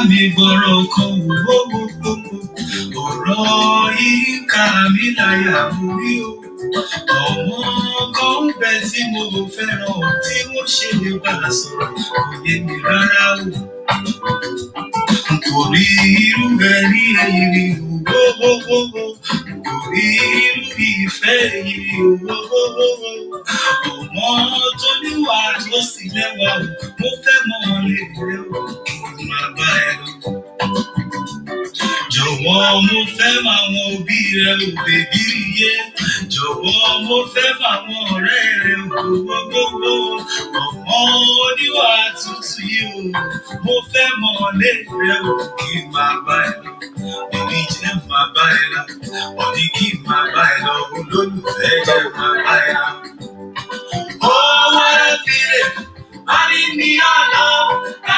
mi gbọ́rọ̀ kan ọ̀rọ̀ yìí ká mi láyà orí o. Ọmọ kan ń bẹ tí mo fẹ́ràn tí mo ṣe lè bá a sọ̀rọ̀ kò yé mi rárá o. Kò rí irú ẹ̀rí èyí rí o, kò rí irú ìfẹ́ èyí rí o. Ọmọ tó níwà tó sì lẹ́wà o, mo fẹ́ mọ̀ lè rẹ o, kí n máa bá ẹ lọ. Jọ̀wọ́ mo fẹ́ máa wọn òbí rẹ ò bèbí yé. Jọ̀wọ́ mo fẹ́ máa wọn ọ̀rẹ́ rẹ ò gbogbogbò. Ọmọ oníwà tútù yìí o, mo fẹ́ mọ̀ lé rẹ ò kí n máa bá ẹ lọ. Bèbí jẹ́ máa bá ẹ lọ. Ọ̀ní kí n máa bá ẹ lọ. Olólùfẹ́ jẹ́ máa bá ẹ lọ. Oh, what a feeling. I need your love.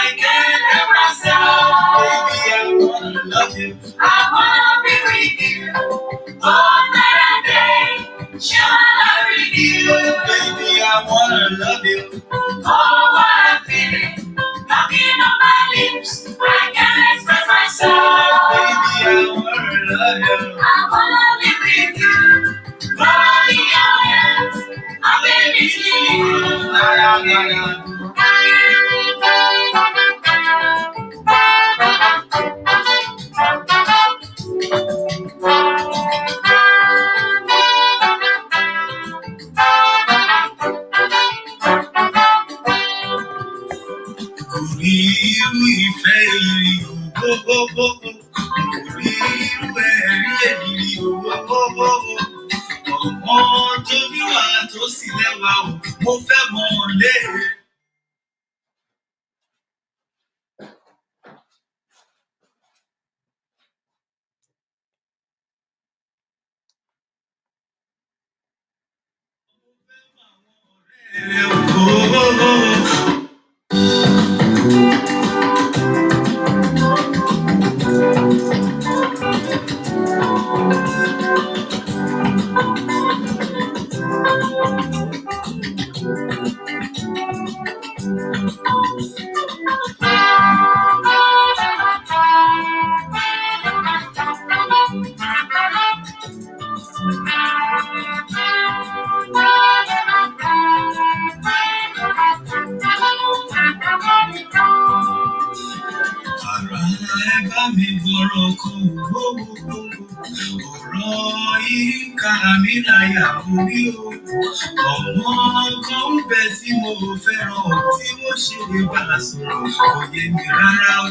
I can't help myself. Baby, I wanna love you. I wanna be with you. All night and day. Shall I with you? Baby, I wanna love you. Oh, what a feeling. Knocking on my lips. I can't express myself. Baby, I wanna love you. I wanna be with you. Rolling your hands. I'm baby to you. La la la la. Kò rí irú ìfẹ́ yìí o, kò rí irú ẹ̀rí èyí o. Ọmọ tó níwà tó sì lẹ́wà o, mo fẹ́ mọ̀ lé. Mi gbọ́rọ̀ kan ọ̀rọ̀ yìí ká mi láyà orí o. Ọmọ kan ń bẹ tí mo fẹ́ràn tí mo ṣe lè bá a sọ̀rọ̀ kò yé mi rárá o.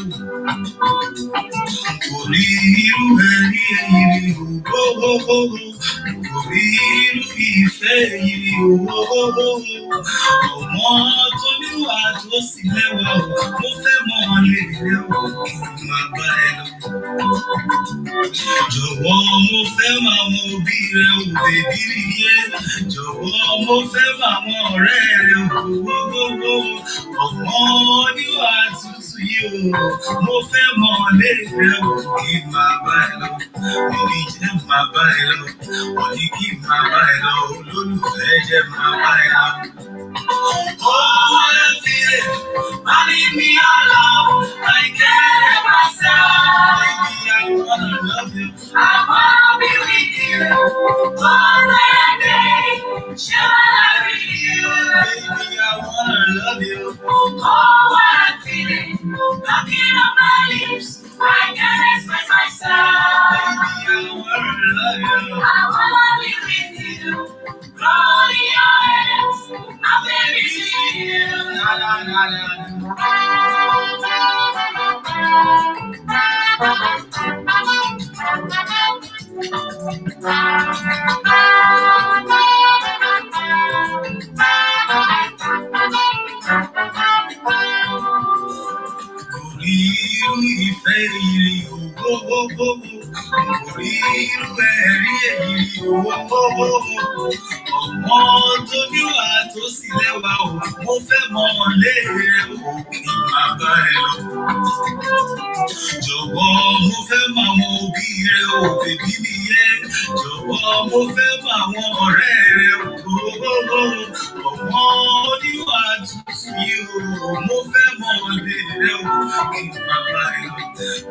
Kò rí irú ẹ̀rí èyí rí o, kò rí irú ìfẹ́ èyí rí o. Ọmọ tó níwà tó sì lẹ́wà o, mo fẹ́ mọ̀ lè rẹ o, kí n máa bá ẹ lọ. Jọ̀wọ́ mo fẹ́ máa wọn òbí rẹ ò bèbí yé. Jọ̀wọ́ mo fẹ́ máa wọn ọ̀rẹ́ rẹ ò gbogbogbò. Ọmọ oníwà tútù yìí o, mo fẹ́ mọ̀ lé rẹ ò kí n máa bá ẹ lọ. Bèbí jẹ́ máa bá ẹ lọ. Ọ̀ní kí n máa bá ẹ lọ. Olólùfẹ́ jẹ́ máa bá ẹ lọ. Oh, what a feeling. I need me your love. I can't help myself. Baby, I wanna love you. I wanna be with you. All night and day. Shall I with you? Baby, I wanna love you. Oh, what a feeling. Knocking on my lips. I can't express myself. Baby, I wanna love you. I wanna be with you. Rolling your hands. I'm baby to you. La la la la. Kò rí irú ìfẹ́ yìí rí o, kò rí irú ẹ̀rí èyí rí o. Ọmọ tó níwà tó sì lẹ́wà o, mo fẹ́ mọ̀ lé rẹ o, kí n máa bá ẹ lọ. Jọ̀wọ́ mo fẹ́ máa wọn òbí rẹ ò bèbí mi yé. Jọ̀wọ́ mo fẹ́ máa wọn ọ̀rẹ́ rẹ ò gbogbogbò. Ọmọ oníwà tútù yìí o, mo fẹ́ mọ ilé rẹ o, kí n máa bá ẹ lọ.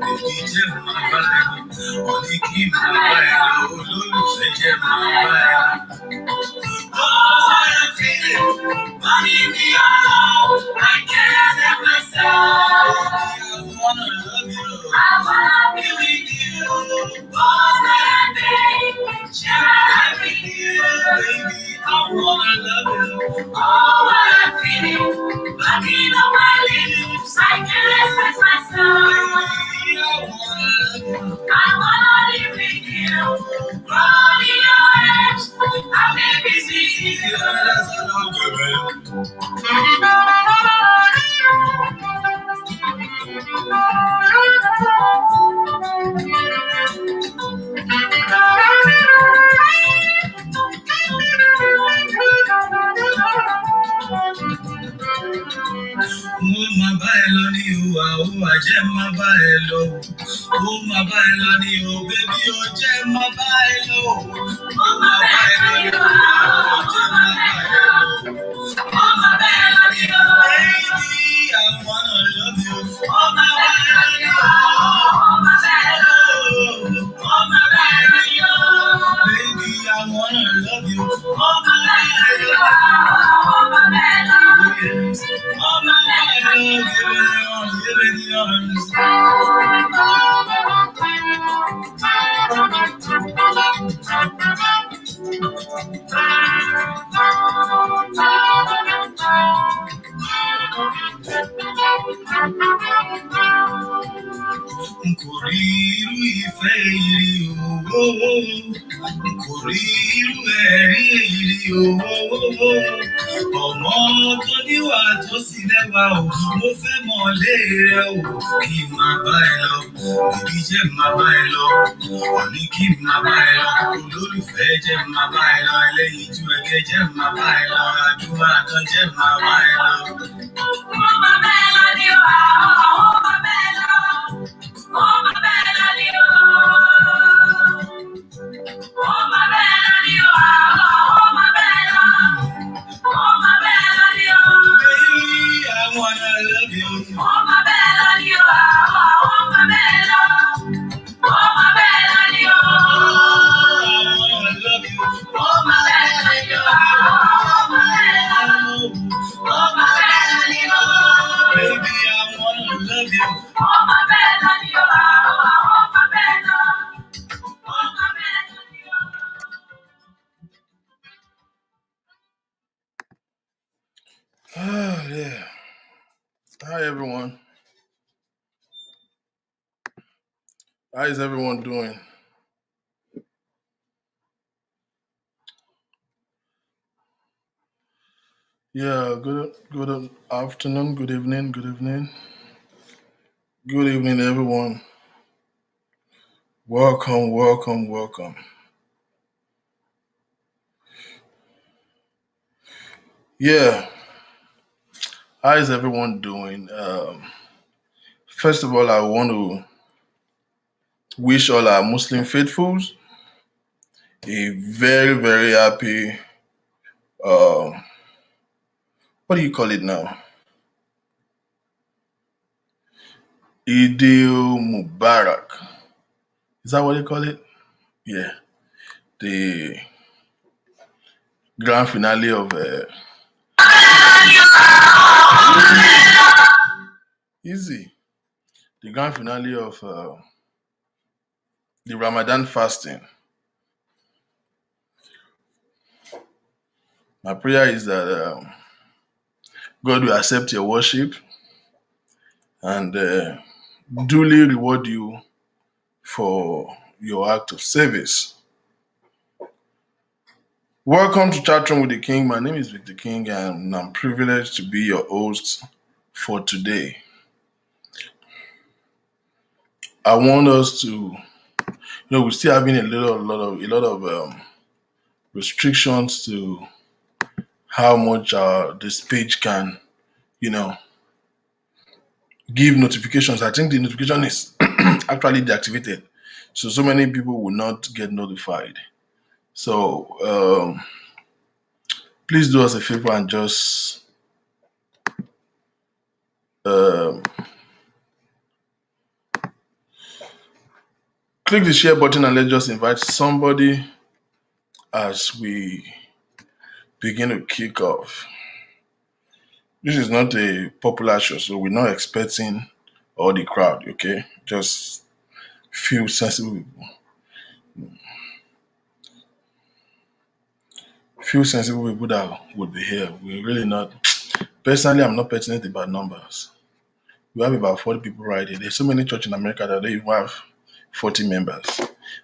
Bèbí jẹ́ máa bá ẹ lọ, ọ̀ní kí n máa bá ẹ lọ, olólùfẹ́ jẹ́ máa bá ẹ lọ. Oh, what I'm feeling, money me alone, I can't help myself. I wanna love you, I wanna be with you, all night and day, share life with you, baby. I wanna love you. Oh, what I'm feeling, blocking on my lips, I can't express myself. Baby, I wanna love you, I wanna live with you, crawl in your arms, I may be sweet. That's all I'm doing. Ó máa bá ẹ lọ ní ìhùwà, ó máa jẹ́ máa bá ẹ lọ. Ó máa bá ẹ lọ ní ìhò, bébí ó jẹ́ máa bá ẹ lọ. Ó máa bá ẹ lọ ní ìhùwà, ó jẹ́ máa bá ẹ lọ. Ó máa bá ẹ lọ ní ìhò, baby, I wanna love you. Ó máa bá ẹ lọ ní ìhò, ó máa bá ẹ lọ. Ó máa bá ẹ lọ ní ìhò, baby, I wanna love you. Ó máa bá ẹ lọ, ó máa bá ẹ lọ. Yes. Ó máa bá ẹ lọ, give it the arms. N kò rí irú ìfẹ́ ìrì òwò, n kò rí irú ẹ̀rí ìrì òwò. Ọmọ tó níwà tó sì lẹ́wà o, mo fẹ́ mọ ilé rẹ o, kí n máa bá ẹ lọ. Bèbí jẹ́ máa bá ẹ lọ, ọ̀ní kí n máa bá ẹ lọ. Olólùfẹ́ jẹ́ máa bá ẹ lọ, ẹlẹ́yinjú ẹgẹ́ jẹ́ máa bá ẹ lọ. Àdúrà tán jẹ́ máa bá ẹ lọ. Ó máa bá ẹ lọ ní ìhà, ó máa bá ẹ lọ. Ó máa bá ẹ lọ ní ìhà. Ó máa bá ẹ lọ ní ìhà, ó máa bá ẹ lọ. Ó máa bá ẹ lọ ní ìhà. Baby, I wanna love you. Ó máa bá ẹ lọ ní ìhà, ó máa bá ẹ lọ. Ó máa bá ẹ lọ ní ìhà. I wanna love you. Ó máa bá ẹ lọ ní ìhà, ó máa bá ẹ lọ. Ó máa bá ẹ lọ ní ìhà. Baby, I wanna love you. Ó máa bá ẹ lọ ní ìhà, ó máa bá ẹ lọ. Ó máa bá ẹ lọ ní ìhà. Yeah. Hi everyone. How is everyone doing? Yeah, good afternoon, good evening, good evening. Good evening everyone. Welcome, welcome, welcome. Yeah. How is everyone doing? First of all, I want to wish all our Muslim faithfuls a very, very happy, what do you call it now? Idil Mubarak. Is that what they call it? Yeah. The grand finale of easy. The grand finale of the Ramadan fasting. My prayer is that God will accept your worship and duly reward you for your act of service. Welcome to CHATROOM with the King. My name is Victor King and I'm privileged to be your host for today. I want us to, we're still having a lot of restrictions to how much this page can, give notifications. I think the notification is actually deactivated. So many people will not get notified. So please do us a favor and just Um, click the share button and let's just invite somebody as we begin to kick off. This is not a popular show, so we're not expecting all the crowd, okay? Just few sensible people. Few sensible people that would be here. We're really not. Personally, I'm not passionate about numbers. We have about 40 people right here. There's so many churches in America that they even have 40 members.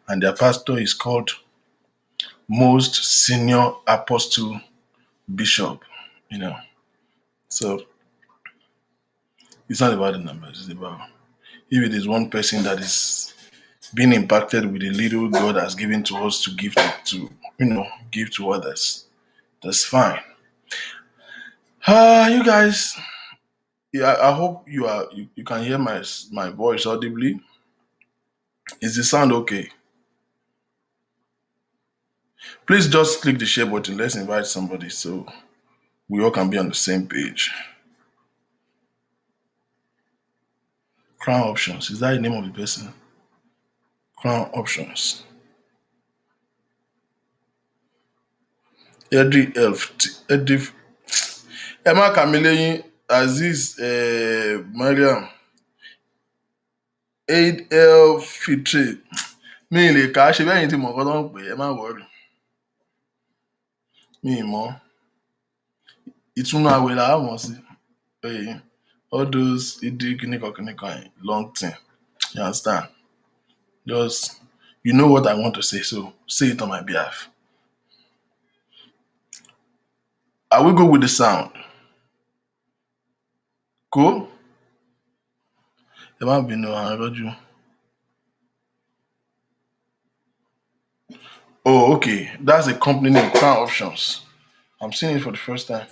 And their pastor is called Most Senior Apostle Bishop, you know. So it's not about the numbers, it's about if it is one person that is being impacted with the little God has given to us to give give to others. That's fine. You guys, yeah, I hope you can hear my voice audibly. Is the sound okay? Please just click the share button. Let's invite somebody so we all can be on the same page. Crown Options. Is that the name of the person? Crown Options. Edric Emma Chameleon, Aziz Mariam, Aid El Fitri. Mi ì lè kà á ṣe bẹ́yìn tí mo kọ́ tó ń pè é má wọ̀rì. Mi ì mọ̀. Ìtúnú àwẹ̀ là á mọ̀ sí. All those ìdí kìnnìkan long thing. You understand? Just, you know what I want to say, so say it on my behalf. Are we good with the sound? Cool? Ẹ má bínú àwọn ẹlọ́jú. Oh, okay. That's a company name, Crown Options. I'm seeing it for the first time.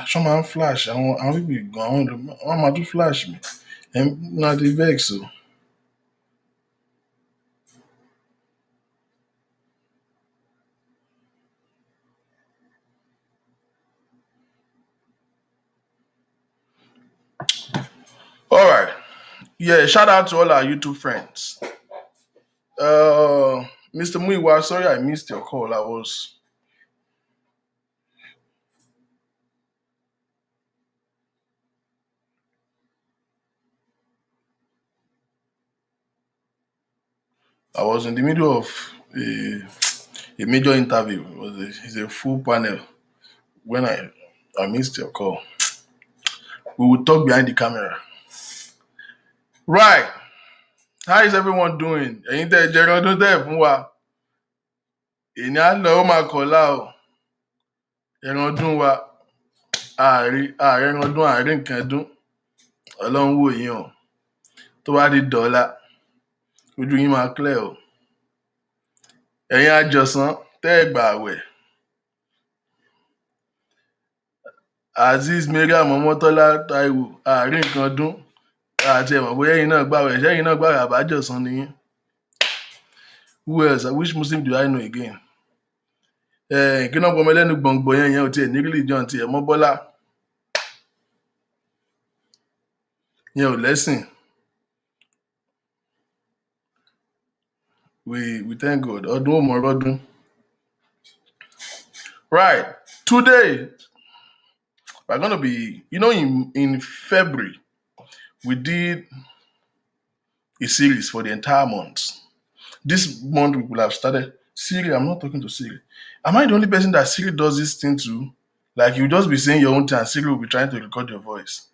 Show my flash. I want people go. I want to flash me. And not the vex so. All right. Yeah, shout out to all our YouTube friends. Mr. Muiwa, sorry I missed your call. I was in the middle of a major interview. It's a full panel. When I missed your call. We will talk behind the camera. Right. How is everyone doing? Ẹ̀yin tẹ́ jẹ́ ọdún tẹ́ fún wa. Èyí á lọ ó máa kọ̀lá o. Ẹran ọdún wa. Ààrẹ ẹran ọdún ààrẹ nǹkan ọdún. Ọlọ́run wò yín o. Tó bá di dọ́là. Ojú yín máa clear o. Ẹ̀yin àjọsán tẹ́ ẹ gbà àwẹ̀. Azeez Mariam Ọmọ́tọ́lá Táíwò ààrẹ nǹkan ọdún. Àti ẹ̀mọ̀ bóyá ẹ̀yin náà gbàwẹ̀ ṣẹ́yìn náà gbàwẹ̀ àbájọ̀sán ni yín. Who else? Which Muslim do I know again? Kí náà pọ̀ mẹ́lẹ́nu gbọ̀ngbọ̀n yẹn ò tiẹ̀ ní religion tiẹ̀ mọ́ Bọ́lá. Yẹn ò lẹ́sìn. We thank God. Ọdún ò mọ̀ ọdún. Right. Today, we're going to be, in February, we did a series for the entire month. This month we will have started. Siri, I'm not talking to Siri. Am I the only person that Siri does this thing to? Like you just be saying your own thing and Siri will be trying to record your voice.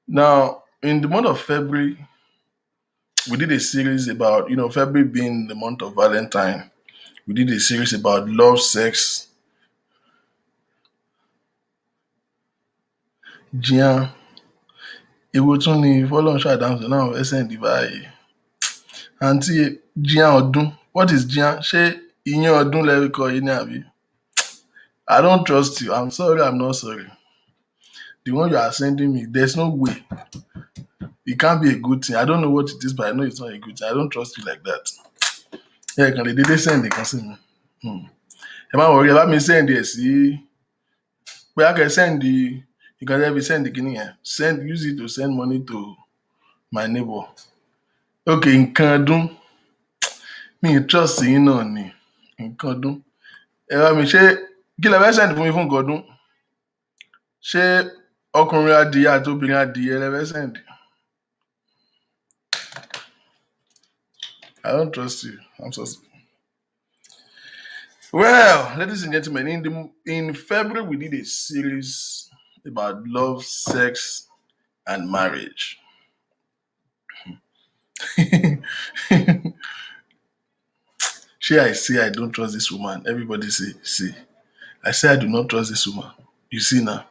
Now, in the month of February, we did a series about, February being the month of Valentine. We did a series about love, sex. Jian. Èwo tún ni fọ́lọ́runṣọ́ Adams náà fẹ́ sẹ́ǹdì báyìí. Àǹtí Jian ọdún. What is Jian? Ṣé ìyẹn ọdún lẹ́rìkọ yìí ní àbí? I don't trust you. I'm sorry, I'm not sorry. The one you are sending me, there's no way. It can't be a good thing. I don't know what it is, but I know it's not a good thing. I don't trust you like that. Yeah, can they send the consumer? Ẹ má worry, ẹ bá mi send ẹ̀ sí. Pé a kẹ́ send You can help me send the guinea here. Use it to send money to my neighbor. Okay, nǹkan ọdún. Mi trust yín náà ni. Nǹkan ọdún. Ẹ bá mi ṣe kí lẹ fẹ́ send fún mi fún nǹkan ọdún? Ṣé ọkùnrin adìyẹ àti obìnrin adìyẹ lẹ fẹ́ send? I don't trust you. I'm so sorry. Well, ladies and gentlemen, in February we did a series about love, sex, and marriage. Shey I say I don't trust this woman. Everybody say, see. I say I do not trust this woman. You see now.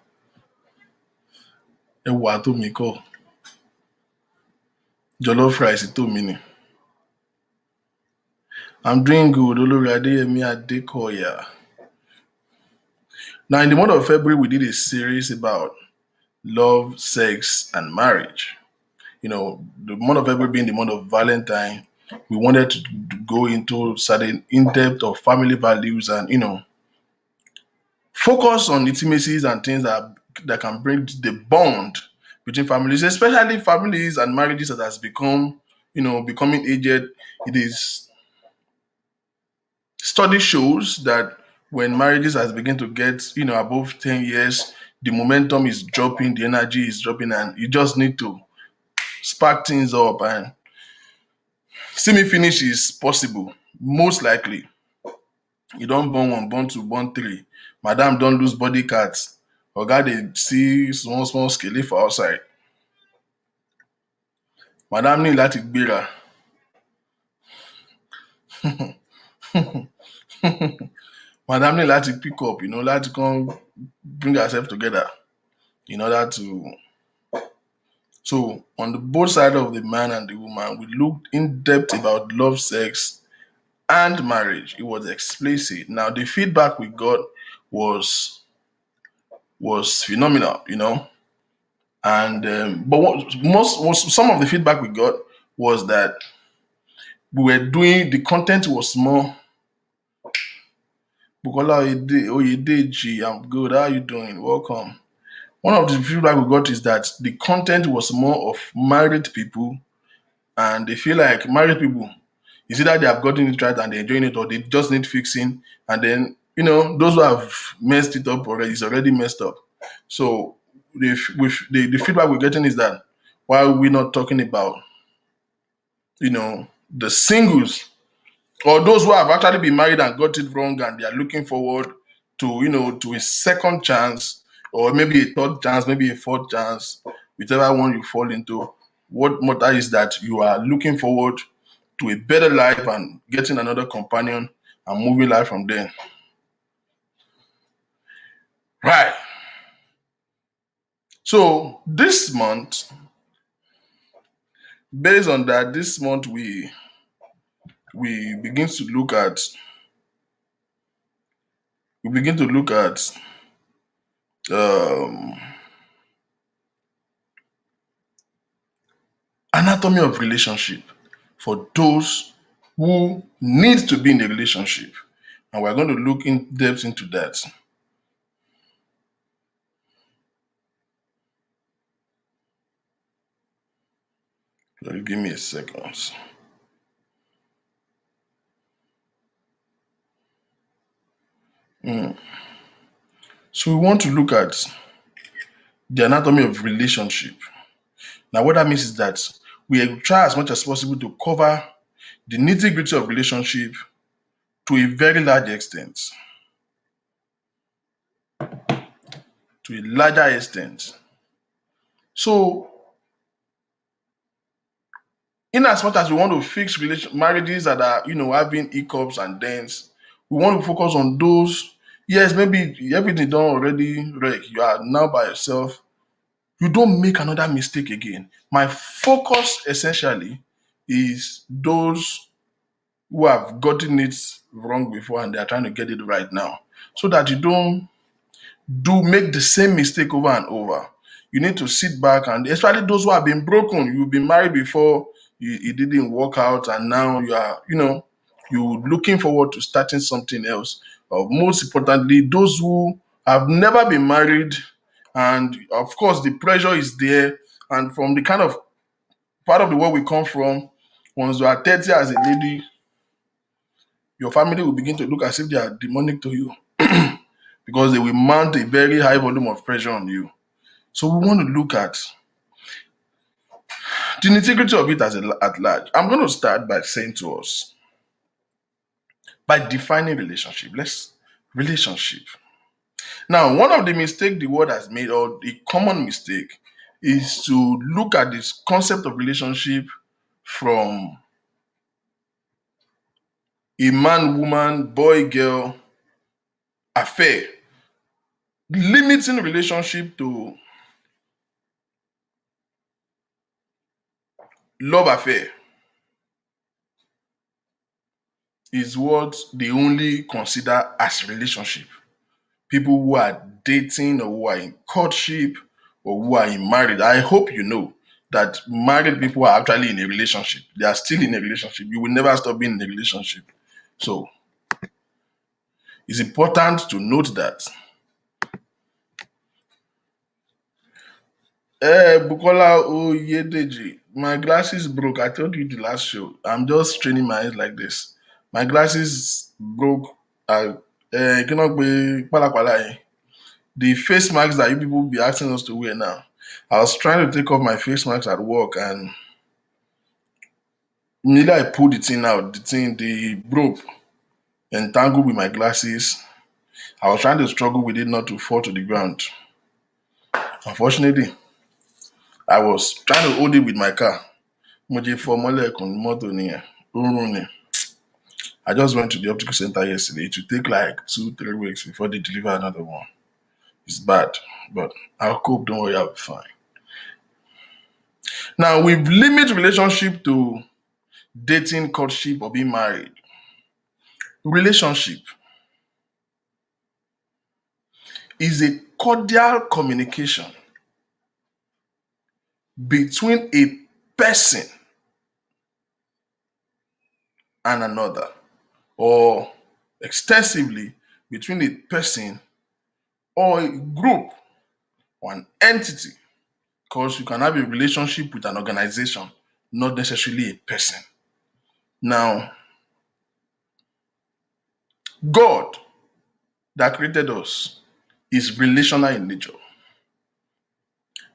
Ẹwà tó mi kọ́. Jollof rice tó mi ni. I'm doing good. Olori Adeyemi Adekoya. Now, in the month of February, we did a series about love, sex, and marriage. You know, the month of February being the month of Valentine, we wanted to go into certain in-depth of family values and, focus on intimacies and things that can bring the bond between families, especially families and marriages that has become, becoming aged. It is study shows that when marriages has begun to get, above 10 years, the momentum is dropping, the energy is dropping, and you just need to spark things up. And semi-finish is possible, most likely. You don't born one, born two, born three. Madam don't lose body cuts. Oga dey see small scale for outside. Madam ní láti gbéra. Madam ní láti pick up, láti come bring herself together in order to. So on the both side of the man and the woman, we looked in depth about love, sex, and marriage. It was explicit. Now the feedback we got was phenomenal, and but some of the feedback we got was that the content was more. Bukola Oyedeji, I'm good. How are you doing? Welcome. One of the feedback we got is that the content was more of married people, and they feel like married people is either they have gotten it right and they're enjoying it, or they just need fixing, and then those who have messed it up already is already messed up. So the feedback we're getting is that while we're not talking about the singles or those who have actually been married and got it wrong and they are looking forward to to a second chance, or maybe a third chance, maybe a fourth chance, whichever one you fall into, what matter is that you are looking forward to a better life and getting another companion and moving life from there. Right. So this month, based on that, this month we begin to look at anatomy of relationship for those who need to be in a relationship, and we're going to look in depth into that. Give me a second. So we want to look at the anatomy of relationship. Now, what that means is that we try as much as possible to cover the nitty-gritty of relationship to a very large extent. To a larger extent. So, in as much as we want to fix marriages that are, having hiccups and dents, we want to focus on those. Yes, maybe everything done already wreck. You are now by yourself. You don't make another mistake again. My focus essentially is those who have gotten it wrong before and they are trying to get it right now, so that you don't make the same mistake over and over. You need to sit back, and especially those who have been broken. You've been married before, it didn't work out, and now you are, you're looking forward to starting something else. Or most importantly, those who have never been married And of course, the pressure is there. And from the kind of part of the world we come from, once you are 30 as a lady, your family will begin to look as if they are demonic to you because they will mount a very high volume of pressure on you. So we want to look at the integrity of it at large. I'm going to start by saying to us, by defining relationship. Relationship. Now, one of the mistakes the world has made, or the common mistake, is to look at this concept of relationship from a man, woman, boy, girl affair, limiting relationship to love affair is what they only consider as relationship. People who are dating or who are in courtship or who are in marriage. I hope you know that married people are actually in a relationship. They are still in a relationship. You will never stop being in a relationship. So it's important to note that. Bukola Oyedeji, my glasses broke. I told you the last show. I'm just straining my eyes like this. My glasses broke. Cannot be pala. The face masks that you people be asking us to wear now. I was trying to take off my face mask at work, and immediately I pulled the thing out. The rope entangled with my glasses. I was trying to struggle with it not to fall to the ground. Unfortunately, I was trying to hold it with my car. I just went to the optical center yesterday. It will take like 2-3 weeks before they deliver another one. It's bad, but I'll cope. Don't worry, I'll be fine. Now, we've limited relationship to dating, courtship, or being married. Relationship is a cordial communication between a person and another, or extensively between a person or a group or an entity, because you can have a relationship with an organization, not necessarily a person. Now, God that created us is relational in nature.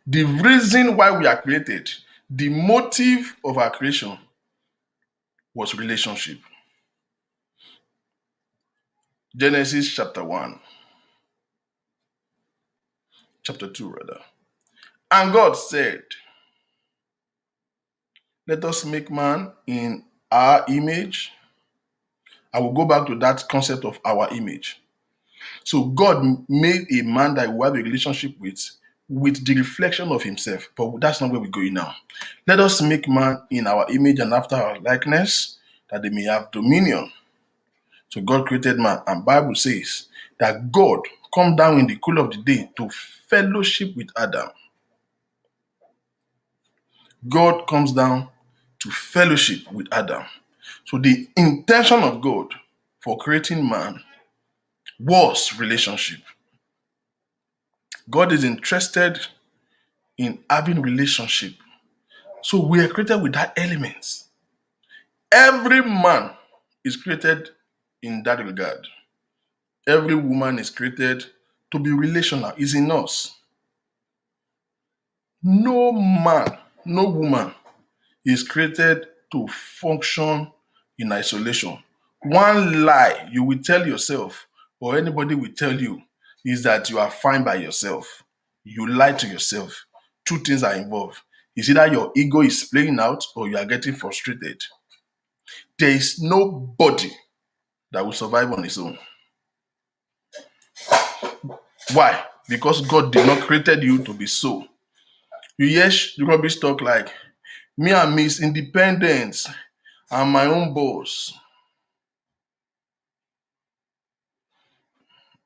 The reason why we are created, the motive of our creation was relationship. Genesis chapter 1, chapter 2 rather. And God said, let us make man in our image. I will go back to that concept of our image. So God made a man that we have a relationship with the reflection of himself. But that's not where we're going now. Let us make man in our image and after our likeness, that they may have dominion. So God created man, and Bible says that God come down in the cool of the day to fellowship with Adam. God comes down to fellowship with Adam. So the intention of God for creating man was relationship. God is interested in having relationship. So we are created with that element. Every man is created in that regard. Every woman is created to be relational, is in us. No man, no woman is created to function in isolation. One lie you will tell yourself, or anybody will tell you, is that you are fine by yourself. You lie to yourself. Two things are involved. It's either your ego is playing out or you are getting frustrated. There is nobody that will survive on his own. Why? Because God did not created you to be so. You hear rubbish talk like, me and Miss Independence, I'm my own boss.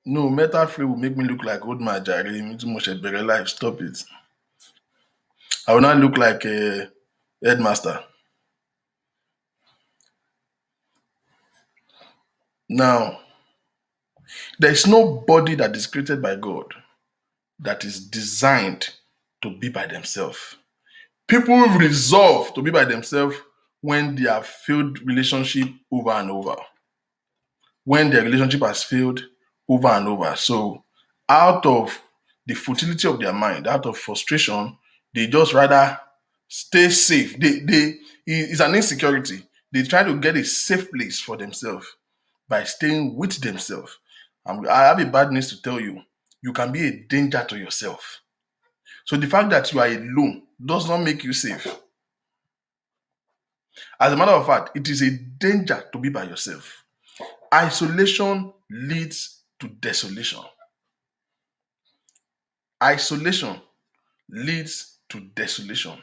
No, metal free will make me look like old man Jare. Too much better life. Stop it. I will not look like a headmaster. Now, there is no body that is created by God that is designed to be by themselves. People resolve to be by themselves when they have failed relationship over and over. When their relationship has failed over and over. So out of the futility of their mind, out of frustration, they just rather stay safe. It's an insecurity. They try to get a safe place for themselves by staying with themselves. And I have a bad news to tell you. You can be a danger to yourself. So the fact that you are alone does not make you safe. As a matter of fact, it is a danger to be by yourself. Isolation leads to desolation. Isolation leads to desolation.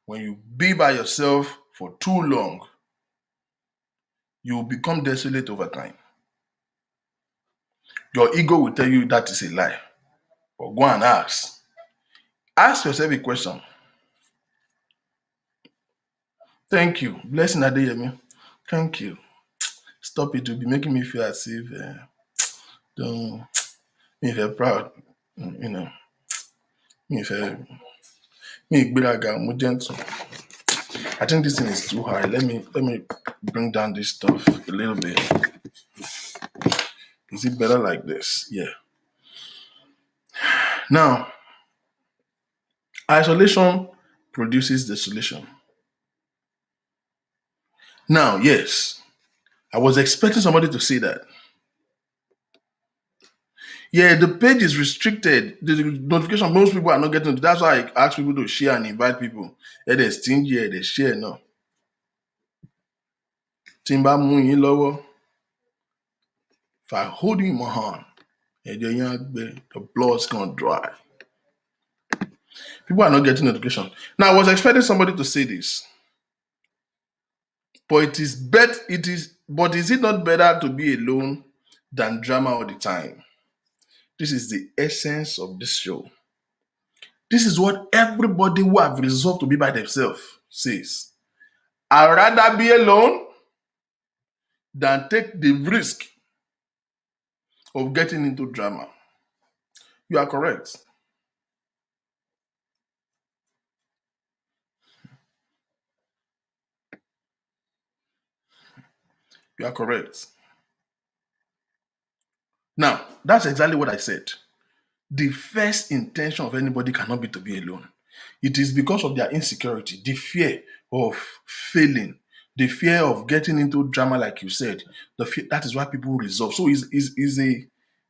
When you be by yourself for too long, you will become desolate over time. Your ego will tell you that is a lie. But go and ask. Ask yourself a question. Thank you. Blessing Adeyemi. Thank you. Stop it. You'll be making me feel as if don't me feel proud. You know. Me feel me gbéraga, mo gentle. I think this thing is too high. Let me bring down this stuff a little bit. Is it better like this? Yeah. Now, isolation produces desolation. Now, yes, I was expecting somebody to say that. Yeah, the page is restricted. The notification, most people are not getting it. That's why I ask people to share and invite people. There's stingy, they share now. Timba mú lower. If I hold you in my hand, the blood's gonna dry. People are not getting notification. Now, I was expecting somebody to say this. But is it not better to be alone than drama all the time? This is the essence of this show. This is what everybody who have resolved to be by themselves says. I'd rather be alone than take the risk of getting into drama. You are correct. You are correct. Now, that's exactly what I said. The first intention of anybody cannot be to be alone. It is because of their insecurity, the fear of failing, the fear of getting into drama, like you said. That is why people resolve. So is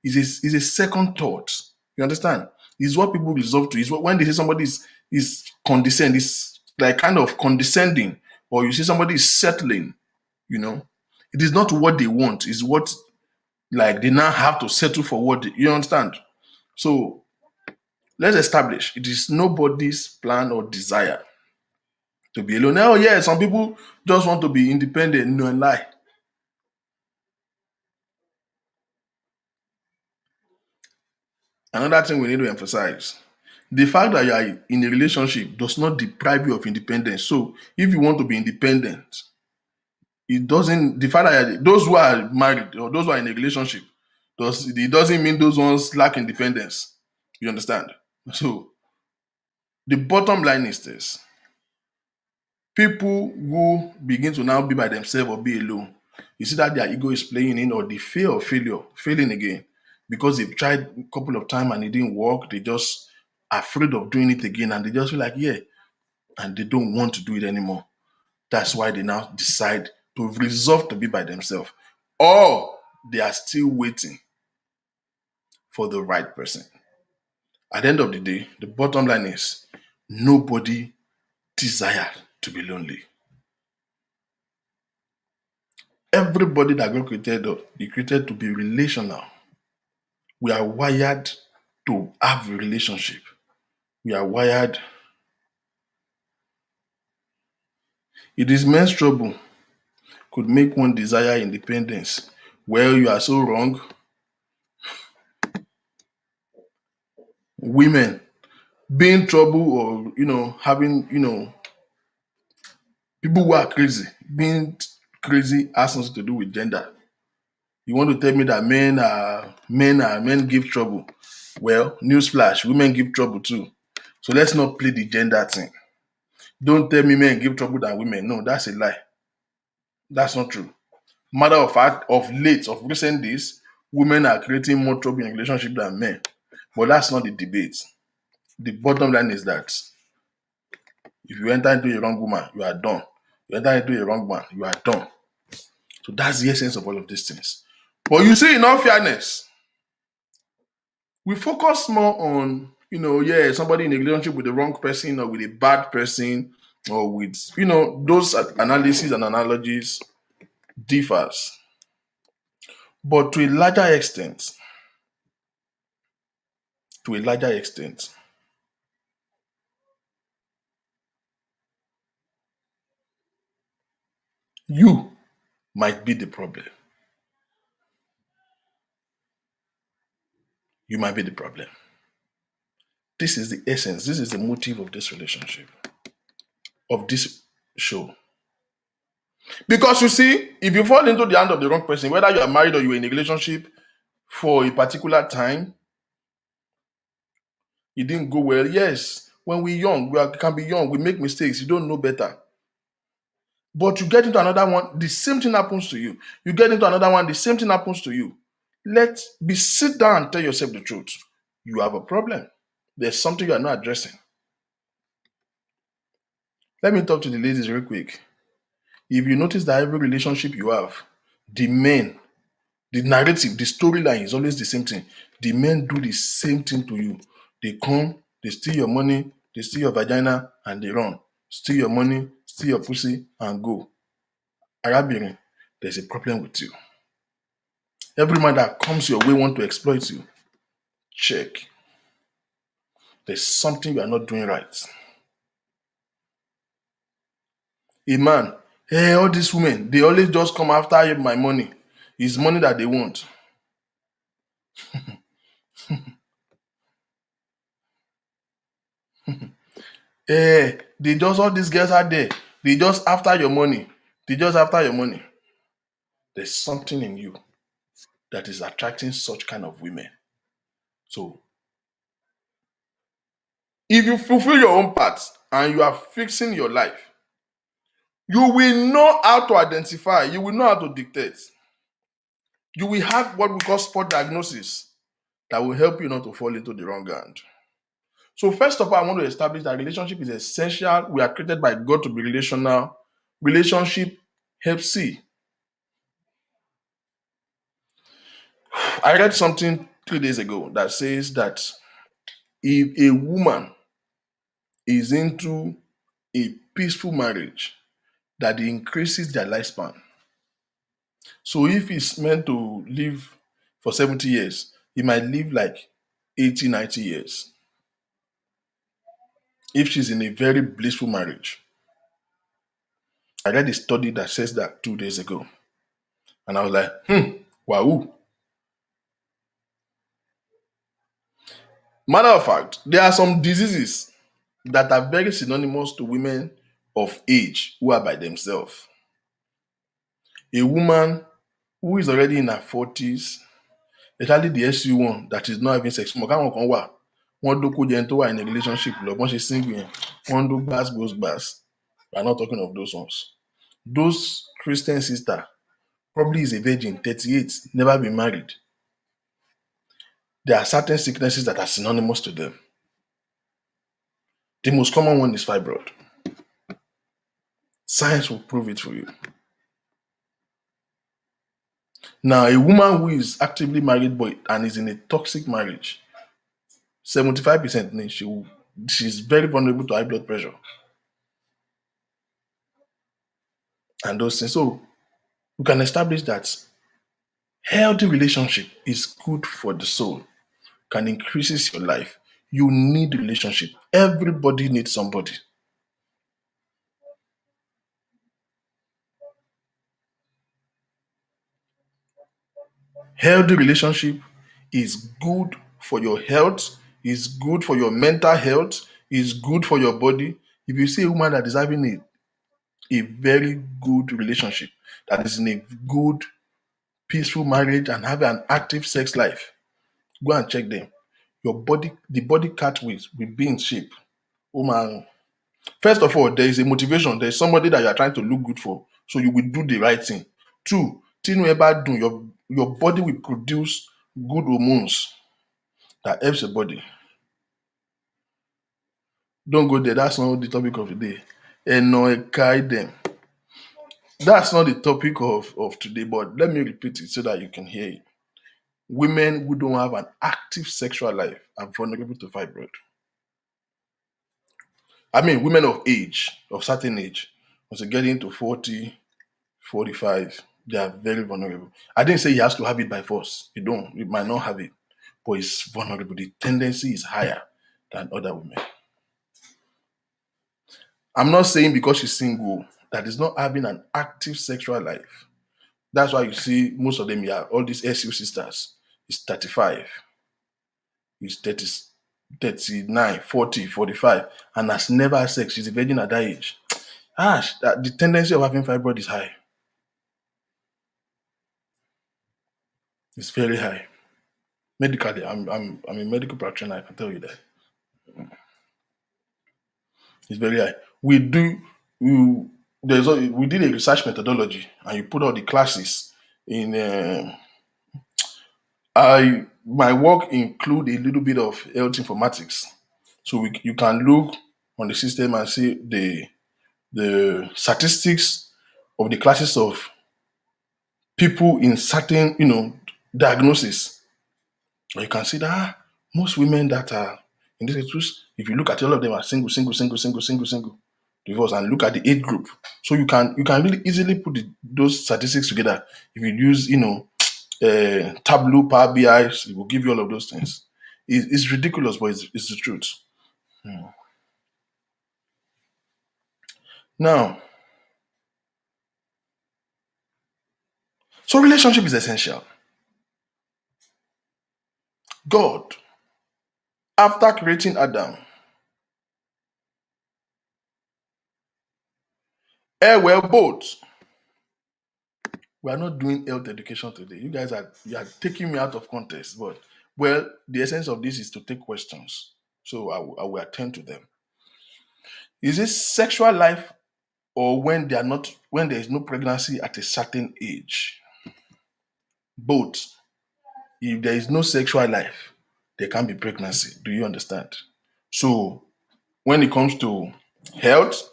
a second thought. You understand? Is what people resolve to. Is what when they say somebody is condescending, is like kind of condescending, or you see somebody is settling. You know, it is not what they want. Is what like they now have to settle for you understand. So let's establish it is nobody's plan or desire to be alone. Oh, yeah, some people just want to be independent. No lie. Another thing we need to emphasize the fact that you are in a relationship does not deprive you of independence. So if you want to be independent, it doesn't, the fact that those who are married or those who are in a relationship, it doesn't mean those ones lack independence. You understand? So the bottom line is this. People who begin to now be by themselves or be alone, you see that their ego is playing in, or the fear of failing again, because they've tried a couple of times and it didn't work. They just afraid of doing it again, and they just feel like, yeah, and they don't want to do it anymore. That's why they now decide to resolve to be by themselves, or they are still waiting for the right person. At the end of the day, the bottom line is nobody desires to be lonely. Everybody that God created, He created to be relational. We are wired to have a relationship. We are wired. It is men's trouble could make one desire independence. Well, you are so wrong. Women being trouble, or having people who are crazy. Being crazy has nothing to do with gender. You want to tell me that men give trouble? Well, newsflash, women give trouble too. So let's not play the gender thing. Don't tell me men give trouble than women. No, that's a lie. That's not true. Matter of fact, of late, of recent days, women are creating more trouble in relationship than men. But that's not the debate. The bottom line is that if you enter into a wrong woman, you are done. You enter into a wrong man, you are done. So that's the essence of all of these things. But you see, in all fairness, we focus more on, somebody in a relationship with the wrong person or with a bad person or with, those analyses and analogies differs. But to a larger extent, you might be the problem. You might be the problem. This is the essence. This is the motive of this relationship, of this show. Because you see, if you fall into the hand of the wrong person, whether you are married or you're in a relationship for a particular time, it didn't go well. Yes, when we're young, can be young, we make mistakes, you don't know better. But you get into another one, the same thing happens to you. You get into another one, the same thing happens to you. Sit down and tell yourself the truth. You have a problem. There's something you are not addressing. Let me talk to the ladies real quick. If you notice that every relationship you have, the men, the narrative, the storyline is always the same thing. The men do the same thing to you. They come, they steal your money, they steal your vagina, and they run. Steal your money, steal your pussy, and go. Arabirin, there's a problem with you. Every man that comes your way want to exploit you. Check. There's something you are not doing right. A man, hey, all these women, they always just come after my money. It's money that they want. All these girls out there, they just after your money. They just after your money. There's something in you that is attracting such kind of women. So, if you fulfill your own part and you are fixing your life, you will know how to identify, you will know how to dictate. You will have what we call spot diagnosis that will help you not to fall into the wrong hand. So first of all, I want to establish that relationship is essential. We are created by God to be relational. Relationship helps see. I read something 3 days ago that says that if a woman is into a peaceful marriage, that it increases their lifespan. So if it's meant to live for 70 years, it might live like 80, 90 years. If she's in a very blissful marriage. I read a study that says that 2 days ago. And I was like, wow. Matter of fact, there are some diseases that are very synonymous to women of age who are by themselves. A woman who is already in her 40s, especially the SU1 that is not having sex, káwọn kan wà, wọ́n dókó jẹun tó wà in a relationship lọ, bọ́n ṣe single yẹn, wọ́n dó gbas. We are not talking of those ones. Those Christian sister probably is a virgin, 38, never been married. There are certain sicknesses that are synonymous to them. The most common one is fibroid. Science will prove it for you. Now, a woman who is actively married and is in a toxic marriage, 75% she's very vulnerable to high blood pressure. And those things. So we can establish that healthy relationship is good for the soul, can increases your life. You need relationship. Everybody needs somebody. Healthy relationship is good for your health, is good for your mental health, is good for your body. If you see a woman that is having a very good relationship, that is in a good, peaceful marriage and have an active sex life, go and check them. your body, the body cat will be in shape. Oh man. First of all, there is a motivation. There is somebody that you are trying to look good for. So you will do the right thing. Two, your body will produce good hormones that helps your body. Don't go there. That's not the topic of the day. And no, guide them. That's not the topic of today, but let me repeat it so that you can hear it. Women who don't have an active sexual life are vulnerable to fibroid. I mean, women of age, of certain age, once you get into 40, 45, they are very vulnerable. I didn't say he has to have it by force. You don't. You might not have it, but it's vulnerable. The tendency is higher than other women. I'm not saying because she's single that is not having an active sexual life. That's why you see most of them, yeah, all these SU sisters is 35, is 30, 39, 40, 45, and has never had sex. She's a virgin at that age. The tendency of having fibroid is high. It's very high. Medically, I'm a medical practitioner, I can tell you that. It's very high. We did a research methodology and you put all the classes in my work include a little bit of health informatics. So you can look on the system and see the statistics of the classes of people in certain, diagnosis. You can see that most women that are in this case, if you look at all of them are single, divorce, and look at the age group. So you can really easily put those statistics together. If you use, Tableau, Power BI, it will give you all of those things. It's ridiculous, but it's the truth. Now, so relationship is essential. God, after creating Adam, both. We are not doing health education today. You are taking me out of context, but the essence of this is to take questions. So I will attend to them. Is it sexual life or when there is no pregnancy at a certain age? Both. If there is no sexual life, there can be pregnancy. Do you understand? So when it comes to health,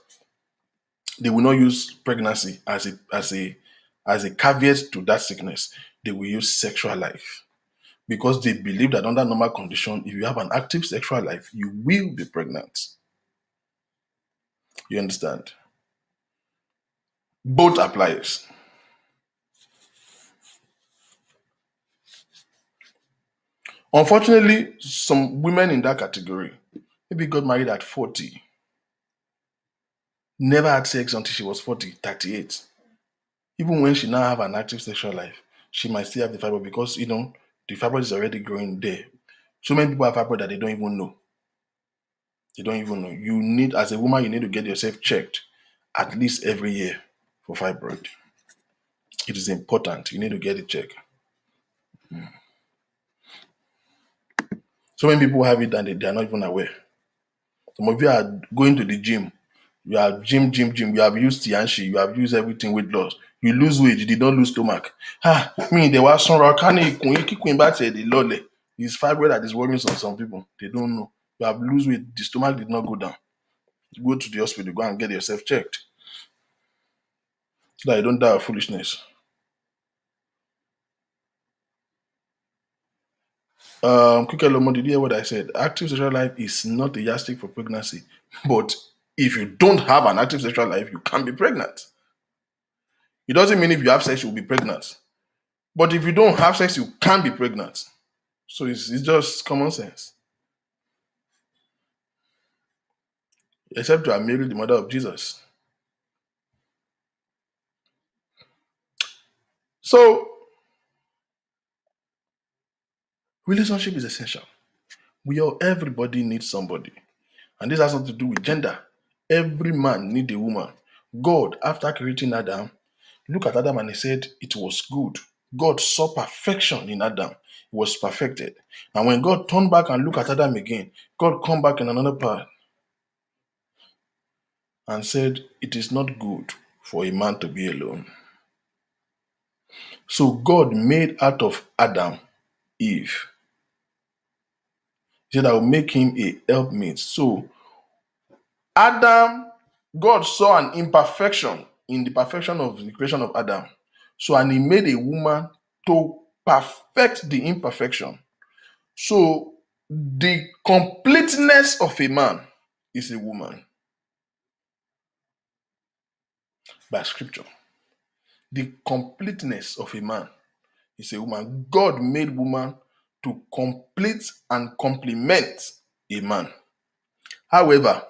they will not use pregnancy as a caveat to that sickness. They will use sexual life because they believe that under normal condition, if you have an active sexual life, you will be pregnant. You understand? Both applies. Unfortunately, some women in that category maybe got married at 40, never had sex until she was 40, 38. Even when she now have an active sexual life, she might still have the fibroid because the fibroid is already growing there. So many people have fibroid that they don't even know. They don't even know. As a woman, you need to get yourself checked at least every year for fibroid. It is important. You need to get it checked. So many people have it and they are not even aware. Some of you are going to the gym. You have gym. You have used Tianchi. You have used everything weight loss. You lose weight. You did not lose stomach. There was some rakani queen back the lole. It's fibroid that is worrying some people. They don't know. You have lose weight. The stomach did not go down. You go to the hospital. Go and get yourself checked. So that you don't die of foolishness. Quick Lomo, did you hear what I said? Active sexual life is not a yardstick for pregnancy. But if you don't have an active sexual life, you can't be pregnant. It doesn't mean if you have sex, you'll be pregnant. But if you don't have sex, you can't be pregnant. So it's just common sense. Except you are Mary, the mother of Jesus. So relationship is essential. Everybody needs somebody. And this has nothing to do with gender. Every man needs a woman. God, after creating Adam, look at Adam and he said it was good. God saw perfection in Adam. was perfected. And when God turned back and looked at Adam again, God come back in another part and said, it is not good for a man to be alone. So God made out of Adam Eve. He said, I will make him a helpmate. So Adam, God saw an imperfection in the perfection of the creation of Adam. So, and he made a woman to perfect the imperfection. So, the completeness of a man is a woman by scripture. The completeness of a man is a woman. God made woman to complete and complement a man. However,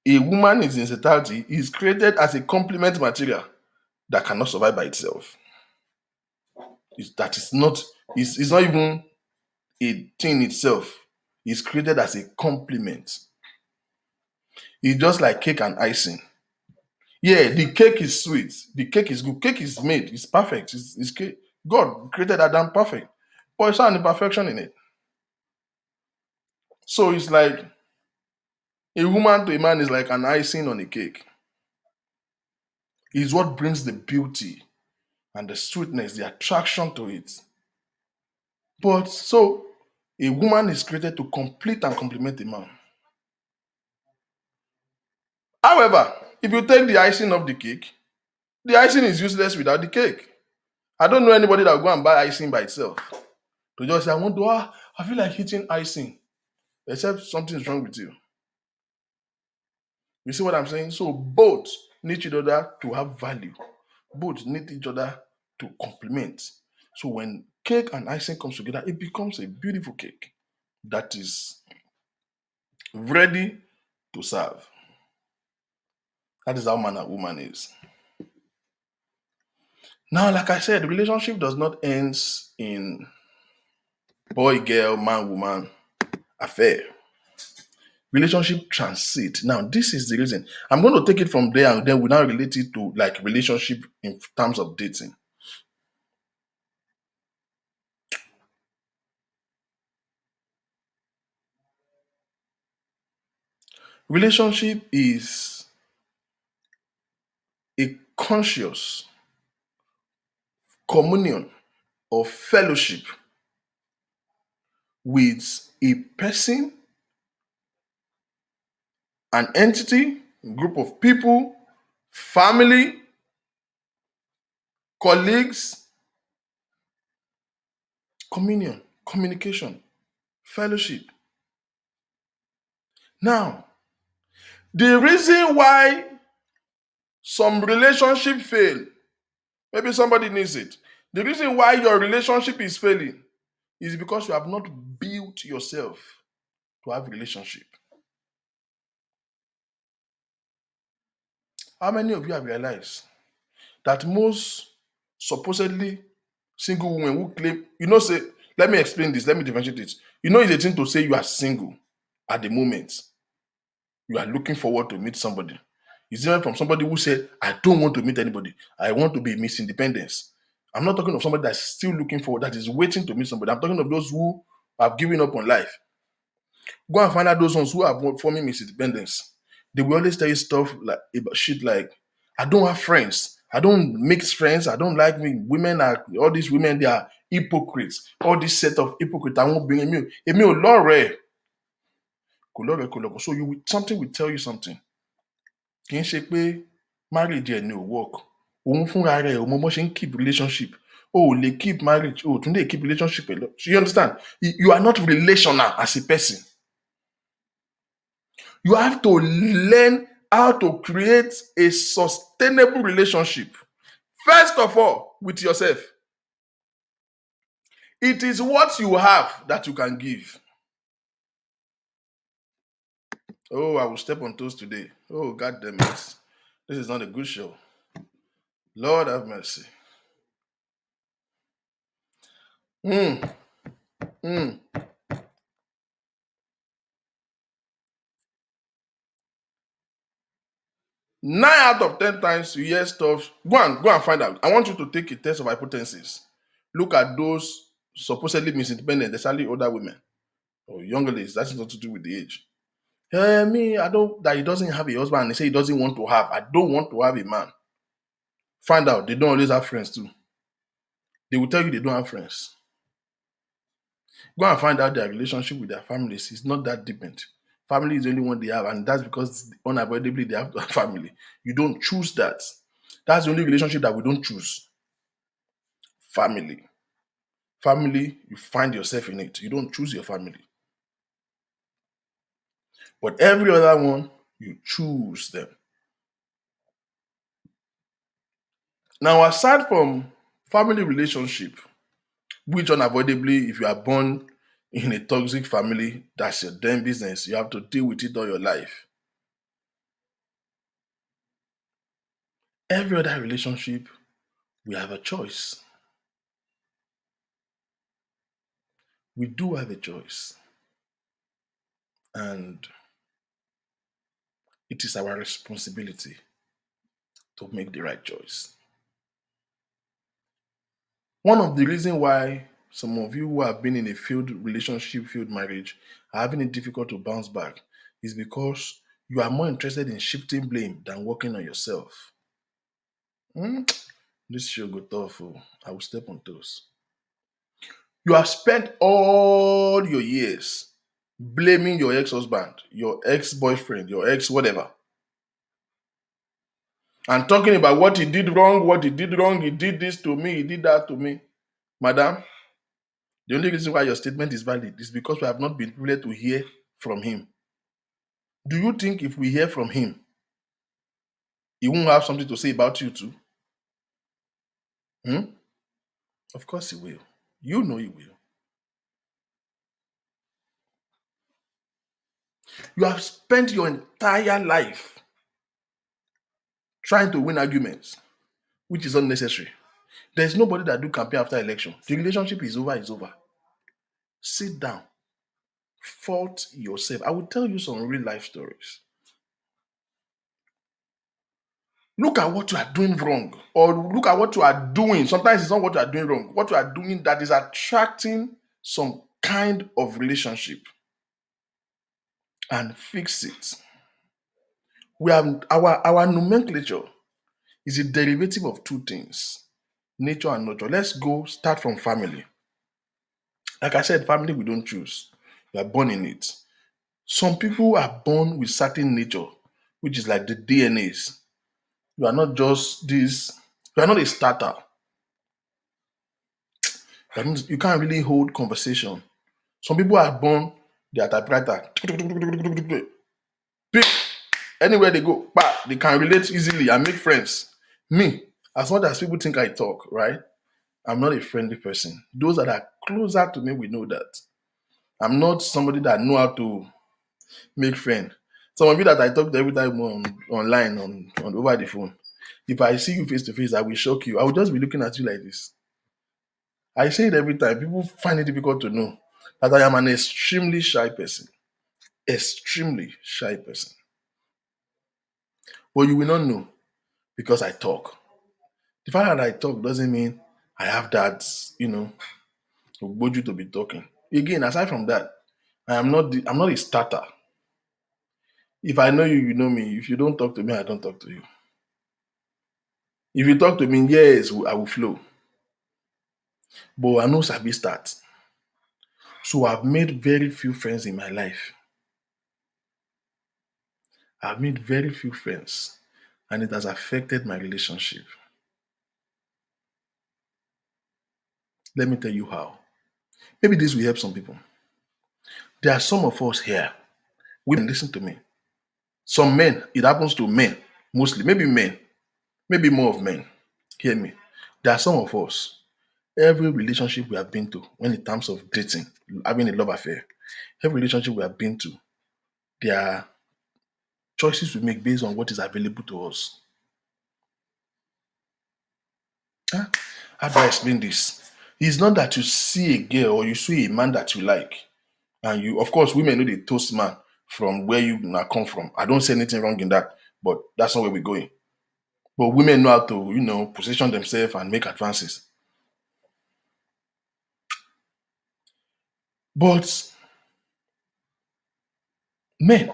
a woman is in its entirety is created as a complement material that cannot survive by itself. That is not, it's not even a thing itself. It's created as a complement. It's just like cake and icing. Yeah, the cake is sweet. The cake is good. Cake is made. It's perfect. It's cake. God created Adam perfect. But it's not an imperfection in it. So it's like a woman to a man is like an icing on a cake. It's what brings the beauty and the sweetness, the attraction to it. But so a woman is created to complete and complement a man. However, if you take the icing of the icing is useless without the cake. I don't know anybody that will go and buy icing by itself. To just say, I feel like eating icing, except something is wrong with you. You see what I'm saying? So both need each other to have value. Both need each other to complement. So when cake and icing comes together, it becomes a beautiful cake that is ready to serve. That is how man and woman is. Now, like I said, relationship does not end in boy, girl, man, woman affair. Relationship transit. Now, this is the reason. I'm going to take it from there and then we now relate it to like relationship in terms of dating. Relationship is a conscious communion or fellowship with a person, an entity, group of people, family, colleagues, communion, communication, fellowship. Now, the reason why some relationship fail, maybe somebody needs it. The reason why your relationship is failing is because you have not built yourself to have a relationship. How many of you have realized that most supposedly single women who claim, say, let me explain this, let me differentiate it. It's a thing to say you are single at the moment. You are looking forward to meet somebody. It's different from somebody who said, I don't want to meet anybody. I want to be Miss Independence. I'm not talking of somebody that's still looking forward, that is waiting to meet somebody. I'm talking of those who have given up on life. Go and find out those ones who are forming Miss Independence. They will always tell you stuff like about shit like, I don't have friends. I don't mix friends. I don't like me. Women are all these women, they are hypocrites. All this set of hypocrites. I won't bring me. So something will tell you something. Kì í ṣe pé marriage ẹ̀ ni ò work. Òun fúnra rẹ̀ ò mọ bó ṣe ń keep relationship. O ò lè keep marriage. O ò tún lè keep relationship pẹ̀lú. So you understand? You are not relational as a person. You have to learn how to create a sustainable relationship. First of all, with yourself. It is what you have that you can give. Oh, I will step on toes today. Oh, God damn it. This is not a good show. Lord have mercy. 9 out of 10 times you hear stuff. Go and find out. I want you to take a test of hypothesis. Look at those supposedly Miss Independent, especially older women or younger ladies. That's not to do with the age. Me, I don't, that he doesn't have a husband and they say he doesn't want to have. I don't want to have a man. Find out they don't always have friends too. They will tell you they don't have friends. Go and find out their relationship with their families. It's not that deepened. Family is the only one they have, and that's because unavoidably they have to have family. You don't choose that. That's the only relationship that we don't choose. Family. Family, you find yourself in it. You don't choose your family. But every other one, you choose them. Now, aside from family relationship, which unavoidably, if you are born in a toxic family, that's your damn business. You have to deal with it all your life. Every other relationship, we have a choice. We do have a choice. And it is our responsibility to make the right choice. One of the reasons why some of you who have been in a failed relationship, failed marriage, are having it difficult to bounce back is because you are more interested in shifting blame than working on yourself. Hmm? This show go tough. Oh. I will step on toes. You have spent all your years blaming your ex-husband, your ex-boyfriend, your ex whatever, and talking about what he did wrong, he did this to me, he did that to me. Madam, the only reason why your statement is valid is because we have not been able to hear from him. Do you think if we hear from him, he won't have something to say about you too? Hmm? Of course he will. You know he will. You have spent your entire life trying to win arguments, which is unnecessary. There's nobody that do campaign after election. The relationship is over, it's over. Sit down. Fault yourself. I will tell you some real life stories. Look at what you are doing wrong, or look at what you are doing. Sometimes it's not what you are doing wrong, what you are doing that is attracting some kind of relationship, and fix it. We have our nomenclature is a derivative of two things, nature and nurture. Let's go start from family. Like I said, family we don't choose. We are born in it. Some people are born with certain nature, which is like the DNAs. You are not just this, you are not a starter. You can't really hold conversation. Some people are born, they are typewriter. Pick anywhere they go, they can relate easily and make friends. Me, as much as people think I talk, right? I'm not a friendly person. Those that are closer to me will know that. I'm not somebody that know how to make friend. Some of you that I talk to every time online, on over the phone. If I see you face to face, I will shock you. I will just be looking at you like this. I say it every time. People find it difficult to know that I am an extremely shy person. Extremely shy person. But you will not know because I talk. The fact that I talk doesn't mean I have that, Ogboju to be talking. Again, aside from that, I'm not a starter. If I know you, you know me. If you don't talk to me, I don't talk to you. If you talk to me, yes, I will flow. But I know sabi start. So I've made very few friends in my life. I've made very few friends, and it has affected my relationship. Let me tell you how. Maybe this will help some people. There are some of us here. Women, listen to me. Some men, it happens to men, mostly, maybe men, maybe more of men. Hear me. There are some of us, every relationship we have been to, when in terms of dating, having a love affair, every relationship we have been to, there are choices we make based on what is available to us. Huh? How do I explain this? It's not that you see a girl or you see a man that you like, and you, of course, women know the toast man from where you now come from. I don't say anything wrong in that, but that's not where we're going. But women know how to, position themselves and make advances. But men,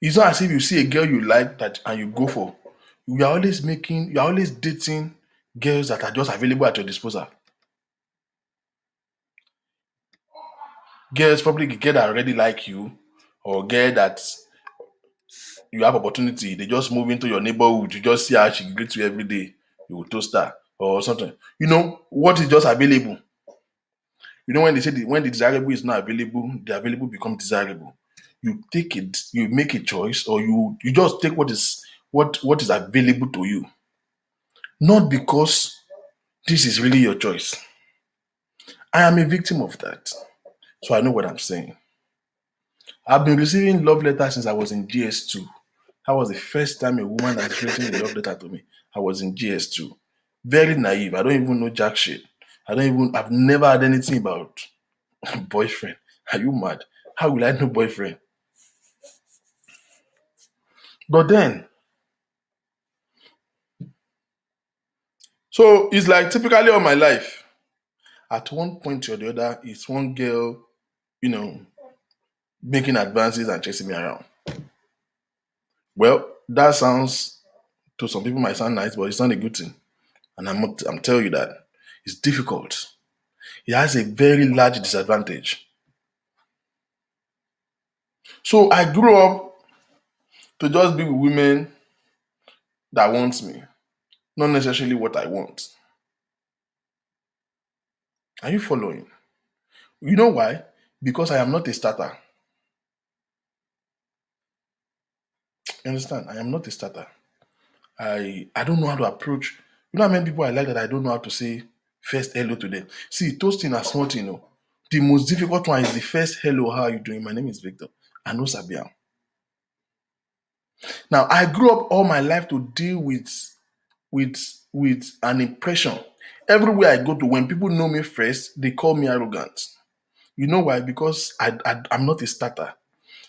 it's not as if you see a girl you like that and you go for. You're always dating girls that are just available at your disposal. Girls probably girl that already like you, or girl that you have opportunity, they just move into your neighborhood, you just see how she greets you every day, you will toast her or something. You know what is just available. You know when they say when the desirable is not available, the available become desirable. You take it, you make a choice, or you just take what is available to you. Not because this is really your choice. I am a victim of that. So I know what I'm saying. I've been receiving love letters since I was in GS2. That was the first time a woman has written a love letter to me. I was in GS2. Very naive. I don't even know jack shit. I've never had anything about boyfriend. Are you mad? How will I know boyfriend? But then, so it's like typically all my life, at one point or the other, it's one girl, you know, making advances and chasing me around. Well, that sounds, to some people might sound nice, but it's not a good thing. And I'm telling you that it's difficult. It has a very large disadvantage. So I grew up to just be with women that wants me, not necessarily what I want. Are you following? You know why? Because I am not a starter. You understand? I am not a starter. I don't know how to approach. You know how many people I like that I don't know how to say first hello to them. See, toasting a small thing, you know. The most difficult one is the first hello. How are you doing? My name is Victor. I know Sabiam. Now I grew up all my life to deal with with an impression. Everywhere I go to, when people know me first, they call me arrogant. You know why? Because I'm not a starter.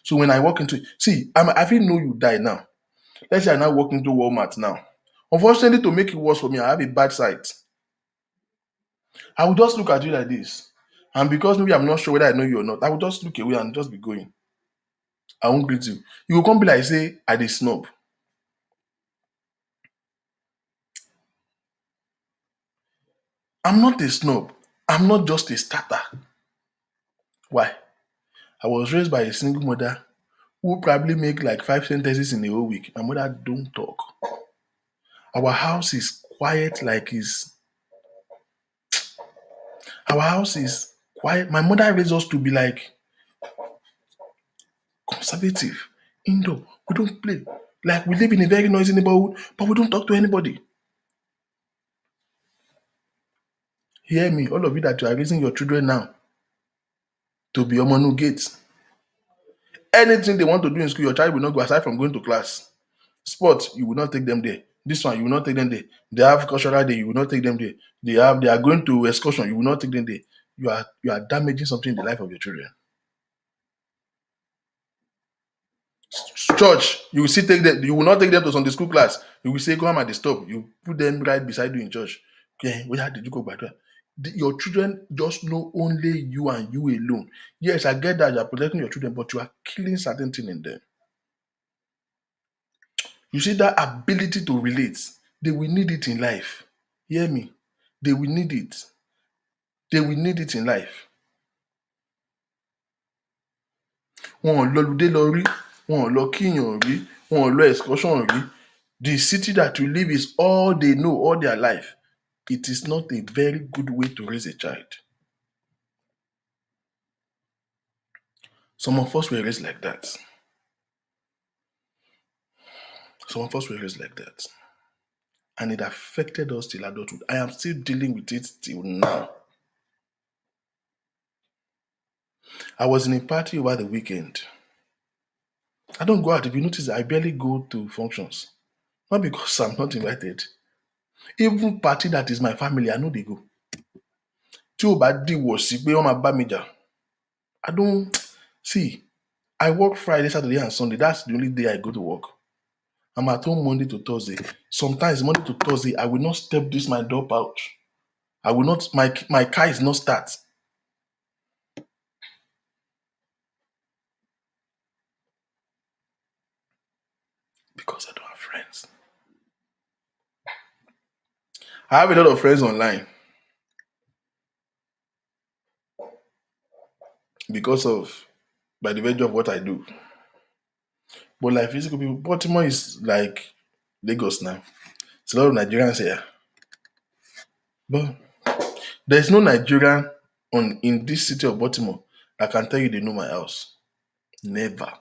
So when I walk into, see, I feel know you die now. Let's say I now walk into Walmart now. Unfortunately, to make it worse for me, I have a bad sight. I will just look at you like this. And because maybe I'm not sure whether I know you or not, I will just look away and just be going. I won't greet you. You will come be like, say, I dey snob. I'm not a snob. I'm not just a starter. Why? I was raised by a single mother who probably make like 5 sentences in a whole week. My mother don't talk. Our house is quiet like is our house is quiet. My mother raised us to be like conservative, indoor. We don't play. Like we live in a very noisy neighborhood, but we don't talk to anybody. Hear me, all of you that you are raising your children now to be Omonu Gates. Anything they want to do in school, your child will not go aside from going to class. Sports, you will not take them there. This one, you will not take them there. They have cultural day, you will not take them there. They are going to excursion, you will not take them there. You are damaging something in the life of your children. Church, you will still take them, you will not take them to Sunday school class. You will say, come at the stop. You put them right beside you in church. Okay, where did you go back? Your children just know only you and you alone. Yes, I get that you are protecting your children, but you are killing certain things in them. You see that ability to relate, they will need it in life. Hear me? They will need it. They will need it in life. Wọn ò lọludé lọ rí, wọn ò lọ kíyàn rí, wọn ò lọ excursion rí. The city that you live is all they know all their life. It is not a very good way to raise a child. Some of us were raised like that. Some of us were raised like that. And it affected us till adulthood. I am still dealing with it till now. I was in a party over the weekend. I don't go out. If you notice, I barely go to functions. Not because I'm not invited. Even party that is my family, I know they go. Tí ò bá dìwọ̀ sí pé wọ́n máa bá mi jà. I don't see. I work Friday, Saturday, and Sunday. That's the only day I go to work. I'm at home Monday to Thursday. Sometimes Monday to Thursday, I will not step this my door pouch. I will not. My car is not start. Because I don't have friends. I have a lot of friends online because of by the virtue of what I do. But like physical people, Baltimore is like Lagos now. It's a lot of Nigerians here. But there's no Nigerian in this city of Baltimore that can tell you they know my house. Never.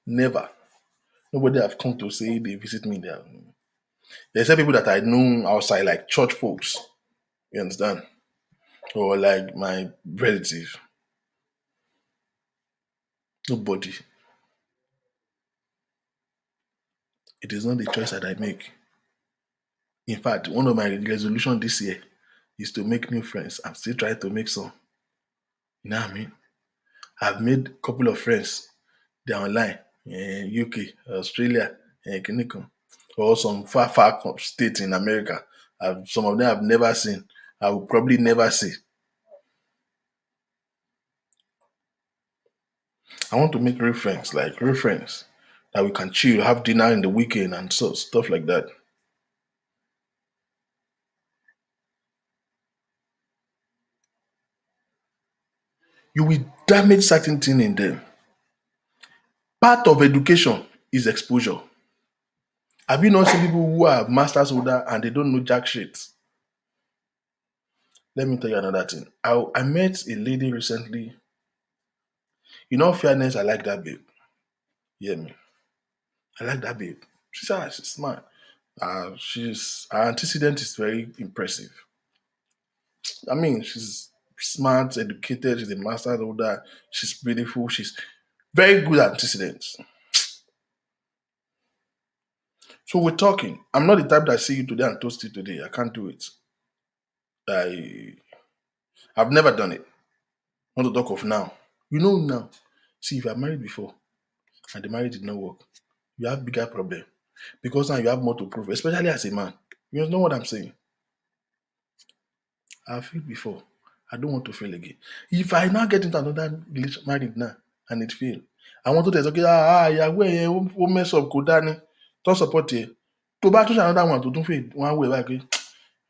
Never. Nobody have come to say they visit me there. There's some people that I know outside, like church folks. You understand? Or like my relative. Nobody. It is not the choice that I make. In fact, one of my resolutions this year is to make new friends. I'm still trying to make some. You know what I mean? I've made a couple of friends. They're online in UK, Australia, Kinikon, or some far states in America. Some of them I've never seen. I will probably never see. I want to make real friends, like real friends that we can chill, have dinner in the weekend, and so stuff like that. You will damage certain thing in them. Part of education is exposure. Have you not seen people who are masters holder and they don't know jack shit? Let me tell you another thing. I met a lady recently. In all fairness, I like that babe. You hear me? I like that babe. She's smart. Her antecedent is very impressive. I mean, she's smart, educated, she's a master's holder, she's beautiful, she's very good at antecedents. So we're talking. I'm not the type that see you today and toast you today. I can't do it. I've never done it. Not to talk of now. You know now. See, if you're married before and the marriage did not work, you have bigger problem. Because now you have more to prove, especially as a man. You know what I'm saying? I've failed before. I don't want to fail again. If I now get into another marriage now and it fail, I want to tell okay, ìyàwó ẹ̀ yẹn ó mess up kò dání. Don't support ẹ̀. Tó bá tún ṣe another one tó tún fail, wọ́n á wò ẹ́ báyìí pé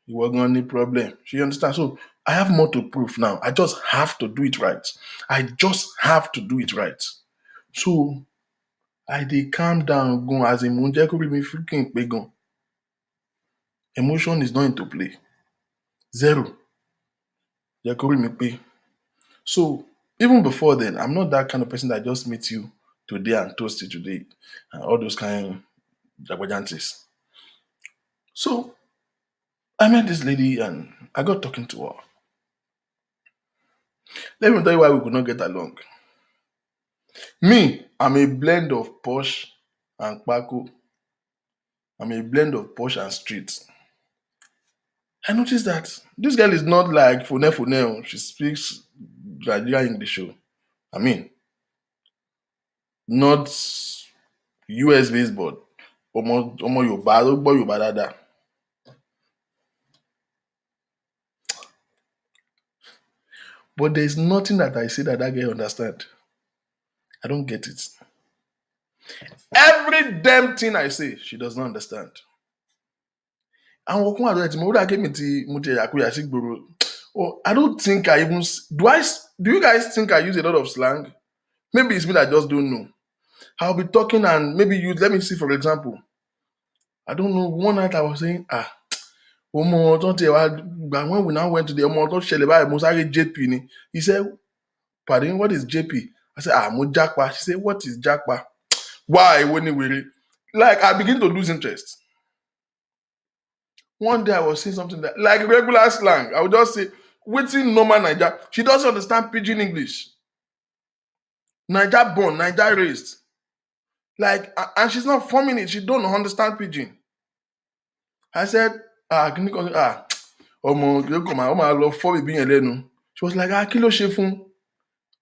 ìwọ gan ní problem. You understand? So I have more to prove now. I just have to do it right. I just have to do it right. So I dey calm down gan as in mo ń jẹ́ kó rí mi freaking pé gan. Emotion is not into play. Zero. Jẹ́ kó rí mi pé. So even before then, I'm not that kind of person that just meets you today and toast you today. And all those kind of jagbajantes. So I met this lady and I got talking to her. Let me tell you why we could not get along. Me, I'm a blend of posh and kpako. I'm a blend of posh and street. I noticed that this girl is not like Fune. She speaks Nigerian English. I mean, not US based, but ọmọ Yorùbá ló gbọ́ Yorùbá dáadáa. But there's nothing that I say that girl understand. I don't get it. Every damn thing I say, she does not understand. And I don't think I even do you guys think I use a lot of slang? Maybe it's me that just don't know. I'll be talking and maybe let me see, for example. I don't know. One night I was saying, when we now went to the JP, he said, pardon, what is JP? I said, mo Jackpa. She said, what is Jackpa? Why? Like, I begin to lose interest. One day I was saying something that, like regular slang, I would just say, waiting normal Naija. She doesn't understand pidgin English. Naija born, Naija raised. Like, and she's not forming it. She don't understand pidgin. I said, love for me being alone. She was like, kí ló ṣe fún?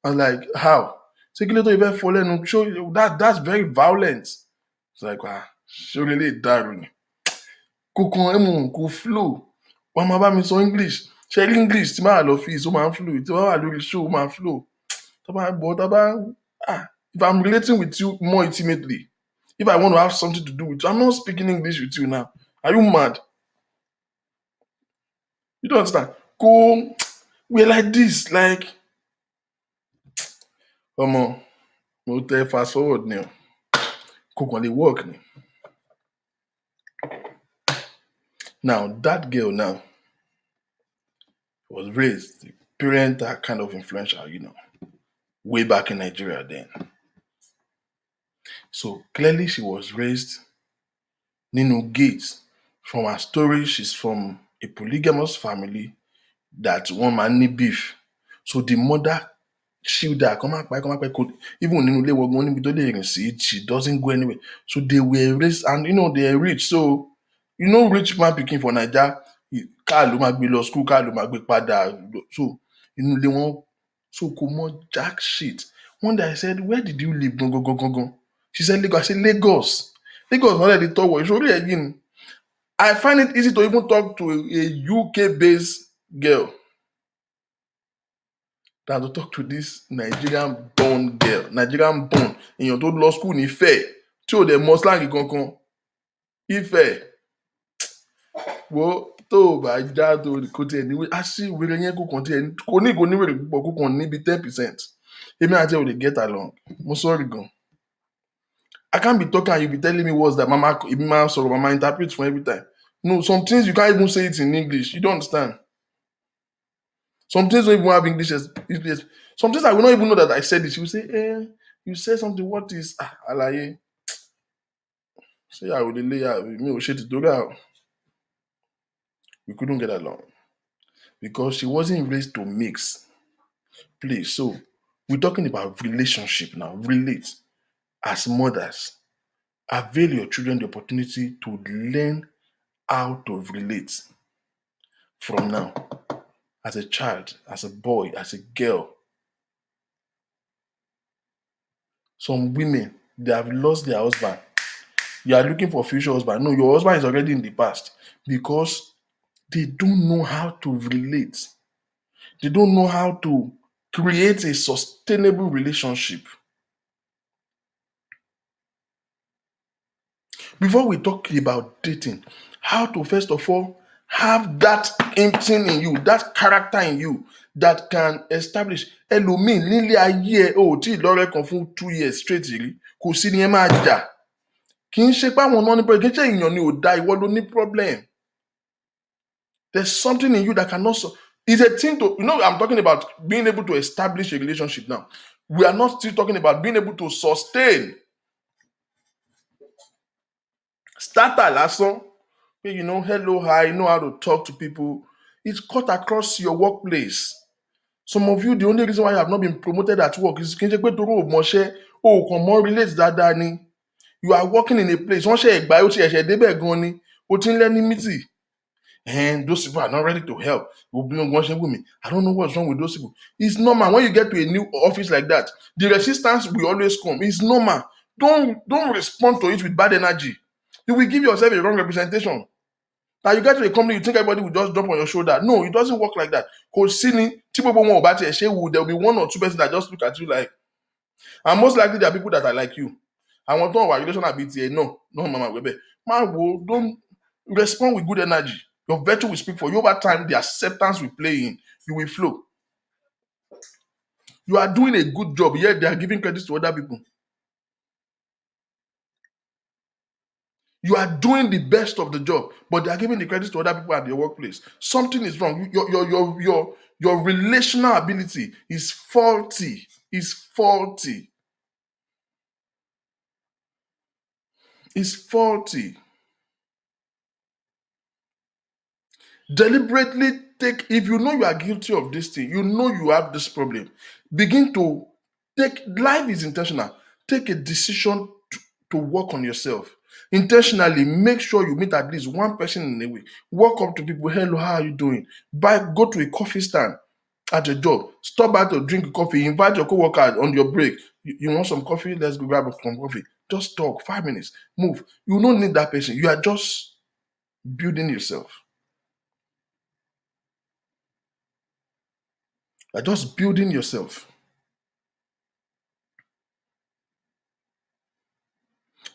I was like, how? Say, kí ló tó ìfẹ́ fọ́ lẹ́nu? Show that's very violent. It's like, ṣé o lè lè dàrú ni? Kò flow. Wọ́n máa bá mi sọ English. Ṣé English tí máa lọ fi ó máa ń flow. Tí wọ́n wà lórí show ó máa ń flow. Tó bá ń bọ̀, tó bá ń If I'm relating with you more intimately, if I want to have something to do with you, I'm not speaking English with you now. Are you mad? You don't understand? Go, we're like this, like, on, mo tell fast forward now. Cook on the work. Now, that girl now was raised, the parents are kind of influential, way back in Nigeria then. So clearly she was raised Ninu Gates. From her story, she's from a polygamous family that one man need beef. So the mother shield her, come back, could even nínú ilé wọn gan níbi tó lè rìn sí, she doesn't go anywhere. So they were raised, and they are rich. So rich man pikin for Naija, káà ló máa gbé lọ school, káà ló máa gbé padà. So inú ilé wọn, so kò mọ jack shit. One day I said, where did you live? Gangan. She said Lagos. I said Lagos. Lagos not the top one. It's only again. I find it easy to even talk to a UK-based girl than to talk to this Nigerian-born girl. Nigerian-born. Èèyàn tó lọ school ní Ifẹ̀ tí ò dẹ̀ mọ slang kankan. Ifẹ̀. Wo tó o bá já tó kò tiẹ̀ ní wé. A sì wèrè yẹn kò kàn tiẹ̀ kò ní wèrè púpọ̀ kò kàn níbi 10%. Èmi àti ẹ̀ ò lè get along. Mo sorry gan. I can't be talking and you be telling me words that mama sorrow, mama interpret for every time. No, some things you can't even say it in English. You don't understand. Some things don't even have English. Some things I will not even know that I said it. She will say, you said something. What is alaye? Say I would lay out. Me will shit it out. We couldn't get along because she wasn't raised to mix. Please, so we're talking about relationship now. Relate as mothers. Avail your children the opportunity to learn how to relate from now. As a child, as a boy, as a girl. Some women, they have lost their husband. You are looking for a future husband. No, your husband is already in the past because they don't know how to relate. They don't know how to create a sustainable relationship. Before we talk about dating, how to first of all have that thing in you, that character in you that can establish ẹlòmíì nílé ayé ẹ ò tí ì lọ́rẹ́ kan fún 2 years straight rí kò sí ni ẹ máa jà kì í ṣe pé àwọn náà ní problem kì í ṣe èèyàn ni ò da ìwọ ló ní problem. There's something in you that cannot it's a thing to I'm talking about being able to establish a relationship now. We are not still talking about being able to sustain. Starter lásán. Hello, hi, know how to talk to people. It's cut across your workplace. Some of you, the only reason why you have not been promoted at work is kí n ṣe pé torí ò mọṣẹ́ o kàn mọ́ relate dáadáa ni. You are working in a place, wọ́n ṣe ẹ̀gbá ó ti ẹ̀ṣẹ̀ débẹ̀ gan ni, o ti ń lẹ́ni mítì. And those people are not ready to help. I don't know what's wrong with those people. It's normal. When you get to a new office like that, the resistance will always come. It's normal. Don't respond to it with bad energy. You will give yourself a wrong representation. Now you get to a company, you think everybody will just jump on your shoulder. No, it doesn't work like that. Because there will be one or two persons that just look at you like, and most likely there are people that are like you. I want to know our relation ability. No, Mama Webe. Man, don't respond with good energy. Your virtue will speak for you. Over time, the acceptance will play in. You will flow. You are doing a good job, yet they are giving credit to other people. You are doing the best of the job, but they are giving the credit to other people at your workplace. Something is wrong. Your relational ability is faulty. Is faulty. Is faulty. Deliberately take, if you know you are guilty of this thing, you know you have this problem, begin to take, life is intentional. Take a decision to work on yourself. Intentionally, make sure you meet at least one person in a week. Walk up to people, hello, how are you doing? Go to a coffee stand at your job. Stop by to drink coffee. Invite your co-worker on your break. You want some coffee? Let's go grab some coffee. Just talk, 5 minutes, move. You don't need that person. You are just building yourself. You're just building yourself.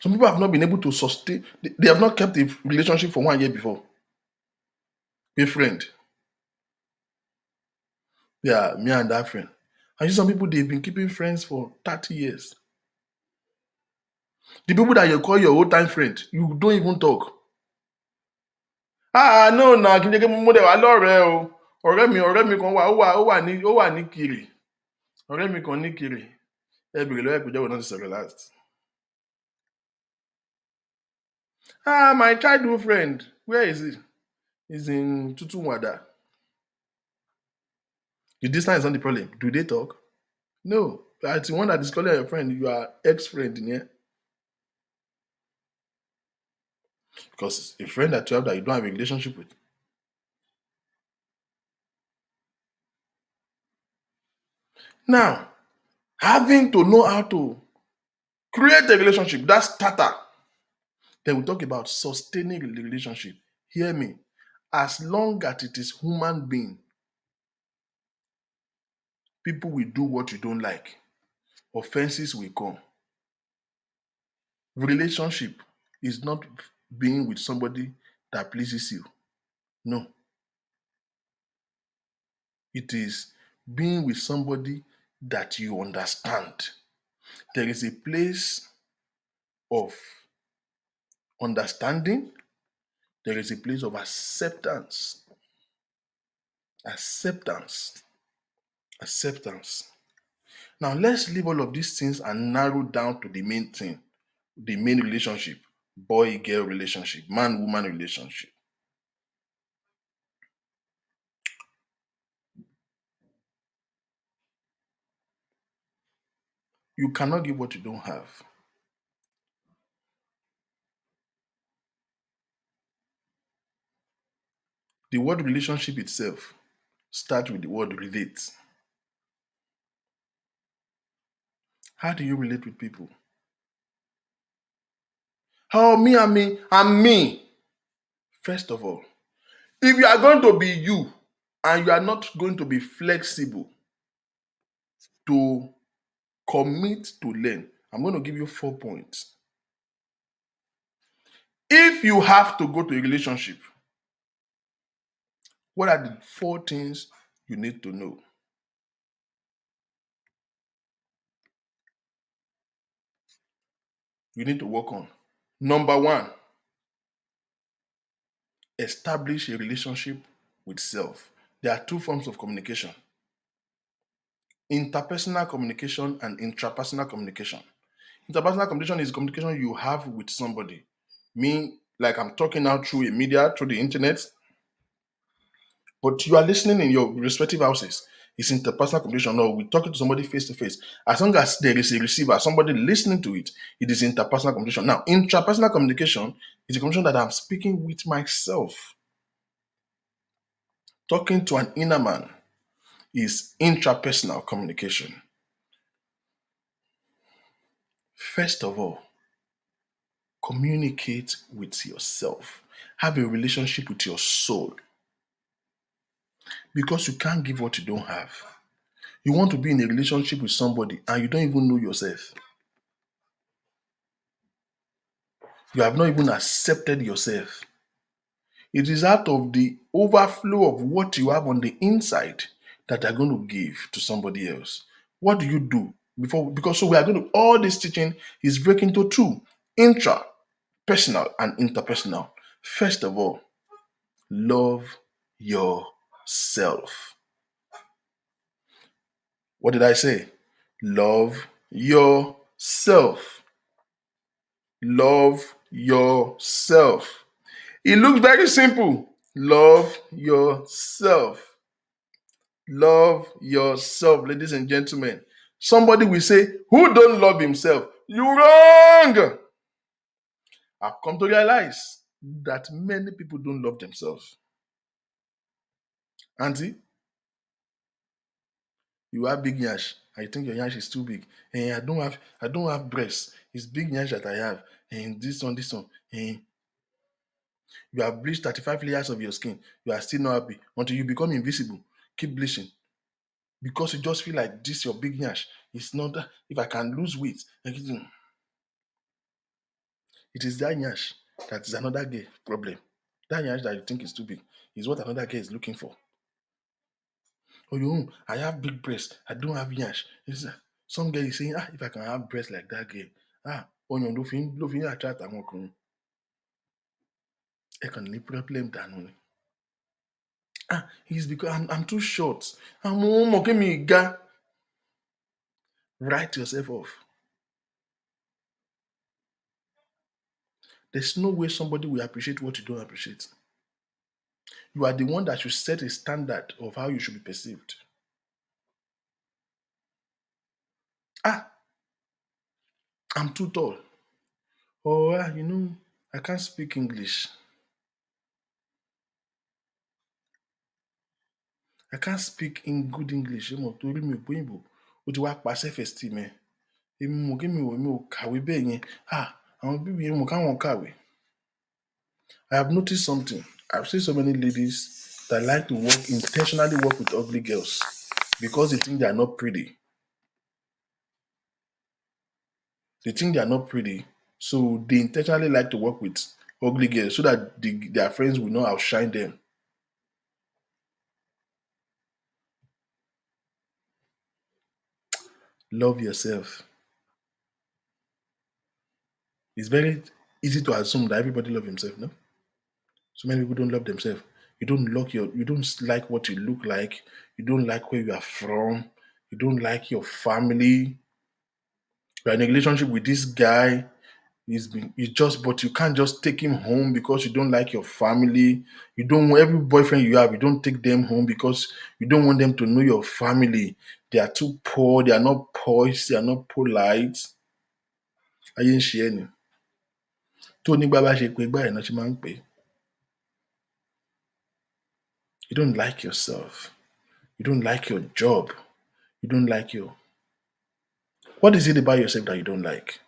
Some people have not been able to sustain, they have not kept a relationship for 1 year before. A friend. Yeah, me and that friend. I see some people, they've been keeping friends for 30 years. The people that you call your old time friend, you don't even talk. No, na kí n jẹ́ kí mo dẹ̀ wá lọ́rẹ̀ẹ́ o. Ọ̀rẹ́ mi kan ó wà ní Kiri. Ọ̀rẹ́ mi kan ní Kiri. Ẹ bèrè lọ́wọ́ ẹ̀ pé jẹ́wọ́ náà ti sọ̀rọ̀ last. My childhood friend, where is he? He's in Tutunwada. The distance is not the problem. Do they talk? No. It's the one that is calling your friend, you are ex-friend in here. Because it's a friend that you have that you don't have a relationship with. Now, having to know how to create a relationship, that's starter. Then we talk about sustaining the relationship. Hear me. As long as it is human being, people will do what you don't like. Offenses will come. Relationship is not being with somebody that pleases you. No. It is being with somebody that you understand. There is a place of understanding. There is a place of acceptance. Acceptance. Now let's leave all of these things and narrow down to the main thing, the main relationship, boy-girl relationship, man-woman relationship. You cannot give what you don't have. The word relationship itself starts with the word relate. How do you relate with people? How me and me and me. First of all, if you are going to be you and you are not going to be flexible to commit to learn, I'm going to give you 4 points. If you have to go to a relationship, what are the 4 things you need to know? You need to work on. Number 1, establish a relationship with self. There are 2 forms of communication: interpersonal communication and intrapersonal communication. Interpersonal communication is communication you have with somebody. Me, like I'm talking now through a media, through the internet, but you are listening in your respective houses. It's interpersonal communication. No, we're talking to somebody face to face. As long as there is a receiver, somebody listening to it, it is interpersonal communication. Now, intrapersonal communication is a communication that I'm speaking with myself. Talking to an inner man is intrapersonal communication. First of all, communicate with yourself. Have a relationship with your soul. Because you can't give what you don't have. You want to be in a relationship with somebody and you don't even know yourself. You have not even accepted yourself. It is out of the overflow of what you have on the inside that are going to give to somebody else. What do you do before? Because so we are going to, all this teaching is breaking into 2: intra-personal and interpersonal. First of all, love yourself. What did I say? Love yourself. Love yourself. It looks very simple. Love yourself. Love yourself, ladies and gentlemen. Somebody will say, who don't love himself? You wrong. I've come to realize that many people don't love themselves. Auntie, you have big yash. I think your yash is too big. And I don't have breasts. It's big yash that I have. And this one. And you have bleached 35 layers of your skin. You are still not happy until you become invisible. Keep bleaching. Because you just feel like this your big yash. It's not that if I can lose weight. It is that nyash that is another gay problem. That nyash that you think is too big is what another guy is looking for. Oh, I have big breasts. I don't have nyash. Some guy is saying, if I can have breasts like that girl, ọyàn ló fi ń attract àwọn ọkùnrin. Ẹ kàn ní problem dànù ni. It's because I'm too short. Àwọn ọmọ kémi ga. Write yourself off. There's no way somebody will appreciate what you don't appreciate. You are the one that should set a standard of how you should be perceived. I'm too tall. Or, I can't speak English. I can't speak in good English. Torí mi ò gbóyìnbó. Ó ti wá pa self-esteem ẹ. Èmi ò kàwé bẹ́ẹ̀ yẹn. Àwọn bíbí yẹn mo káwọn kàwé. I have noticed something. I've seen so many ladies that like to intentionally work with ugly girls because they think they are not pretty. They think they are not pretty, so they intentionally like to work with ugly girls so that their friends will not outshine them. Love yourself. It's very easy to assume that everybody loves himself, no? So many people don't love themselves. You don't like what you look like. You don't like where you are from. You don't like your family. You're in a relationship with this guy. But you can't just take him home because you don't like your family. Every boyfriend you have, you don't take them home because you don't want them to know your family. They are too poor. They are not poised. They are not polite. Ayé ń ṣe ẹ́ ni. Tó nígbà bá ṣe pé gbá ẹ̀ náà ṣe máa ń pè é. You don't like yourself. You don't like your job. You don't like What is it about yourself that you don't like?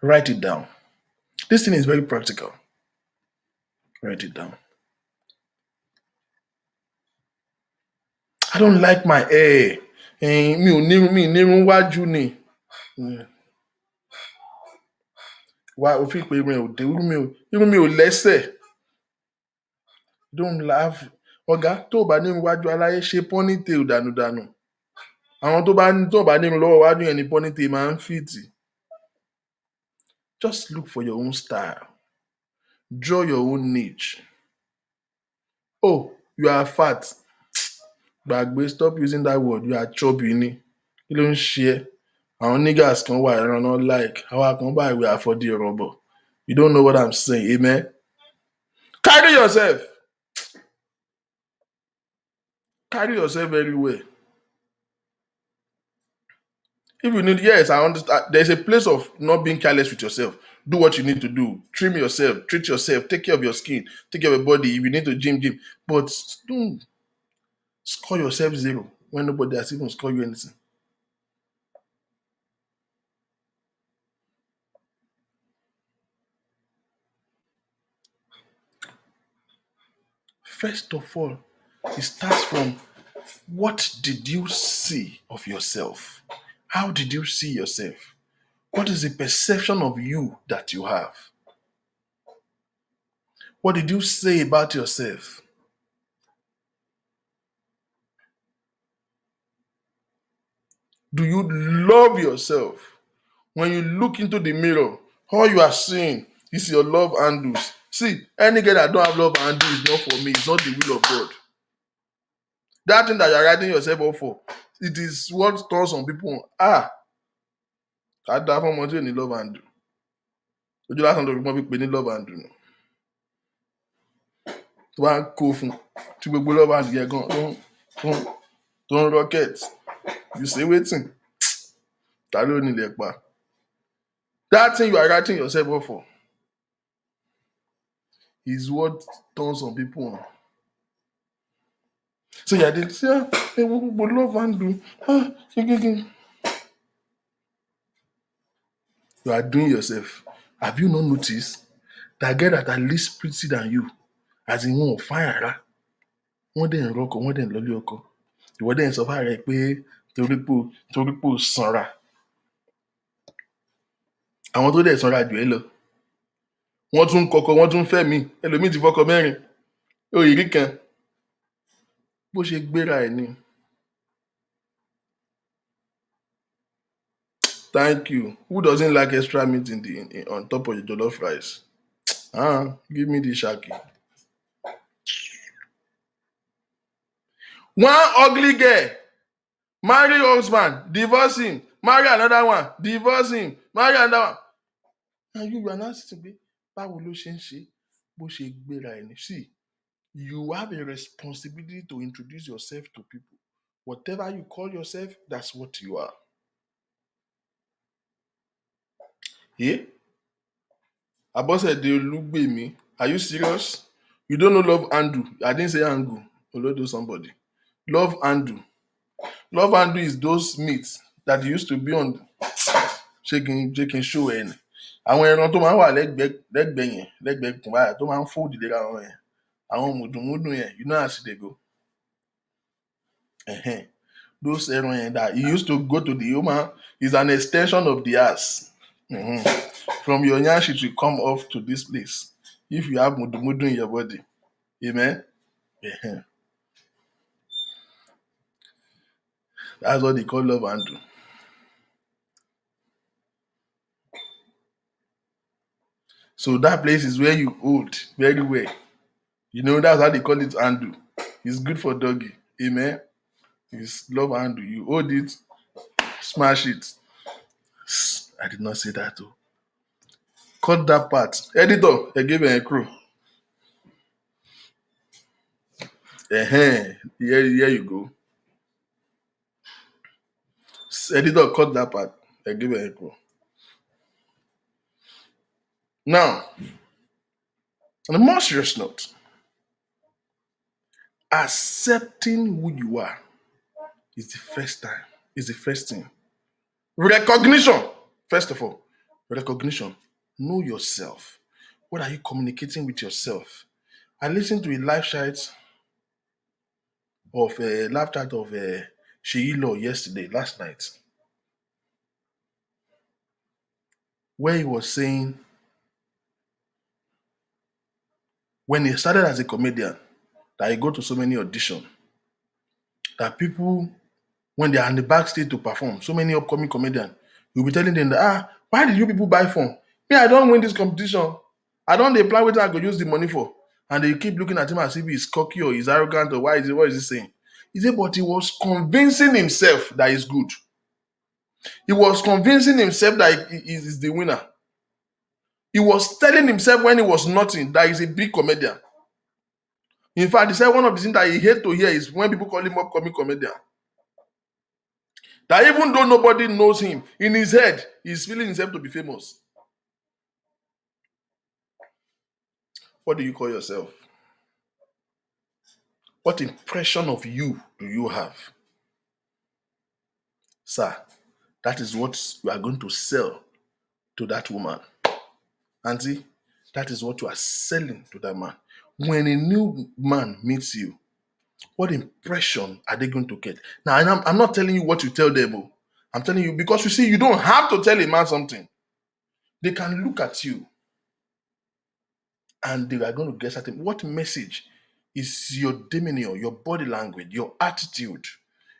Write it down. This thing is very practical. Write it down. I don't like my hair. Mi ò nírun wájú ni. Wá o fi pé irun mi ò lẹ́sẹ̀. Don't laugh. Ọ̀gá tó bá nírun wájú aláyé ṣe ponytail dànù. Àwọn tó bá nírun lọ́wọ́ wájú yẹn ni ponytail máa ń fìtì. Just look for your own style. Draw your own niche. Oh, you are fat. Gbàgbé, stop using that word. You are chubby ni. Kí ló ń ṣe ẹ́? Àwọn niggas kan wà ẹran náà like. Àwa kan báyìí we are for the rubber. You don't know what I'm saying, amen? Carry yourself. Carry yourself very well. If you need, yes, I understand. There's a place of not being careless with yourself. Do what you need to do. Trim yourself. Treat yourself. Take care of your skin. Take care of your body. If you need to gym. But don't score yourself 0 when nobody has even scored you anything. First of all, it starts from what did you see of yourself? How did you see yourself? What is the perception of you that you have? What did you say about yourself? Do you love yourself? When you look into the mirror, all you are seeing is your love handles. See, any girl that don't have love handles is not for me. It's not the will of God. That thing that you're writing yourself up for, it is what turns some people ká dá fún ọmọ tí ò ní love handle. Ojú lásán tó fi pọ́n fi pè ní love handle nù. Tó bá ń kó fún tí gbogbo love handle yẹn gan tó ń rocket. You say wetin? Ta ló nílẹ̀ pa? That thing you are writing yourself up for is what turns some people on. So you are there, say, we love handle. You are doing yourself. Have you not noticed that girl that are least pretty than you, as in wọn ò fine rárá, wọ́n dẹ̀ ń rọ́kọ, wọ́n dẹ̀ ń lọ́lé ọkọ. Ìwọ dẹ̀ ń sọ fún rẹ pé torí pé o sanra. Àwọn tó dẹ̀ sanra jù ẹ́ lọ. Wọ́n tún kọkọ, wọ́n tún fẹ́ mi. Ẹlòmíì ti fọkọ 4. Òyìnrí kan. Bó ṣe gbéra ẹ̀ ni. Thank you. Who doesn't like extra meat on top of your jollof rice? Give me the shaki. One ugly girl, marry husband, divorce him, marry another one, divorce him, marry another one. And you are not sitting there. Báwo ló ṣe ń ṣe? Bó ṣe gbéra ẹ̀ ni. See, you have a responsibility to introduce yourself to people. Whatever you call yourself, that's what you are. Yeah? Abosede Olugbemi, are you serious? You don't know Love Andu? I didn't say Angu. Olodo somebody. Love Andu. Love Andu is those meats that used to be on shaking show ẹ̀ ni. Àwọn ẹran tó máa ń wà lẹ́gbẹ̀ẹ́ yẹn, lẹ́gbẹ̀ẹ́ kùn báyà tó máa ń fold léra wọn yẹn. Àwọn mùdùnmúdùn yẹn, you know as they go. Those ẹran yẹn that you used to go to the human is an extension of the ass. From your nyash it will come off to this place if you have mudumudu in your body. Amen. That's what they call love and do. So that place is where you hold very well. You know, that's how they call it andu. It's good for doggy. Amen. It's love andu. You hold it, smash it. I did not say that too. Cut that part. Editor, I gave a crew. Here you go. Editor, cut that part. I give a crew. Now, on a more serious note, accepting who you are is the first thing. Recognition, first of all, recognition. Know yourself. What are you communicating with yourself? I listened to a live chat of Sheilo last night, where he was saying when he started as a comedian, that he go to so many auditions, that people, when they are in the backstage to perform, so many upcoming comedians, you'll be telling them that, why did you people buy phone? Me, I don't win this competition. I don't apply what I go use the money for. And they keep looking at him as if he's cocky or he's arrogant or what is he saying? He said, but he was convincing himself that he's good. He was convincing himself that he is the winner. He was telling himself when he was nothing that he's a big comedian. In fact, he said one of the things that he hates to hear is when people call him upcoming comedian. That even though nobody knows him, in his head, he's feeling himself to be famous. What do you call yourself? What impression of you do you have? Sir, that is what you are going to sell to that woman. Auntie, that is what you are selling to that man. When a new man meets you, what impression are they going to get? Now, I'm not telling you what you tell them. I'm telling you because you see, you don't have to tell a man something. They can look at you and they are going to get something. What message is your demeanor, your body language, your attitude,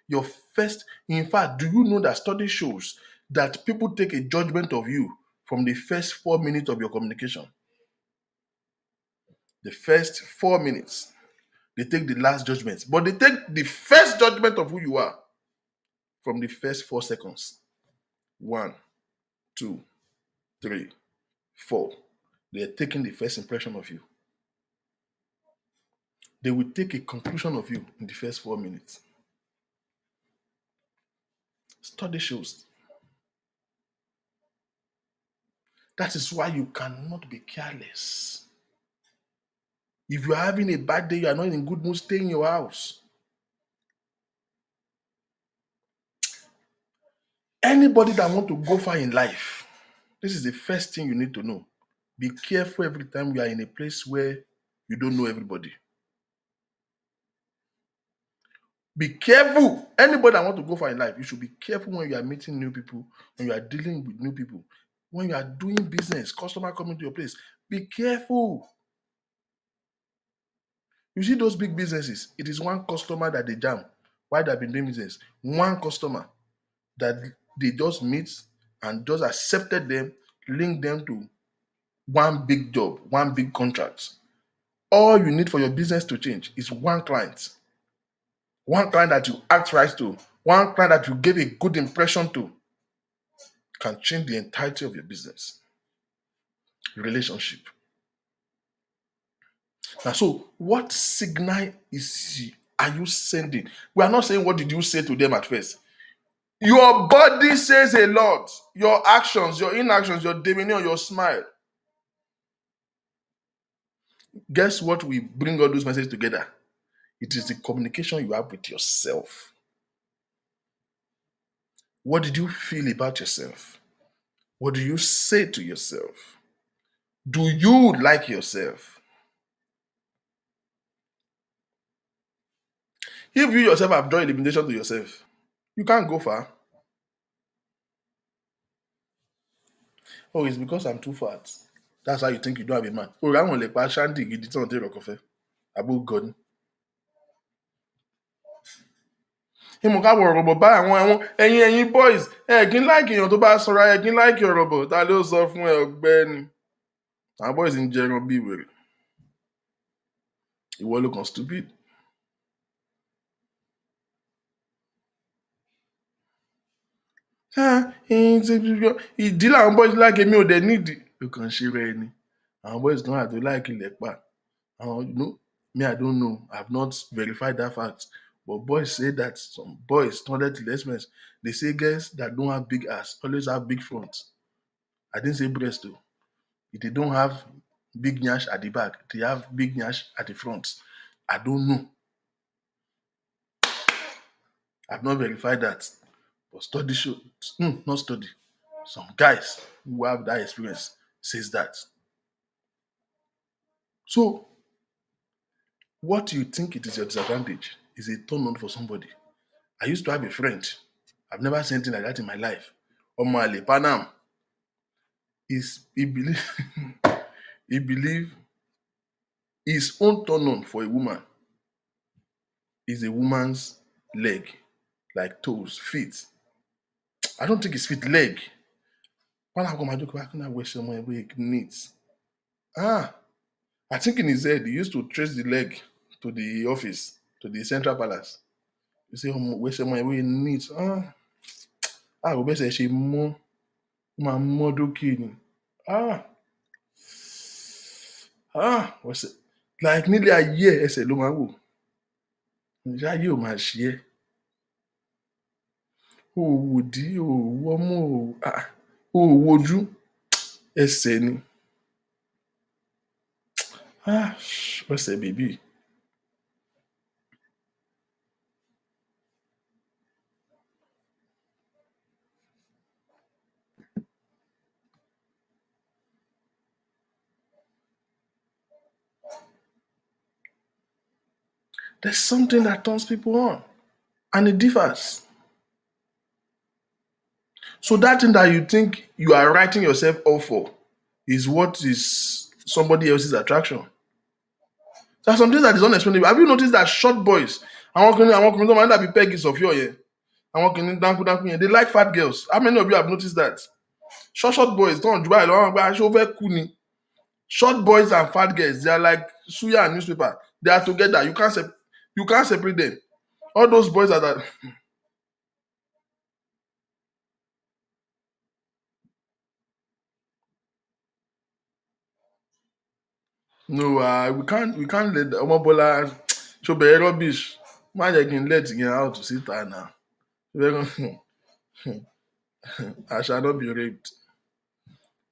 your first? In fact, do you know that study shows that people take a judgment of you from the first 4 minutes of your communication? The first 4 minutes, they take the last judgment, but they take the first judgment of who you are from the first 4 seconds. 1, 2, 3, 4. They are taking the first impression of you. They will take a conclusion of you in the first 4 minutes. Study shows. That is why you cannot be careless. If you are having a bad day, you are not in good mood, stay in your house. Anybody that wants to go far in life, this is the first thing you need to know. Be careful every time you are in a place where you don't know everybody. Be careful. Anybody that wants to go far in life, you should be careful when you are meeting new people, when you are dealing with new people. When you are doing business, customer coming to your place, be careful. You see those big businesses, it is one customer that they jam while they've been doing business. One customer that they just meet and just accepted them, link them to one big job, one big contract. All you need for your business to change is one client. One client that you act right to, one client that you give a good impression to can change the entirety of your business relationship. Now, so what signal are you sending? We are not saying what did you say to them at first. Your body says a lot. Your actions, your inactions, your demeanor, your smile. Guess what we bring all those messages together? It is the communication you have with yourself. What did you feel about yourself? What do you say to yourself? Do you like yourself? If you yourself have drawn a limitation to yourself, you can't go far. Oh, it's because I'm too fat. That's how you think you don't have a man. Oh, I'm only pa shandy gidi tí wọ́n ti rọ̀kọ̀ fẹ́. Àbó gan ni. Ìmọ̀ ká wọ̀ ọ̀rọ̀ bọ̀ bá àwọn ẹ̀yin boys ẹ̀ kí n láìkì èèyàn tó bá sọra ẹ̀ kí n láìkì ọ̀rọ̀ bọ̀ ta ló sọ fún ẹ ọ̀gbẹ́ni. Àwọn boys ń jẹran bí wèrè. Ìwọ ló kàn stupid. Ìdí làwọn boys láìkì mi ò dẹ̀ nídìí. Ó kàn ṣe rẹ ni. Àwọn boys kan àti láìkì ilẹ̀ pa. Me, I don't know. I've not verified that fact. But boys say that some boys, 200 less men, they say girls that don't have big ass always have big fronts. I didn't say breast though. If they don't have big nyash at the back, they have big nyash at the front. I don't know. I've not verified that. But study show, not study. Some guys who have that experience says that. So, what you think it is your disadvantage is a turn on for somebody. I used to have a friend. I've never seen anything like that in my life. Omale Panam. He believe his own turn on for a woman is a woman's leg, like toes, feet. I don't think it's feet, leg. When I go my joke back, I wear somewhere where it needs. I think in his head he used to trace the leg to the office, to the central palace. You say, where somewhere where it needs. Go best say more my model kid. What's it? Like nearly a year, ẹsẹ̀ ló máa wò. Ṣáyé ò máa ṣe é. O ò wòdí, o ò wọ́mú, o ò wojú. Ẹsẹ̀ ni. Ẹsẹ̀ bèbí. There's something that turns people on. And it differs. So that thing that you think you are writing yourself off for is what is somebody else's attraction. There are some things that is unexplainable. Have you noticed that short boys, àwọn ọkùnrin tó máa ń dàbí Peggy Sofio yẹn, àwọn ọkùnrin dánkúdánkú yẹn, they like fat girls. How many of you have noticed that? Short boys don't do báyìí lọ́wọ́ gba aṣọ fẹ́ kú ni. Short boys and fat girls, they are like suya and newspaper. They are together. You can't separate them. All those boys are. No, we can't let Omobola show be rubbish. Má jẹ́ kí n let yẹn out to sit down now. I shall not be raped.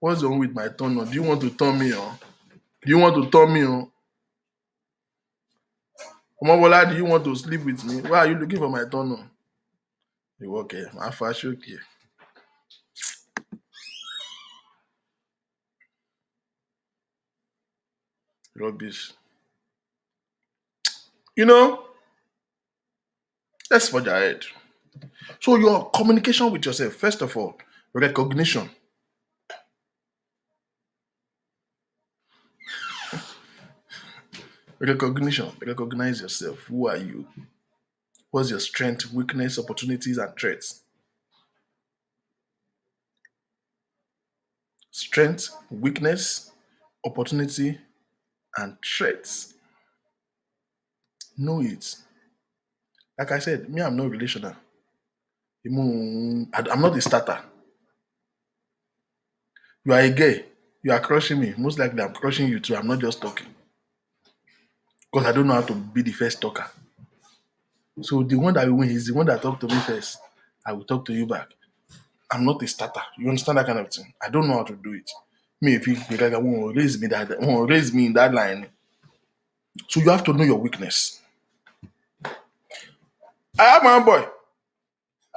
What's wrong with my turn on? Do you want to turn me on? Do you want to turn me on? Omobola, do you want to sleep with me? Why are you looking for my turn on? You okay? My fashion okay. Rubbish. Let's forge ahead. So your communication with yourself, first of all, recognition. Recognition. Recognize yourself. Who are you? What's your strength, weakness, opportunities, and threats? Strength, weakness, opportunity, and threats. Know it. Like I said, me, I'm not relational. I'm not a starter. You are a gay. You are crushing me. Most likely, I'm crushing you too. I'm not just talking. Because I don't know how to be the first talker. So the one that will win is the one that talked to me first. I will talk to you back. I'm not a starter. You understand that kind of thing? I don't know how to do it. Me, if you like, won't raise me in that line. So you have to know your weakness. I have my boy.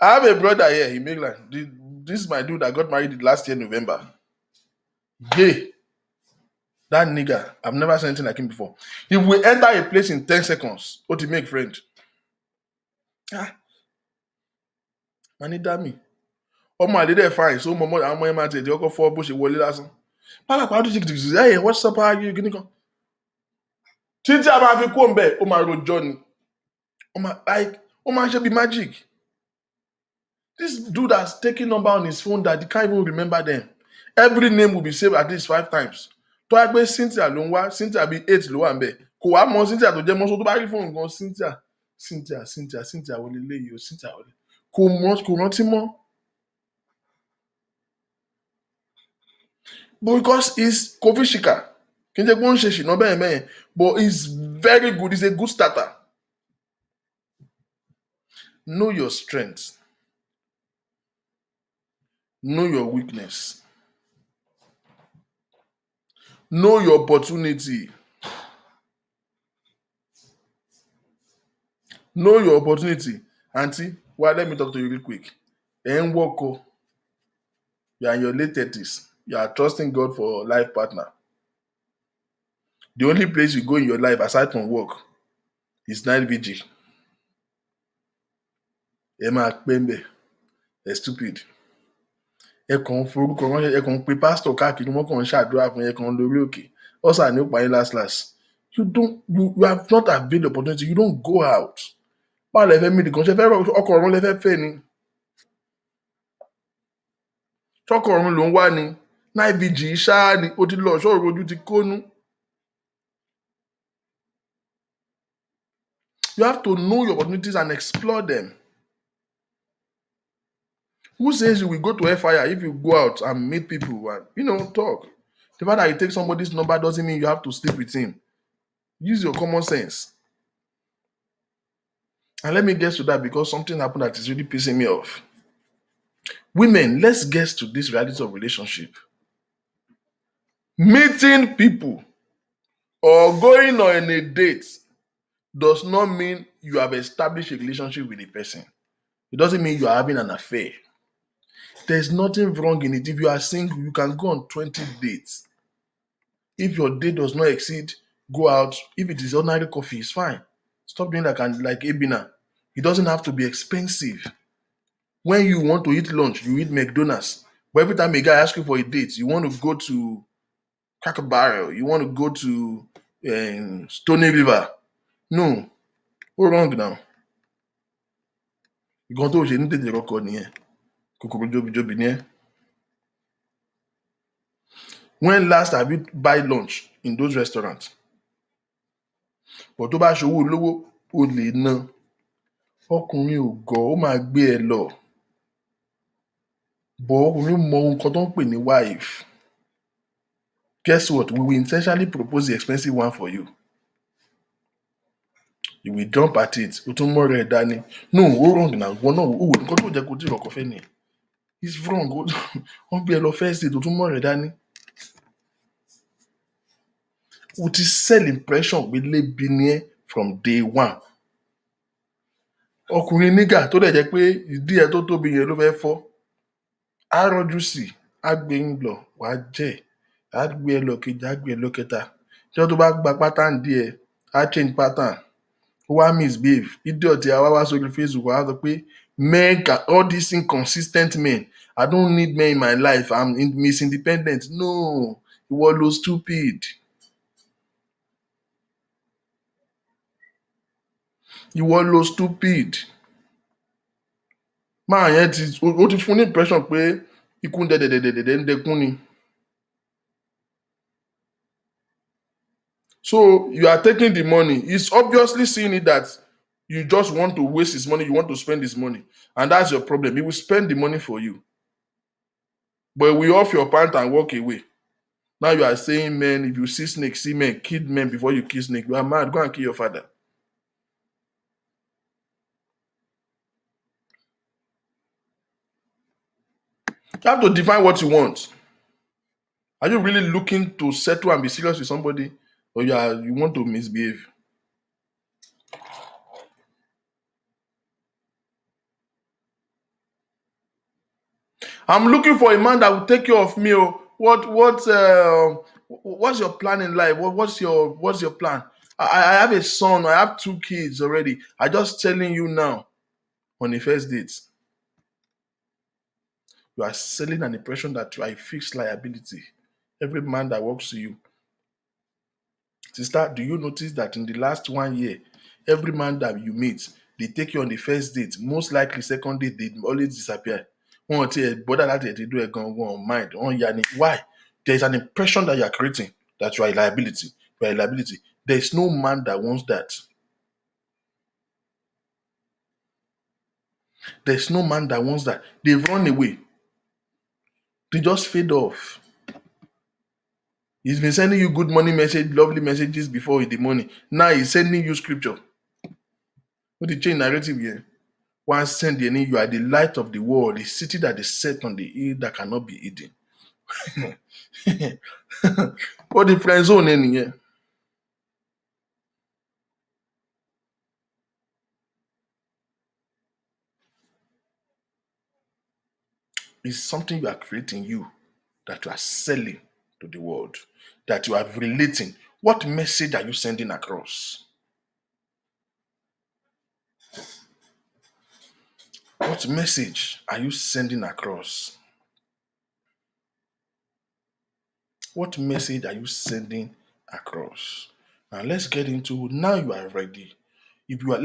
I have a brother here in England. This is my dude that got married last year, November. Yeah. That nigga, I've never seen anything like him before. If we enter a place in 10 seconds, what he make friend? Man, he damn me. Ọmọ àlè dẹ̀ fine, so mọ̀mọ́ àwọn ọmọ ẹ̀ máa tètè ọkọ̀ fọ́ bó ṣe wọlé lásán. Pàápàá ọdún ṣìkìtìkìtì hey, what's up, how are you? Gíní kan. Títí a máa fi kó ń bẹ̀, ó máa rojọ́ ni. Ó máa ṣe bí magic. This dude has taken number on his phone that he can't even remember them. Every name will be saved at least 5 times. Tó wá pé Cynthia ló ń wá, Cynthia bíi 8 ló wà ń bẹ̀. Kò wá mọ Cynthia tó jẹ́ mọ́ṣọ́ tó bá rí fóònù gan Cynthia wọlé léyìí o, Cynthia wọlé. Kò rántí mọ́. But because he's kò fi ṣìkà, kì í ṣe pé ó ń ṣe ṣìnà bẹ́ẹ̀ bẹ́ẹ̀, but he's very good, he's a good starter. Know your strengths. Know your weakness. Know your opportunity. Know your opportunity. Auntie, well, let me talk to you real quick. You are in your late 30s. You are trusting God for a life partner. The only place you go in your life aside from work is night vigil. Ẹ máa pẹ́ ń bẹ̀. Ẹ stupid. Ẹ kàn ń forúkọ ránṣẹ́, ẹ kàn ń pe pásítọ̀ káàkiri, wọ́n kàn ń ṣàdúrà fún ẹ kàn ń lórí òkè. Ọ̀sà ní ó pa yín last. You have not availed the opportunity. You don't go out. Báwo lẹ fẹ́ mí nìkan ṣe fẹ́ ọkọ̀ ọ̀run lẹ fẹ́ fẹ́ ni? Ṣọ́kọ̀ ọ̀run ló ń wá ni? Night vigil ṣáá ni ó ti lọ ṣọ́ọ̀rọ̀ ojú ti kónú. You have to know your opportunities and explore them. Who says you will go to hellfire if you go out and meet people and, talk? The fact that you take somebody's number doesn't mean you have to sleep with him. Use your common sense. And let me get to that because something happened that is really pissing me off. Women, let's get to this reality of relationship. Meeting people or going on a date does not mean you have established a relationship with a person. It doesn't mean you are having an affair. There's nothing wrong in it. If you are single, you can go on 20 dates. If your date does not exceed, go out. If it is ordinary coffee, it's fine. Stop doing like Ebina. It doesn't have to be expensive. When you want to eat lunch, you eat McDonald's. But every time a guy asks you for a date, you want to go to Cracker Barrel, you want to go to Stony River. No. What's wrong now? Ìkan tó ṣe ní tètè kọ́kọ́ nìyẹn. Kòkòrò jobi nìyẹn. When last have you buy lunch in those restaurants? But tó bá ṣòwò olówó, o lè ná. Ọkùnrin ò gọ̀, ó máa gbé ẹ lọ. But ọkùnrin mọ nǹkan tó ń pè ní wife. Guess what? We will intentionally propose the expensive one for you. You will jump at it. O tún mọ́ rẹ̀ dání. No, ó wrong now. Wọ́n náà wò nǹkan tó jẹ́ kó tí ìrọ̀kọ̀ fẹ́ ni. It's wrong. Wọ́n gbé ẹ lọ first date, o tún mọ́ rẹ̀ dání. O ti sell impression pé lébi ni ẹ́ from day one. Ọkùnrin nígà tó dẹ̀ jẹ́ pé ìdí ẹ tó tóbi yẹn ló fẹ́ fọ́. Á rọ́jú sí i, á gbé yín lọ, wàá jẹ́, á gbé ẹ lọ kejì, á gbé ẹ lọ kẹta. Ṣé tó bá gba pattern díẹ̀, á change pattern. Ó wá misbehave. Idiot ẹ wá sórí Facebook wá sọ pé men, all these inconsistent men, I don't need men in my life, Miss Independent. No, ìwọ lo stupid. Ìwọ lo stupid. Máa yẹn ó ti fún ní impression pé ikú ń dẹ̀dẹ̀dẹ̀dẹ̀ ń dẹkún ni. So you are taking the money. He's obviously seeing it that you just want to waste his money, you want to spend his money. And that's your problem. He will spend the money for you. But we off your pant and walk away. Now you are saying, men, if you see snake, see men, kill men before you kill snake. You are mad. Go and kill your father. You have to define what you want. Are you really looking to settle and be serious with somebody, or you want to misbehave? I'm looking for a man that will take care of me. What's your plan in life? What's your plan? I have a son. I have 2 kids already. I just telling you now on the first date. You are selling an impression that you are a fixed liability. Every man that walks to you. Sister, do you notice that in the last 1 year, every man that you meet, they take you on the first date, most likely second date, they always disappear. Wọ́n ti bother láti ẹ̀ do ẹ̀ gan on mind. Why? There is an impression that you are creating that you are a liability. You are a liability. There is no man that wants that. There is no man that wants that. They've run away. They just fade off. He's been sending you good money message, lovely messages before in the morning. Now he's sending you scripture. What the change narrative here? One send the you are the light of the world, the city that is set on the hill that cannot be hidden. What the friend zone in here? It's something you are creating you that you are selling to the world, that you are relating. What message are you sending across? What message are you sending across? What message are you sending across? Now let's get into now you are ready. If you are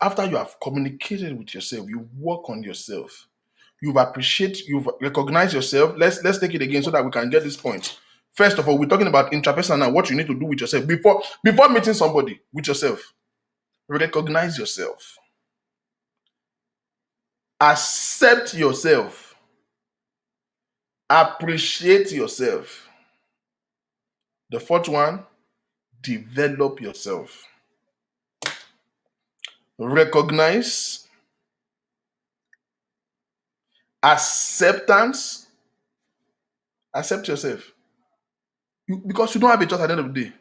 after you have communicated with yourself, you work on yourself. You've recognized yourself. Let's take it again so that we can get this point. First of all, we're talking about intrapersonal now, what you need to do with yourself before meeting somebody with yourself. Recognize yourself. Accept yourself. Appreciate yourself. The fourth one, develop yourself. Recognize, acceptance, accept yourself. Because you don't have a choice at the end of the day.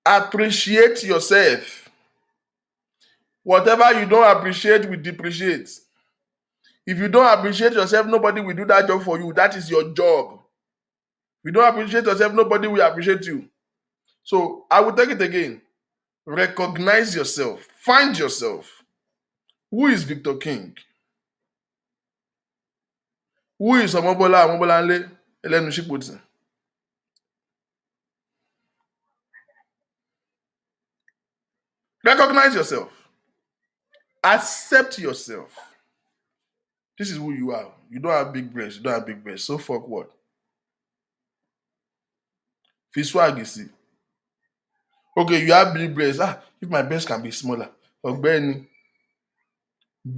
Appreciate yourself. Whatever you don't appreciate will depreciate. If you don't appreciate yourself, nobody will do that job for you. That is your job. If you don't appreciate yourself, nobody will appreciate you. So I will take it again. Recognize yourself. Find yourself. Who is Victor King? Who is Omobolanle Elenu Shipoti? Recognize yourself. Accept yourself. This is who you are. You don't have big breasts. You don't have big breasts. So fuck what? Fiswag, you see. Okay, you have big breasts. If my breast can be smaller. Ogbeni,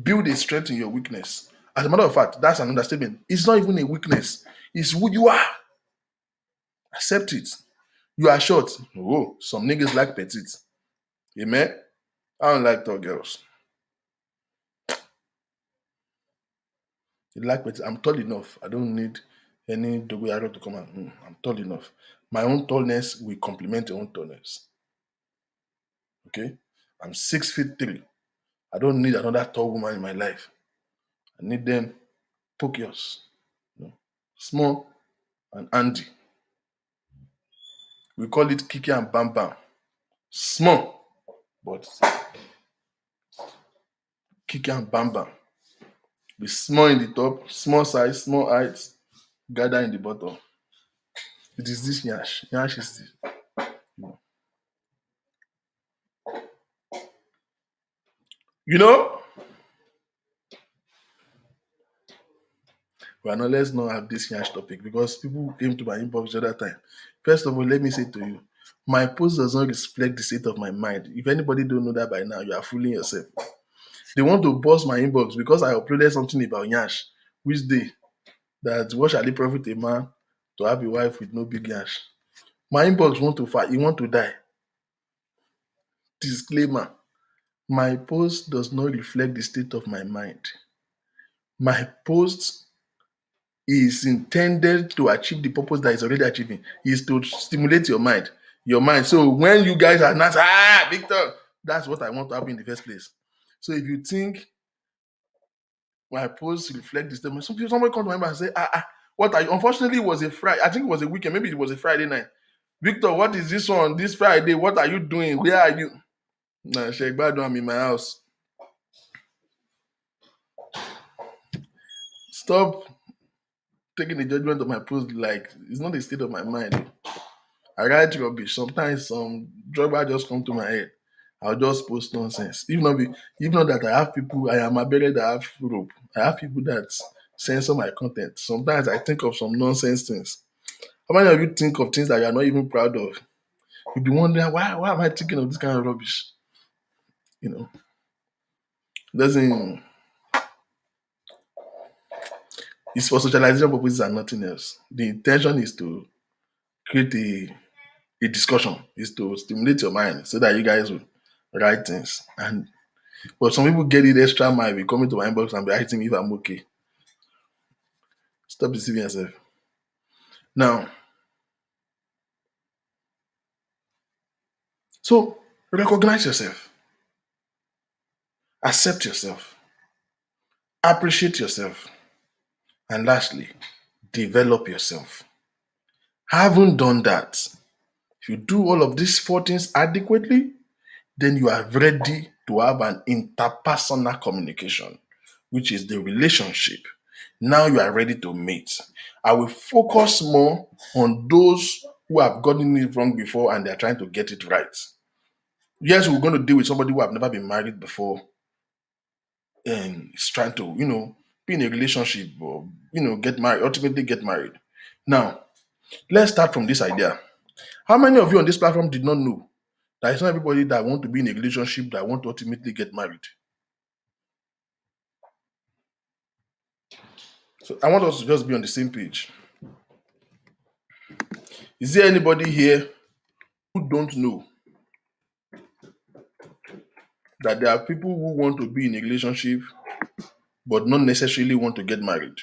build a strength in your weakness. As a matter of fact, that's an understatement. It's not even a weakness. It's who you are. Accept it. You are short. Oh, some niggas like petite. Amen? I don't like tall girls. They like petite. I'm tall enough. I don't need any dogo arrow to come out. I'm tall enough. My own tallness will complement your own tallness. Okay? I'm 6'3". I don't need another tall woman in my life. I need them Tokios. Small and Andy. We call it Kiki and Bam Bam. Small, but Kiki and Bam Bam. Be small in the top, small size, small height, gather in the bottom. It is this Yash. Yash is the You know? Well, now let's not have this huge topic because people came to my inbox the other time. First of all, let me say to you, my post does not reflect the state of my mind. If anybody don't know that by now, you are fooling yourself. They want to bust my inbox because I uploaded something about Yash, which day that what shall it profit a man to have a wife with no big Yash? My inbox want to fight, he want to die. Disclaimer. My post does not reflect the state of my mind. My post is intended to achieve the purpose that is already achieving, is to stimulate your mind. Your mind. So when you guys are not, Victor, that's what I want to happen in the first place. So if you think my posts reflect this statement, somebody come to my mind and say, what are you? Unfortunately, it was a Friday. I think it was a weekend. Maybe it was a Friday night. Victor, what is this on this Friday? What are you doing? Where are you? Nah, Sheikh Badu, I'm in my house. Stop taking the judgment of my post like it's not the state of my mind. I write rubbish. Sometimes some drug just come to my head. I'll just post nonsense. Even though that I have people, I am a better that have rope. I have people that censor my content. Sometimes I think of some nonsense things. How many of you think of things that you are not even proud of? You'll be wondering why am I thinking of this kind of rubbish? You know, doesn't it's for socialization purposes and nothing else. The intention is to create a discussion, is to stimulate your mind so that you guys will write things. And but some people get it extra mile, be coming to my inbox and be asking me if I'm okay. Stop deceiving yourself. Now, so recognize yourself, accept yourself, appreciate yourself, and lastly, develop yourself. Having done that, if you do all of these four things adequately, then you are ready to have an interpersonal communication, which is the relationship. Now you are ready to mate. I will focus more on those who have gotten it wrong before and they're trying to get it right. Yes, we're going to deal with somebody who have never been married before and is trying to, be in a relationship or, get married, ultimately get married. Now, let's start from this idea. How many of you on this platform did not know that it's not everybody that want to be in a relationship that want to ultimately get married? So I want us to just be on the same page. Is there anybody here who don't know that there are people who want to be in a relationship but not necessarily want to get married?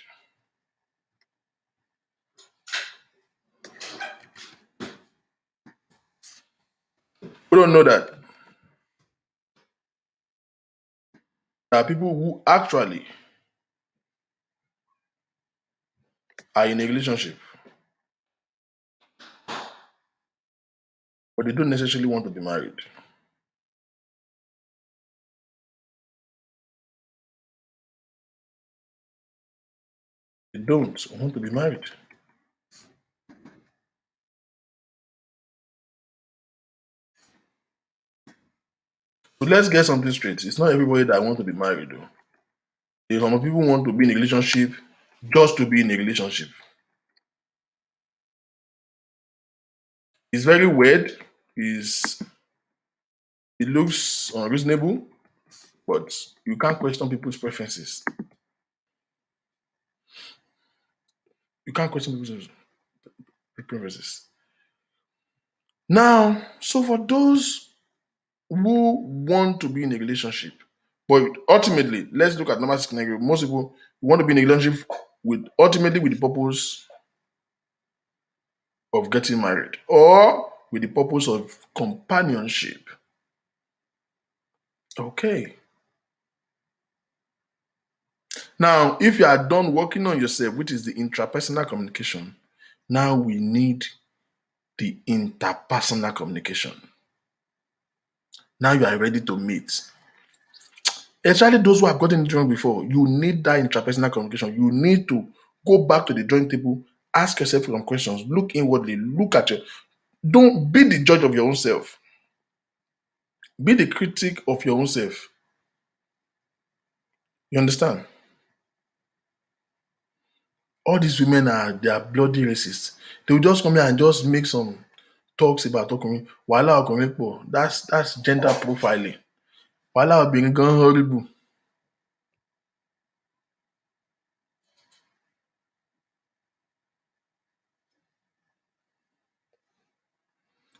Who don't know that? There are people who actually are in a relationship, but they don't necessarily want to be married. They don't want to be married. So let's get something straight. It's not everybody that want to be married, though. Some people want to be in a relationship just to be in a relationship. It's very weird. It looks unreasonable, but you can't question people's preferences. You can't question people's preferences. Now, so for those who want to be in a relationship, but ultimately, let's look at normal scenario. Most people want to be in a relationship ultimately with the purpose of getting married or with the purpose of companionship. Okay. Now, if you are done working on yourself, which is the intrapersonal communication, now we need the interpersonal communication. Now you are ready to meet. Especially those who have gotten it wrong before, you need that intrapersonal communication. You need to go back to the drawing table, ask yourself some questions, look inwardly, look at you. Don't be the judge of your own self. Be the critic of your own self. You understand? All these women they are bloody racists. They will just come here and just make some talks about ọkùnrin. Wàhálà ọkùnrin pọ̀. That's gender profiling. Wàhálà obìnrin gan horrible.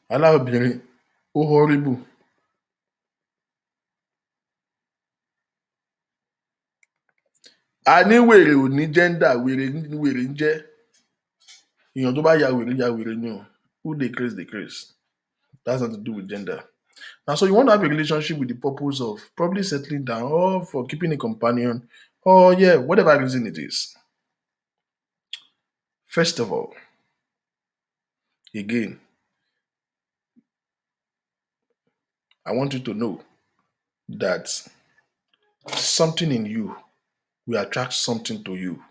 Wàhálà obìnrin ó horrible. A ní wèrè ò ní gender, wèrè ń jẹ́. Èèyàn tó bá ya wèrè ni o. Who dey craze dey craze. That's nothing to do with gender. Now, so you want to have a relationship with the purpose of probably settling down or for keeping a companion or, yeah, whatever reason it is. First of all, again, I want you to know that something in you will attract something to you.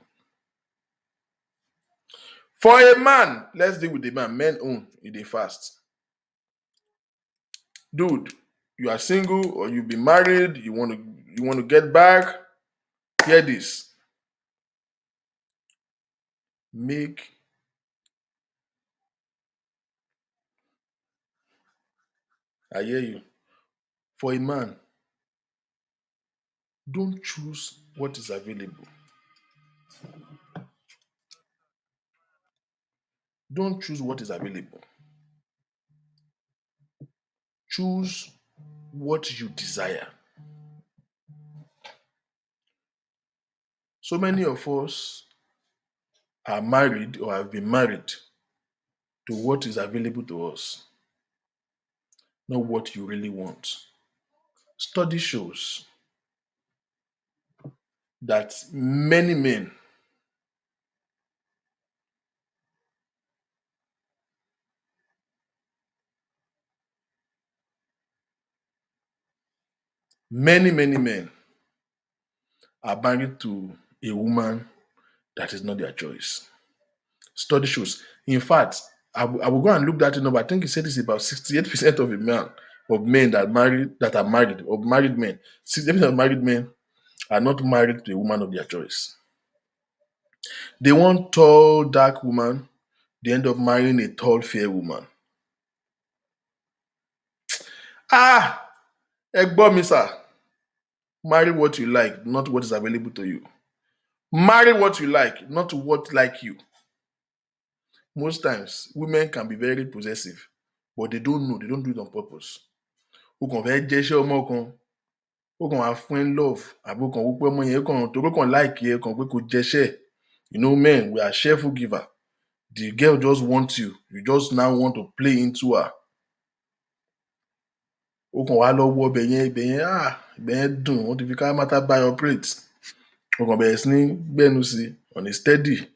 For a man, let's deal with the man. Men own in the fast. Dude, you are single or you've been married, you want to get back. Hear this. I hear you. For a man, don't choose what is available. Don't choose what is available. Choose what you desire. So many of us are married or have been married to what is available to us, not what you really want. Study shows that many men are married to a woman that is not their choice. Study shows. In fact, I will go and look that up. I think he said it's about 68% of men that are married, or married men. 68% of married men are not married to a woman of their choice. They want tall, dark woman. They end up marrying a tall, fair woman. Ẹgbọ́n mi sir. Marry what you like, not what is available to you. Marry what you like, not what like you. Most times, women can be very possessive, but they don't know. They don't do it on purpose. O kàn fẹ́ jẹ́ṣẹ́ ọmọ kan, o kàn wá fún ẹ love, àbí o kàn wó pé ọmọ yẹn kàn torí kàn like ẹ kàn pé kò jẹ́ṣẹ́. You know, men, we are cheerful giver. The girl just wants you. You just now want to play into her. O kàn wá lọ wọ ibẹ̀ yẹn dùn, wọ́n ti fi ká mátá bá operate. O kàn bẹ̀rẹ̀ sí ní gbẹ́nu sí on a steady.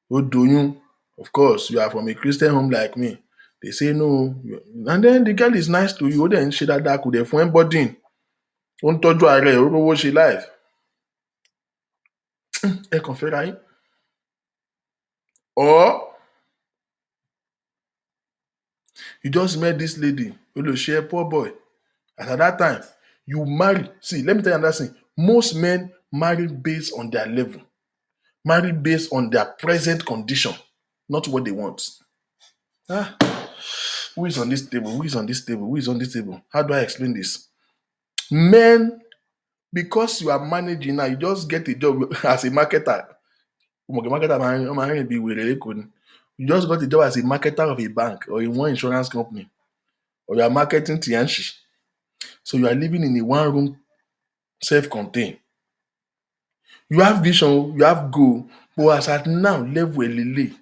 Ó doyún. Of course, you are from a Christian home like me. They say no. And then the girl is nice to you. Ó dẹ̀ ń ṣe dáadáa, kò dẹ̀ fún ẹ bọ́dìn. Ó ń tọ́jú ara ẹ̀, ó rówó ṣe life. Ẹ kàn fẹ́ra yín. Or you just met this lady, ó lè ṣe poor boy. And at that time, you marry. See, let me tell you another thing. Most men marry based on their level. Marry based on their present condition, not what they want. Who is on this table? Who is on this table? Who is on this table? How do I explain this? Men, because you are managing now, you just get a job as a marketer. You just got a job as a marketer of a bank or in one insurance company, or you are marketing Tianchi. So you are living in a one-room, self-contained. You have vision, you have goal, but as at now, level elele.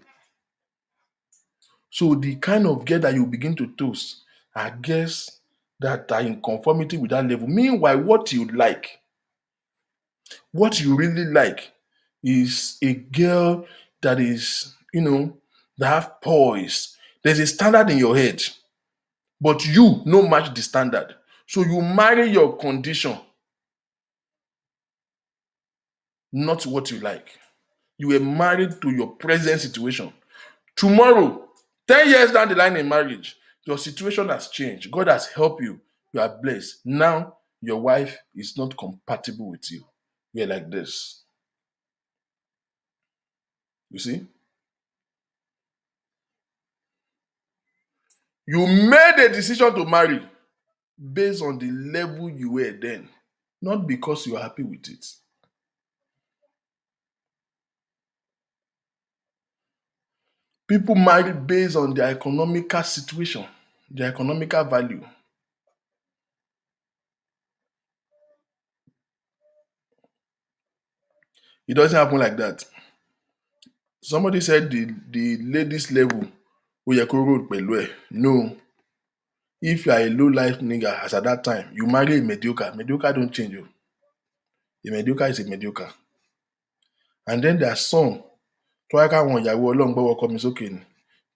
So the kind of girl that you begin to toast are girls that are in conformity with that level. Meanwhile, what you really like is a girl that is, that have poise. There's a standard in your head, but you no match the standard. So you marry your condition, not what you like. You were married to your present situation. Tomorrow, 10 years down the line in marriage, your situation has changed. God has helped you. You are blessed. Now, your wife is not compatible with you. were like this. You see? You made a decision to marry based on the level you were then, not because you are happy with it. People marry based on their economical situation, their economical value. It doesn't happen like that. Somebody said the ladies level ó yẹ kó road pẹ̀lú ẹ̀. No. If you are a low life nigga as at that time, you marry a mediocre. Mediocre don't change you. A mediocre is a mediocre. And then there are some tó wáyé káwọn ìyàwó ọlọ́run gbọ́wọ́ ọkọ mi sókè ni.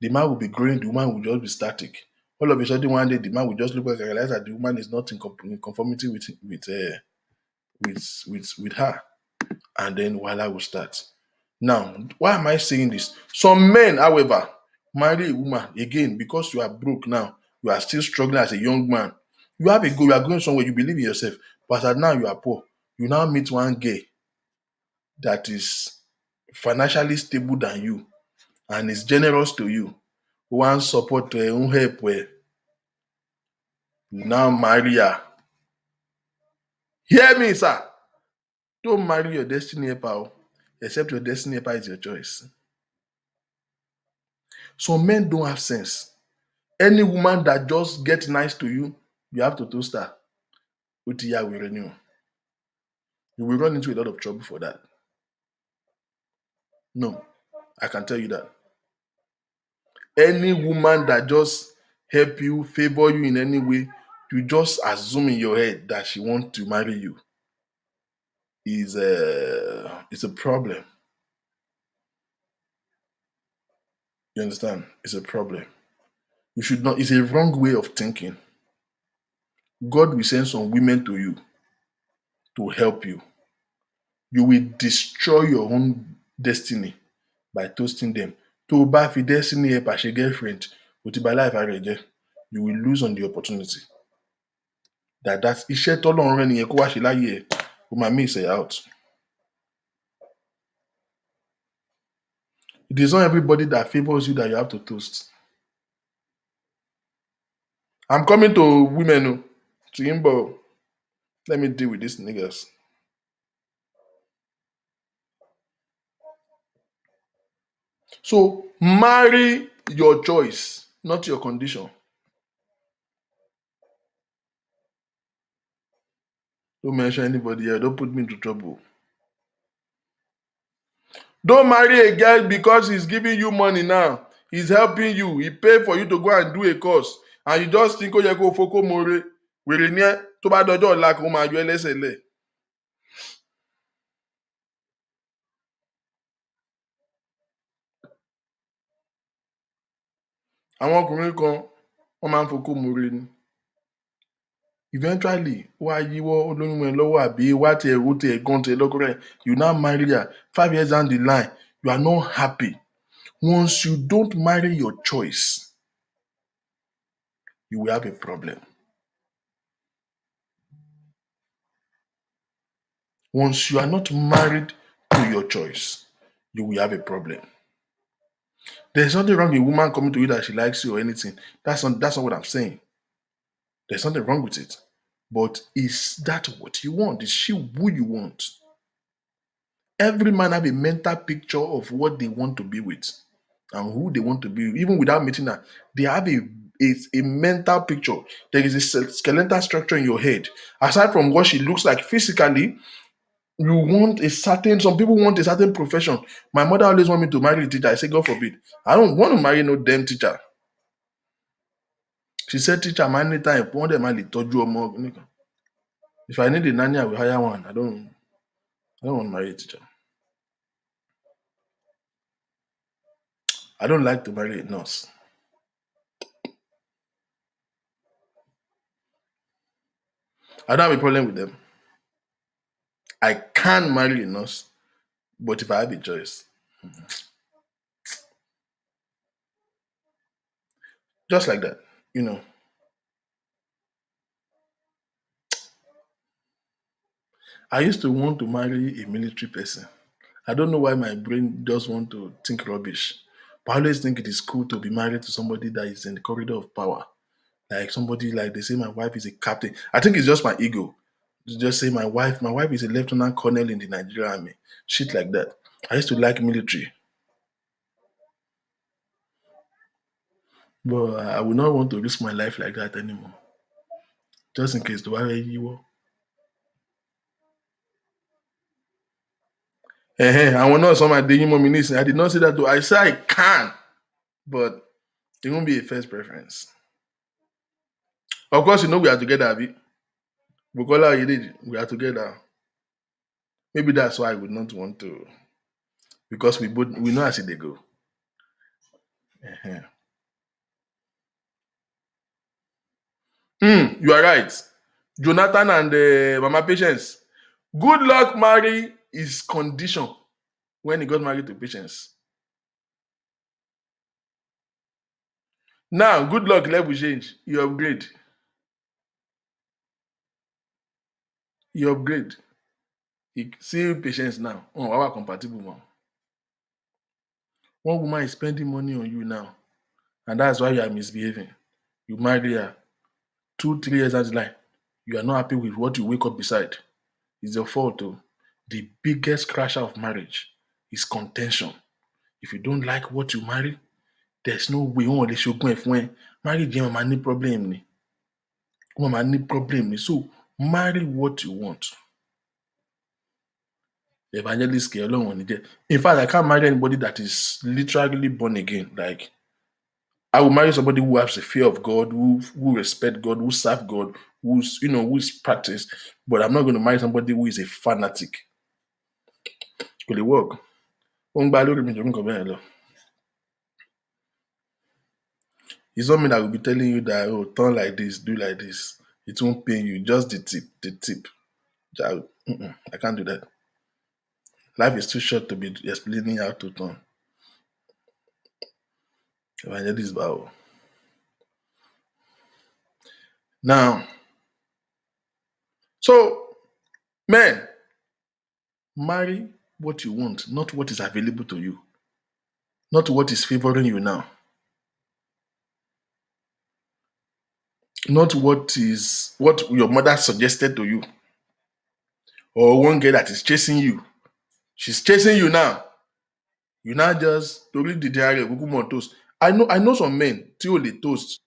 The man will be growing, the woman will just be static. All of a sudden one day the man will just look back and realize that the woman is not in conformity with her. And then wahala will start. Now, why am I saying this? Some men, however, marry a woman again because you are broke now. You are still struggling as a young man. You have a goal, you are going somewhere, you believe in yourself. But as now you are poor. You now meet one girl that is financially stable than you and is generous to you. One support, one help where you now marry her. Hear me, sir. Don't marry your destiny helper, except your destiny helper is your choice. Some men don't have sense. Any woman that just gets nice to you, you have to toast her. Utiya will renew. You will run into a lot of trouble for that. No, I can tell you that. Any woman that just help you, favor you in any way, you just assume in your head that she wants to marry you is it's a problem. You understand? It's a problem. You should not. It's a wrong way of thinking. God will send some women to you to help you. You will destroy your own destiny by toasting them. Tó o bá fi destiny help as a girlfriend, o ti bà life ara ẹ jẹ́. You will lose on the opportunity. That's iṣẹ́ tọ́lọ́run rán nìyẹn kó wá ṣe láyé ẹ̀, o máa miss ẹ̀ out. It is not everybody that favors you that you have to toast. I'm coming to women o, to him, but let me deal with these niggas. So marry your choice, not your condition. Don't mention anybody here. Don't put me into trouble. Don't marry a girl because he's giving you money now. He's helping you. He paid for you to go and do a course. And you just think, oh, you go foko more. Wèrè ní ẹ́ tó bá dọjọ́ ọ̀la kó máa yọ ẹ́ lẹ́sẹ̀ lẹ̀. Àwọn ọkùnrin kan wọ́n máa ń foko more ni. Eventually, wá yíwọ́ olóyún ẹ lọ́wọ́ àbí wá tiẹ̀ ro tiẹ̀ gan tiẹ̀ lọ́kùnrin. You now marry her. 5 years down the line, you are not happy. Once you don't marry your choice, you will have a problem. Once you are not married to your choice, you will have a problem. There's nothing wrong with a woman coming to you that she likes you or anything. That's not what I'm saying. There's nothing wrong with it. But is that what you want? Is she who you want? Every man have a mental picture of what they want to be with and who they want to be with. Even without meeting her, they have a mental picture. There is a skeletal structure in your head. Aside from what she looks like physically, you want some people want a certain profession. My mother always want me to marry a teacher. I say, God forbid. I don't want to marry no damn teacher. She said, teacher, man, anytime, one them I told you more. If I need a nanny, I will hire one. I don't want to marry a teacher. I don't like to marry a nurse. I don't have a problem with them. I can marry a nurse, but if I have a choice, just like that, you know. I used to want to marry a military person. I don't know why my brain just want to think rubbish. But I always think it is cool to be married to somebody that is in the corridor of power. Like somebody like they say my wife is a captain. I think it's just my ego. To just say my wife is a lieutenant colonel in the Nigerian army. Shit like that. I used to like military. But I would not want to risk my life like that anymore. Just in case the why you were. I will not some my dating mommy listen. I did not say that though. I say I can, but it won't be a first preference. Of course, we are together, Abi. Bukola Oyedeji, we are together. Maybe that's why I would not want to, because we know as they go. Uh-huh. You are right. Jonathan and Mama Patience. Good luck marry is condition when he got married to Patience. Now, good luck level change. You upgrade. You upgrade. You see Patience now. Oh, our compatible man. One woman is spending money on you now, and that's why you are misbehaving. You marry her 2, 3 years down the line. You are not happy with what you wake up beside. It's your fault, though. The biggest crasher of marriage is contention. If you don't like what you marry, there's no way wọn ò lè ṣogún ẹ̀ fún ẹ. Marriage yẹn máa ní problem ni. Wọ́n máa ní problem ni. So marry what you want. Evangelist kì í Ọlọ́run ò ní jẹ́. In fact, I can't marry anybody that is literally born again. Like, I will marry somebody who has a fear of God, who respect God, who serve God, who is practiced. But I'm not going to marry somebody who is a fanatic. Kò lè work. Ó ń gbá lórí mi jù nǹkan bẹ́ẹ̀ lọ. It's not me that will be telling you that, oh, turn like this, do like this. It won't pain you. Just the tip, the tip. I can't do that. Life is too short to be explaining how to turn. Evangelist Bao. Now, so, men, marry what you want, not what is available to you, not what is favoring you now, not what your mother suggested to you, or one girl that is chasing you. She's chasing you now. You now just torí dìde ara ẹ̀ kúkú mọ̀ toast. I know some men tí ò lè toast.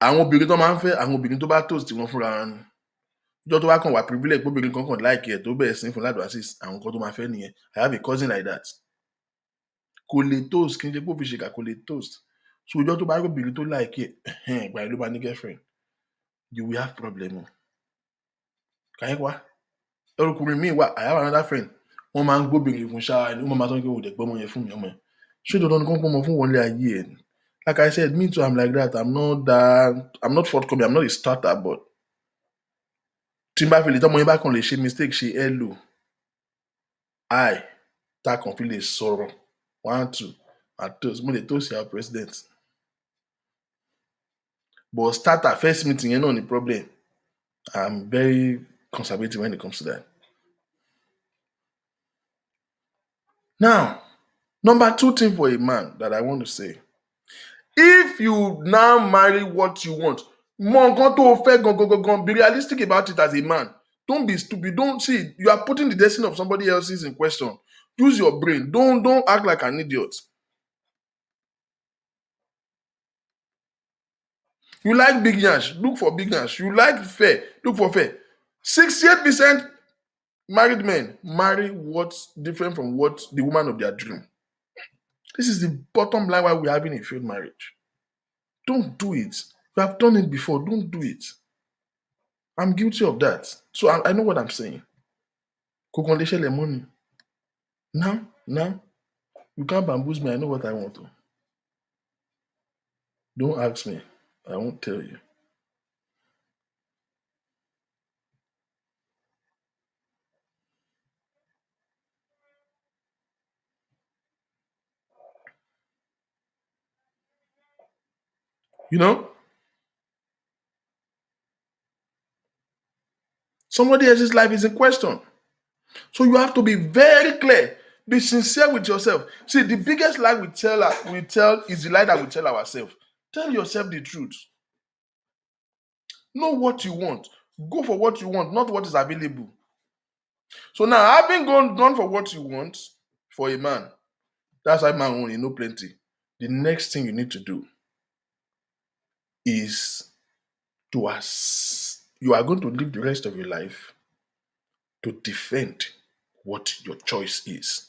Àwọn obìnrin tó máa ń fẹ́ àwọn obìnrin tó bá toast wọn fúnra wọn ni. Ìjọ́ tó bá kàn wá privilege pé obìnrin kan kàn láìkí ẹ̀ tó bẹ̀rẹ̀ sí fún ládùúgbò assist àwọn nǹkan tó máa fẹ́ nìyẹn. I have a cousin like that. Kò lè toast kí n ṣe pé ó fi ṣèkà kò lè toast. So ìjọ́ tó bá rí obìnrin tó láìkí ẹ̀ ìgbà yẹn ló bá ní girlfriend. You will have problem o. Kàyẹ́ wá. Ọkùnrin míì wà, I have another friend. Wọ́n máa ń gbóbìnrin fún ṣáá ni wọ́n máa sọ pé òde gbọ́mọ yẹn fún mi ọmọ yẹn. Ṣé dandan ni kò ń pọ́nmọ fún wọlé ayé ẹ̀ ni? Like I said, me too, I'm like that. I'm not forthcoming, I'm not a starter, but tí n bá fi lè tọ́mọ yẹn bá kàn lè ṣe mistake ṣe hello, tá a kàn fi lè sọ̀rọ̀ 1, 2 and toast mo lè toast our president. But starter first meeting yẹn náà ni problem. I'm very conservative when it comes to that. Now, number 2 thing for a man that I want to say, if you now marry what you want, mọ nǹkan tó o fẹ́ gangan, be realistic about it as a man. Don't be stupid. Don't see you are putting the destiny of somebody else's in question. Use your brain. Don't act like an idiot. You like big yash, look for big yash. You like fair, look for fair. 68% married men marry what's different from what the woman of their dream. This is the bottom line why we're having a failed marriage. Don't do it. You have done it before. Don't do it. I'm guilty of that. So I know what I'm saying. Kò lè ṣẹlẹ̀ mọ́ ni. Now, you can't bamboozle me. I know what I want to. Don't ask me. I won't tell you. You know? Somebody else's life is in question. So you have to be very clear. Be sincere with yourself. See, the biggest lie we tell is the lie that we tell ourselves. Tell yourself the truth. Know what you want. Go for what you want, not what is available. So now, having gone for what you want for a man, that's why man only know plenty. The next thing you need to do is you are going to live the rest of your life to defend what your choice is.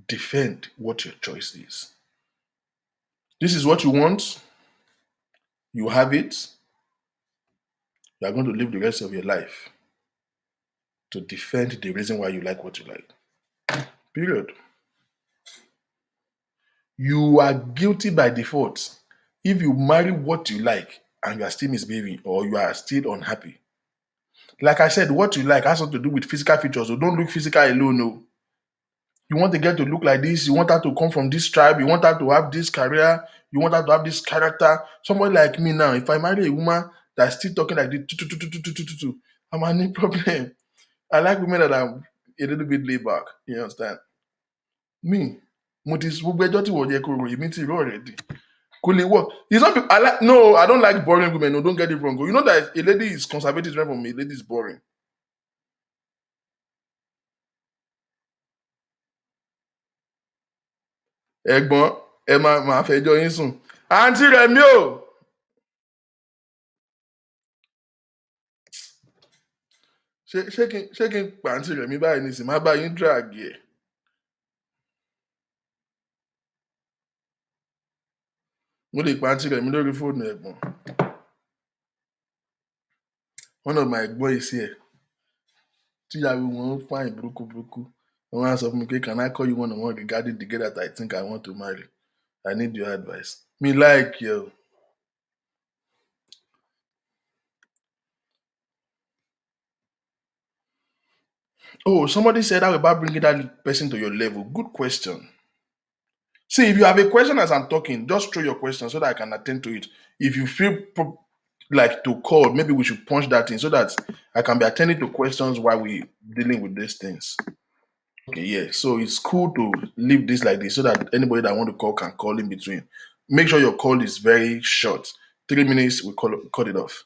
Defend what your choice is. This is what you want. You have it. You are going to live the rest of your life to defend the reason why you like what you like. Period. You are guilty by default if you marry what you like and you are still misbehaving or you are still unhappy. Like I said, what you like has something to do with physical features. So don't look physical alone. No. You want the girl to look like this. You want her to come from this tribe. You want her to have this career. You want her to have this character. Somebody like me now, if I marry a woman that's still talking like this, I'm an problem. I like women that are a little bit laid back. You understand? Me, gbogbo ẹjọ́ tí wọ́n yẹ kó ròyìn mi ti rò already. Kò lè work. It's not. No, I don't like boring women. No, don't get it wrong. You know that a lady is conservative different from a lady is boring. Ẹ̀gbọ́n, ẹ máa fẹjọ́ yín sùn. Àǹtí rẹ̀ mi ò. Ṣé kí n pa àǹtí rẹ̀ mi báyìí nísìnyí? Má bá yín drag ẹ̀. Mo lè pa àǹtí rẹ̀ mi lórí fóònù ẹ̀gbọ́n. One of my ẹ̀gbọ́n is here. Tíyàwó wọn fine burúkú. Wọ́n á sọ fún mi pé can I call you one on one regarding the girl that I think I want to marry? I need your advice. Me like you. Oh, somebody said how about bringing that person to your level? Good question. See, if you have a question as I'm talking, just throw your question so that I can attend to it. If you feel like to call, maybe we should punch that in so that I can be attending to questions while we dealing with these things. Okay, yeah. So it's cool to leave this like this so that anybody that want to call can call in between. Make sure your call is very short. 3 minutes, we cut it off.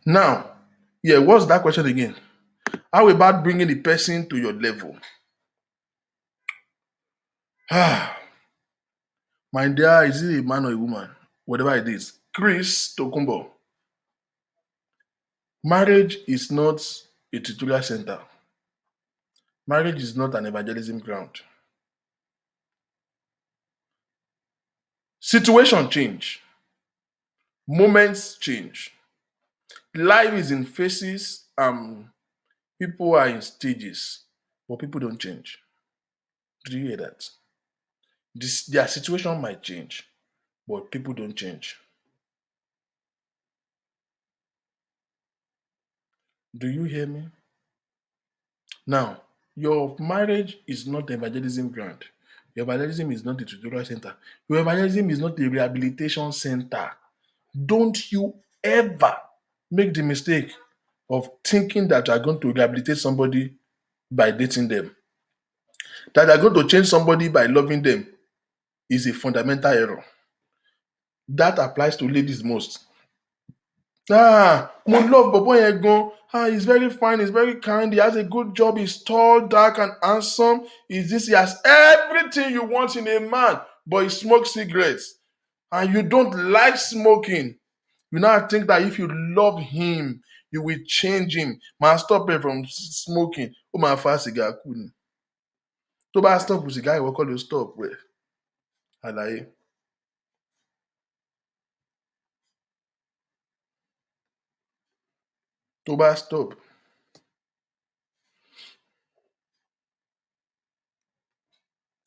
Now, yeah, what's that question again? How about bringing the person to your level? My dear, is it a man or a woman? Whatever it is. Chris Tokumbo. Marriage is not a tutorial center. Marriage is not an evangelism ground. Situation change. Moments change. Life is in phases. People are in stages, but people don't change. Do you hear that? Their situation might change, but people don't change. Do you hear me? Now, your marriage is not evangelism ground. Your evangelism is not a tutorial center. Your evangelism is not a rehabilitation center. Don't you ever make the mistake of thinking that you are going to rehabilitate somebody by dating them. That you are going to change somebody by loving them is a fundamental error. That applies to ladies most. Mo love Bobo yẹn gan. He's very fine, he's very kind, he has a good job, he's tall, dark, and handsome. He has everything you want in a man, but he smokes cigarettes. And you don't like smoking. You now think that if you love him, you will change him. Man, stop him from smoking. Ó máa fa sìgá kú ni. Tó bá stop sìgá, ìwọ kọ́ ló stop rẹ̀. Àlàyé. Tó bá stop.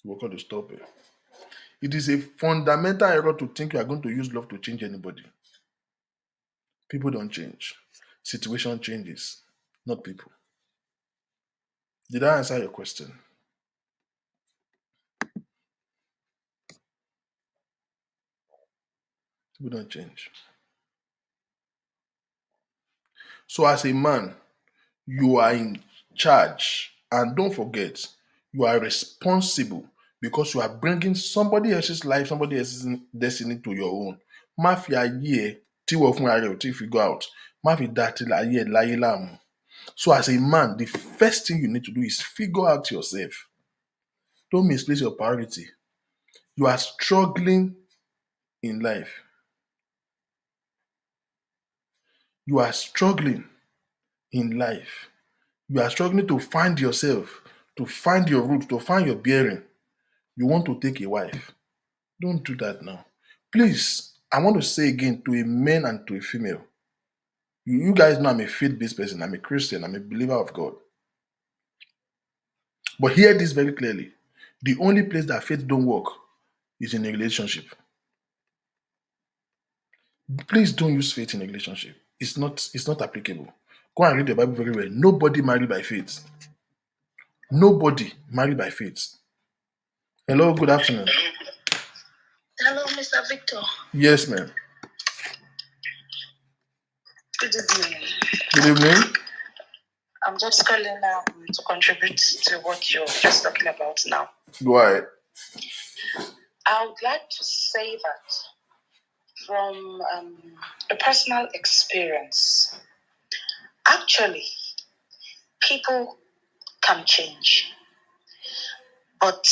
Ìwọ kọ́ ló stop it. It is a fundamental error to think you are going to use love to change anybody. People don't change. Situation changes, not people. Did I answer your question? We don't change. So as a man, you are in charge. And don't forget, you are responsible because you are bringing somebody else's life, somebody else's destiny to your own. Má fi ayé ẹ tí wọ́n fún ara rẹ̀ ò tí fi go out. Má fi dá till ayé ẹ láyé láàmú. So as a man, the first thing you need to do is figure out yourself. Don't misplace your priority. You are struggling in life. You are struggling in life. You are struggling to find yourself, to find your root, to find your bearing. You want to take a wife. Don't do that now. Please, I want to say again to a man and to a female. You guys know I'm a faith-based person. I'm a Christian. I'm a believer of God. But hear this very clearly. The only place that faith don't work is in a relationship. Please don't use faith in a relationship. It's not applicable. Go and read the Bible very well. Nobody married by faith. Nobody married by faith. Hello, good afternoon. Hello, Mr. Victor. Yes, ma'am. Good evening. Good evening. I'm just calling now to contribute to what you're just talking about now. Go ahead. I would like to say that from a personal experience, actually, people can change. But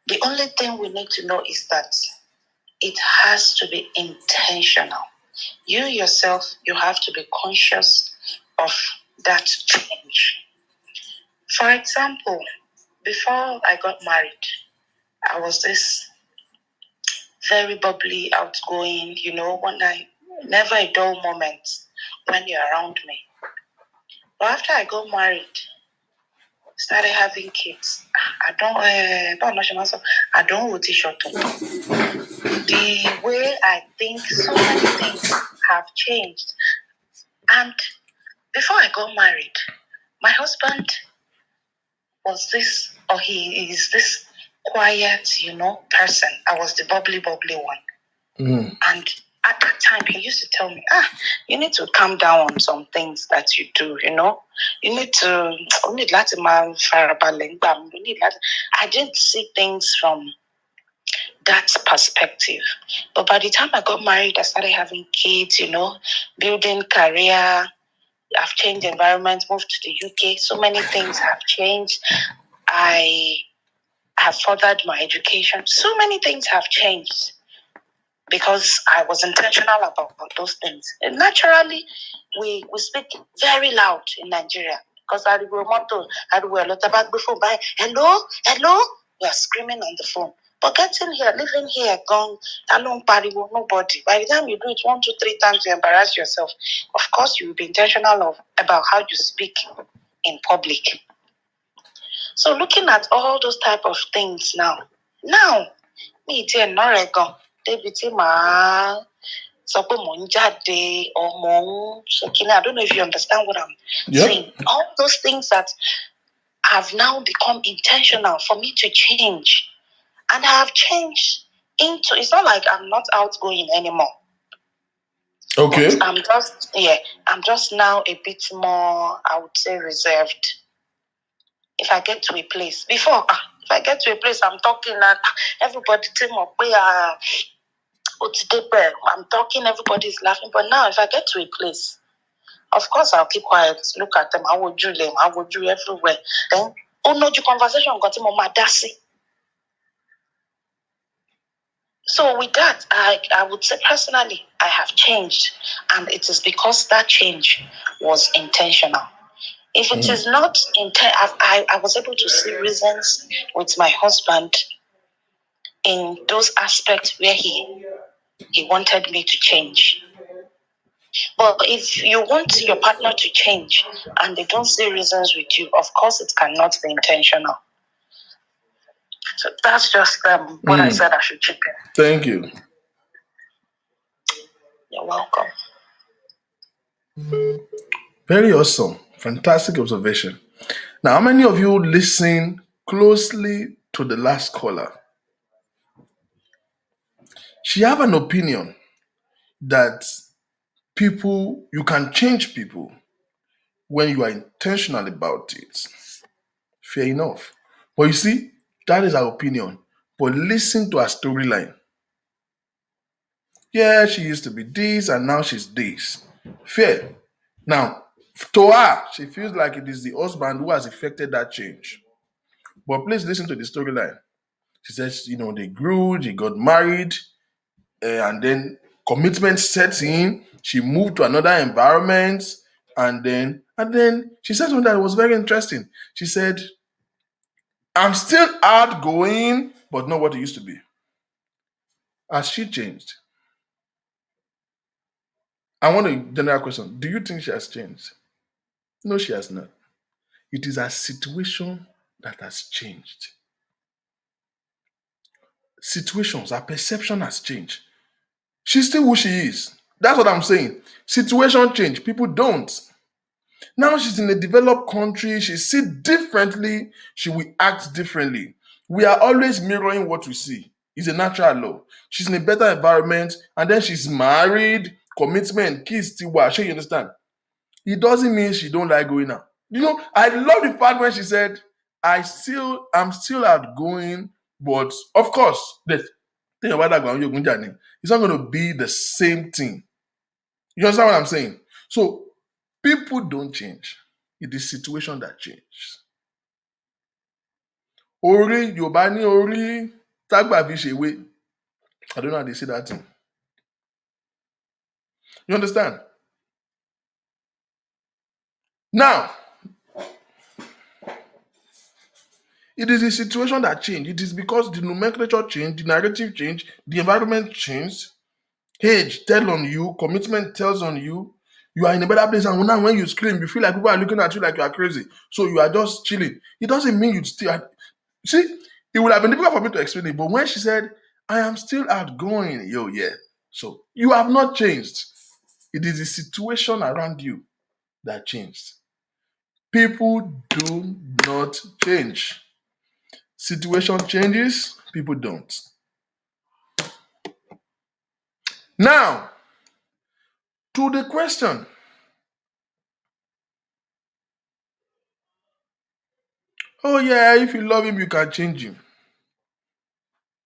the only thing we need to know is that it has to be intentional. You yourself, you have to be conscious of that change. For example, before I got married, I was this very bubbly, outgoing, never a dull moment when you're around me. But after I got married, started having kids, I don't want to shut up. The way I think, so many things have changed. And before I got married, my husband was this, or he is this quiet, person. I was the bubbly one. And at that time, he used to tell me, you need to calm down on some things that you do, You need to, I didn't see things from that perspective. But by the time I got married, I started having kids, building career. I've changed environment, moved to the UK. So many things have changed. I have furthered my education. So many things have changed because I was intentional about those things. And naturally, we speak very loud in Nigeria because I do a lot about before. Hello, we are screaming on the phone. But getting here, living here, gone, nobody. By the time you do it 1, 2, 3 times, you embarrass yourself. Of course, you will be intentional about how you speak in public. So looking at all those type of things now, me too, not gone. Débi tí màá sọ pé mò ń jáde or mò ń ṣe kíní. I don't know if you understand what I'm saying. All those things that have now become intentional for me to change. And I have changed into, it's not like I'm not outgoing anymore. Okay. But I'm just now a bit more, I would say, reserved. If I get to a place, before, if I get to a place, I'm talking and everybody tell me, I'm talking, everybody's laughing. But now, if I get to a place, of course, I'll keep quiet, look at them, I will do everywhere. Then, no conversation, got him on my dassy. So with that, I would say personally, I have changed. And it is because that change was intentional. If it is not I was able to see reasons with my husband in those aspects where he wanted me to change. But if you want your partner to change and they don't see reasons with you, of course it cannot be intentional. So that's just what I said I should chip in. Thank you. You're welcome. Very awesome. Fantastic observation. Now, how many of you listen closely to the last caller? She have an opinion that you can change people when you are intentional about it. Fair enough. But you see, that is our opinion. But listen to her storyline. Yeah, she used to be this and now she's this. Fair. Now, to her, she feels like it is the husband who has effected that change. But please listen to the storyline. She says, they grew, they got married, and then commitment sets in. She moved to another environment, and then she said something that was very interesting. She said, "I'm still outgoing, but not what it used to be." Has she changed? I want a general question. Do you think she has changed? No, she has not. It is her situation that has changed. Situations, her perception has changed. She's still who she is. That's what I'm saying. Situation change. People don't. Now she's in a developed country. She sees differently. She will act differently. We are always mirroring what we see. It's a natural law. She's in a better environment, and then she's married, commitment, kids, still wow. Sure, you understand? It doesn't mean she don't like going out. I love the part when she said, I'm still outgoing, but of course, the thing about that it's not going to be the same thing. You understand what I'm saying? So people don't change. It is situation that changes. Ori, Yorùbá ní orí tágbà fi ṣèwé. I don't know how they say that thing. You understand? Now, it is a situation that changed. It is because the nomenclature changed, the narrative changed, the environment changed. Age tell on you, commitment tells on you. You are in a better place, and now when you scream, you feel like people are looking at you like you are crazy. So you are just chilling. It doesn't mean you still. See, it would have been difficult for me to explain it, but when she said, "I am still outgoing," yeah. So you have not changed. It is the situation around you that changed. People do not change. Situation changes, people don't. Now, to the question. Oh, yeah, if you love him, you can change him.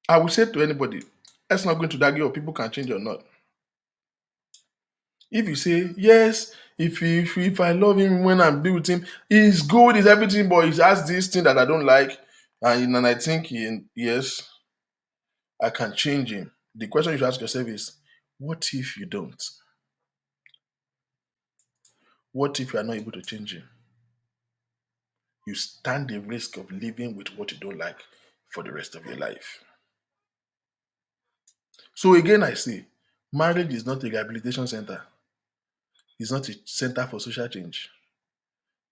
I will say to anybody, let's not go into that game of people can change or not. If you say, yes, if I love him when I'm with him, he's good, he's everything, but he has this thing that I don't like, and I think, yes, I can change him. The question you should ask yourself is, what if you don't? What if you are not able to change him? You stand the risk of living with what you don't like for the rest of your life. So again, I say, marriage is not a rehabilitation center. It's not a center for social change.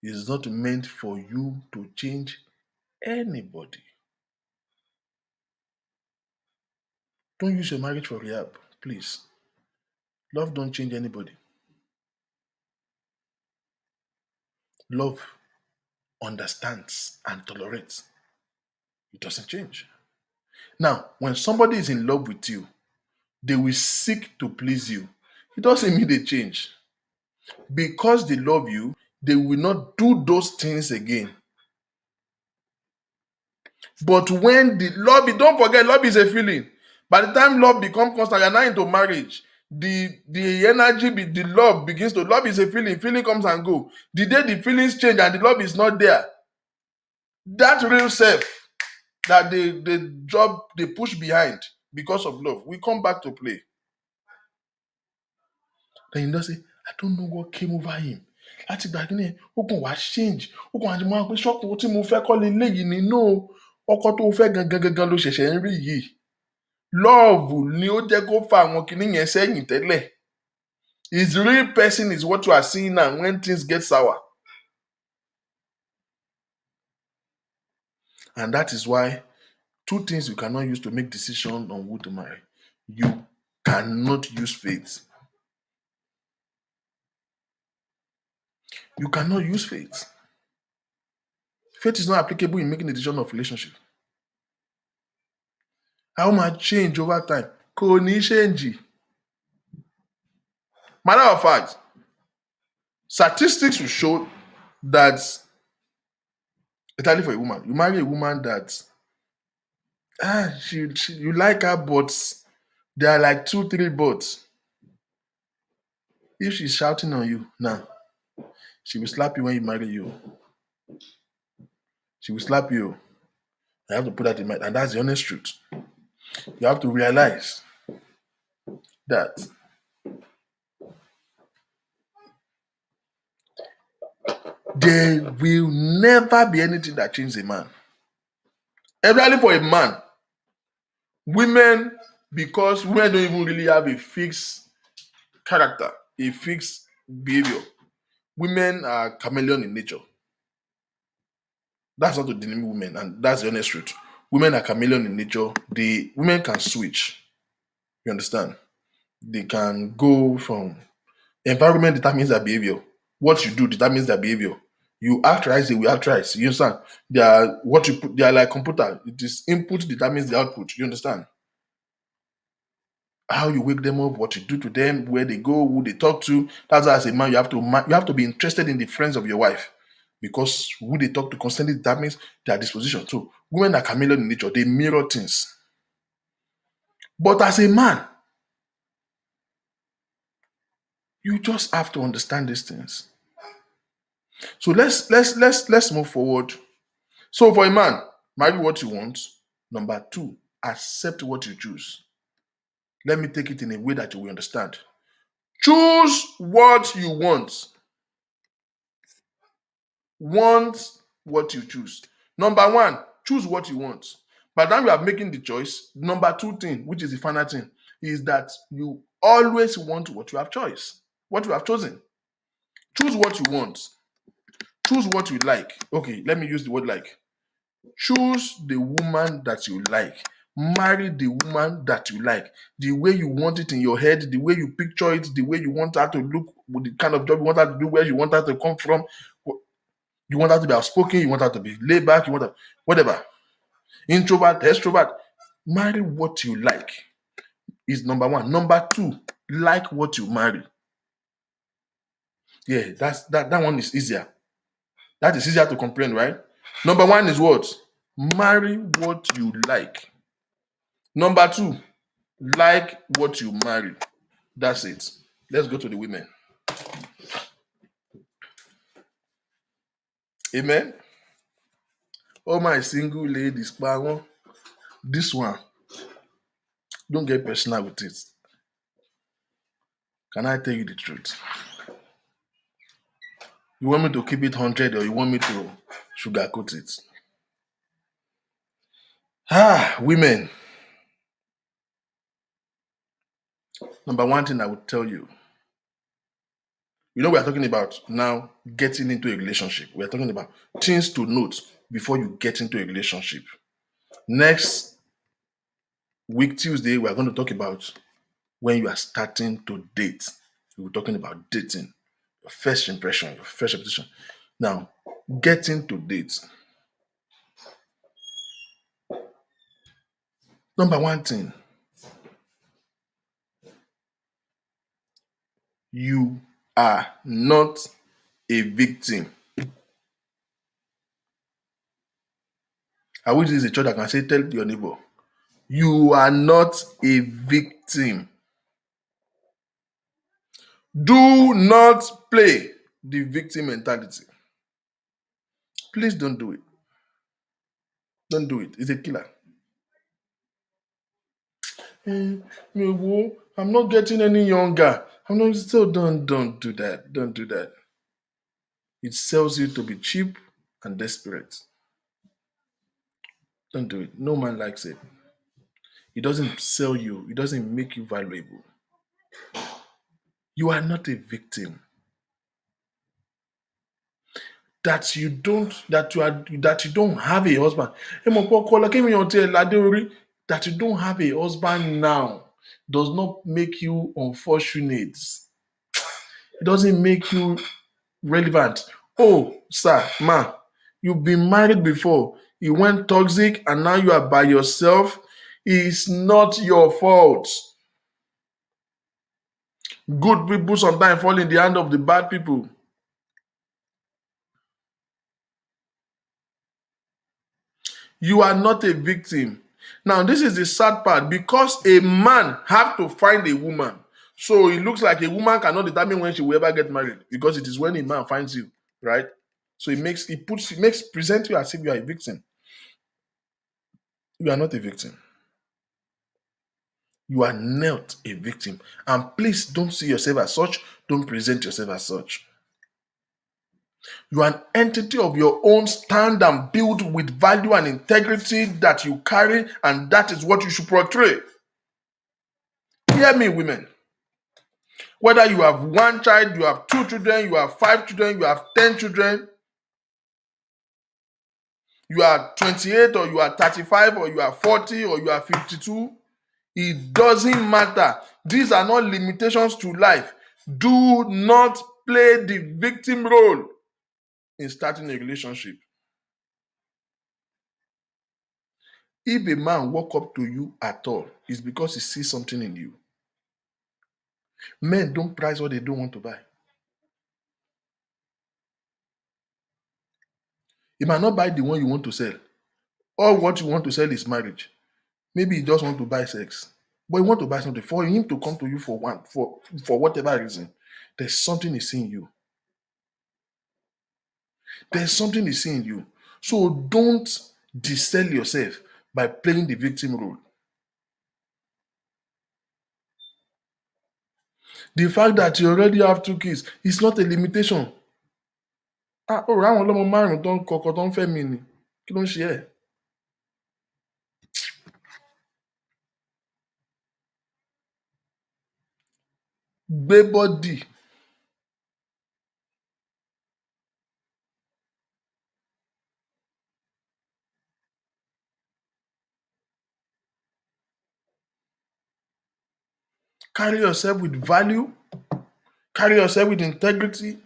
It's not meant for you to change anybody. Don't use your marriage for rehab, please. Love don't change anybody. Love understands and tolerates. It doesn't change. Now, when somebody is in love with you, they will seek to please you. It doesn't mean they change. Because they love you, they will not do those things again. But when the love, don't forget, love is a feeling. By the time love becomes constant, you're not into marriage. The energy, the love begins to, love is a feeling. Feeling comes and go. The day the feelings change and the love is not there, that real self that they push behind because of love, we come back to play. Then you don't say, I don't know what came over him. Láti ìgbà kíní ó kàn wá change. Ó kàn wá di máa pé ṣọ́ọ̀kù tí mo fẹ́ kọ́ leléyìí ni no. Ọkọ tó fẹ́ gangan ló ṣẹ̀ṣẹ̀ ń rí yìí. Love ni ó jẹ́ kó fa àwọn kinní yẹn sẹ́yìn tẹ́lẹ̀. His real person is what you are seeing now when things get sour. And that is why two things you cannot use to make decisions on who to marry. You cannot use faith. You cannot use faith. Faith is not applicable in making a decision of relationship. How much change over time? Kò ní change. Matter of fact, statistics will show that, especially for a woman, you marry a woman that you like her, but there are like 2-3 buts. If she's shouting on you now, she will slap you when you marry you. She will slap you. You have to put that in mind, and that's the honest truth. You have to realize that there will never be anything that changes a man. Especially for a man, because women don't even really have a fixed character, a fixed behavior. Women are chameleon in nature. That's not to demean women, and that's the honest truth. Women are chameleon in nature. Women can switch. You understand? They can go from environment determines their behavior. What you do determines their behavior. You act right, they will act right. You understand? They are like computer. It is input determines the output. You understand? How you wake them up, what you do to them, where they go, who they talk to. That's why as a man, you have to be interested in the friends of your wife, because who they talk to constantly determines their disposition. So women are chameleon in nature. They mirror things. But as a man, you just have to understand these things. So let's move forward. So for a man, marry what you want. Number 2, accept what you choose. Let me take it in a way that you will understand. Choose what you want. Want what you choose. Number 1, choose what you want. By the time you are making the choice, number 2 thing, which is the final thing, is that you always want what you have chosen. Choose what you want. Choose what you like. Okay, let me use the word like. Choose the woman that you like. Marry the woman that you like. The way you want it in your head, the way you picture it, the way you want her to look, with the kind of job you want her to do, where you want her to come from. You want her to be outspoken, you want her to be laid back, you want her, whatever. Introvert, extrovert. Marry what you like is number 1. Number 2, like what you marry. Yeah, that one is easier. That is easier to comprehend, right? Number 1 is what? Marry what you like. Number 2, like what you marry. That's it. Let's go to the women. Amen. Oh, my single ladies, this one, don't get personal with it. Can I tell you the truth? You want me to keep it 100 or you want me to sugarcoat it? Women. Number 1 thing I would tell you. We are talking about now getting into a relationship. We are talking about things to note before you get into a relationship. Next week, Tuesday, we are going to talk about when you are starting to date. We're talking about dating. Your first impression, your first repetition. Now, getting to date. Number 1 thing, you are not a victim. I wish this is a church that can say, tell your neighbor, you are not a victim. Do not play the victim mentality. Please don't do it. Don't do it. It's a killer. I'm not getting any younger. Don't do that. Don't do that. It sells you to be cheap and desperate. Don't do it. No man likes it. It doesn't sell you. It doesn't make you valuable. You are not a victim. That you don't have a husband. That you don't have a husband now does not make you unfortunate. It doesn't make you relevant. Oh, sir, ma, You've been married before. It went toxic and now you are by yourself. It's not your fault. Good people sometimes fall in the hand of the bad people. You are not a victim. Now, this is the sad part. Because a man have to find a woman, so it looks like a woman cannot determine when she will ever get married, because it is when a man finds you, right? So it makes present you as if you are a victim. You are not a victim. You are not a victim. And please don't see yourself as such. Don't present yourself as such. You are an entity of your own, stand and build with value and integrity that you carry, and that is what you should portray. Hear me, women. Whether you have one child, you have two children, you have 5 children, you have 10 children, you are 28 or you are 35 or you are 40 or you are 52, it doesn't matter. These are not limitations to life. Do not play the victim role in starting a relationship. If a man walk up to you at all, it's because he sees something in you. Men don't price what they don't want to buy. He might not buy the one you want to sell. All what you want to sell is marriage. Maybe he just want to buy sex. But he want to buy something. For him to come to you for whatever reason, there's something he's seeing you. There's something he's seeing you. So don't dissell yourself by playing the victim role. The fact that you already have 2 kids is not a limitation. Àwọn ọlọ́mọ márùn-ún tó ń kọkọ tó ń fẹ́ mi ni. Kí ló ń ṣe ẹ́? Gbé bọ́dì. Carry yourself with value. Carry yourself with integrity.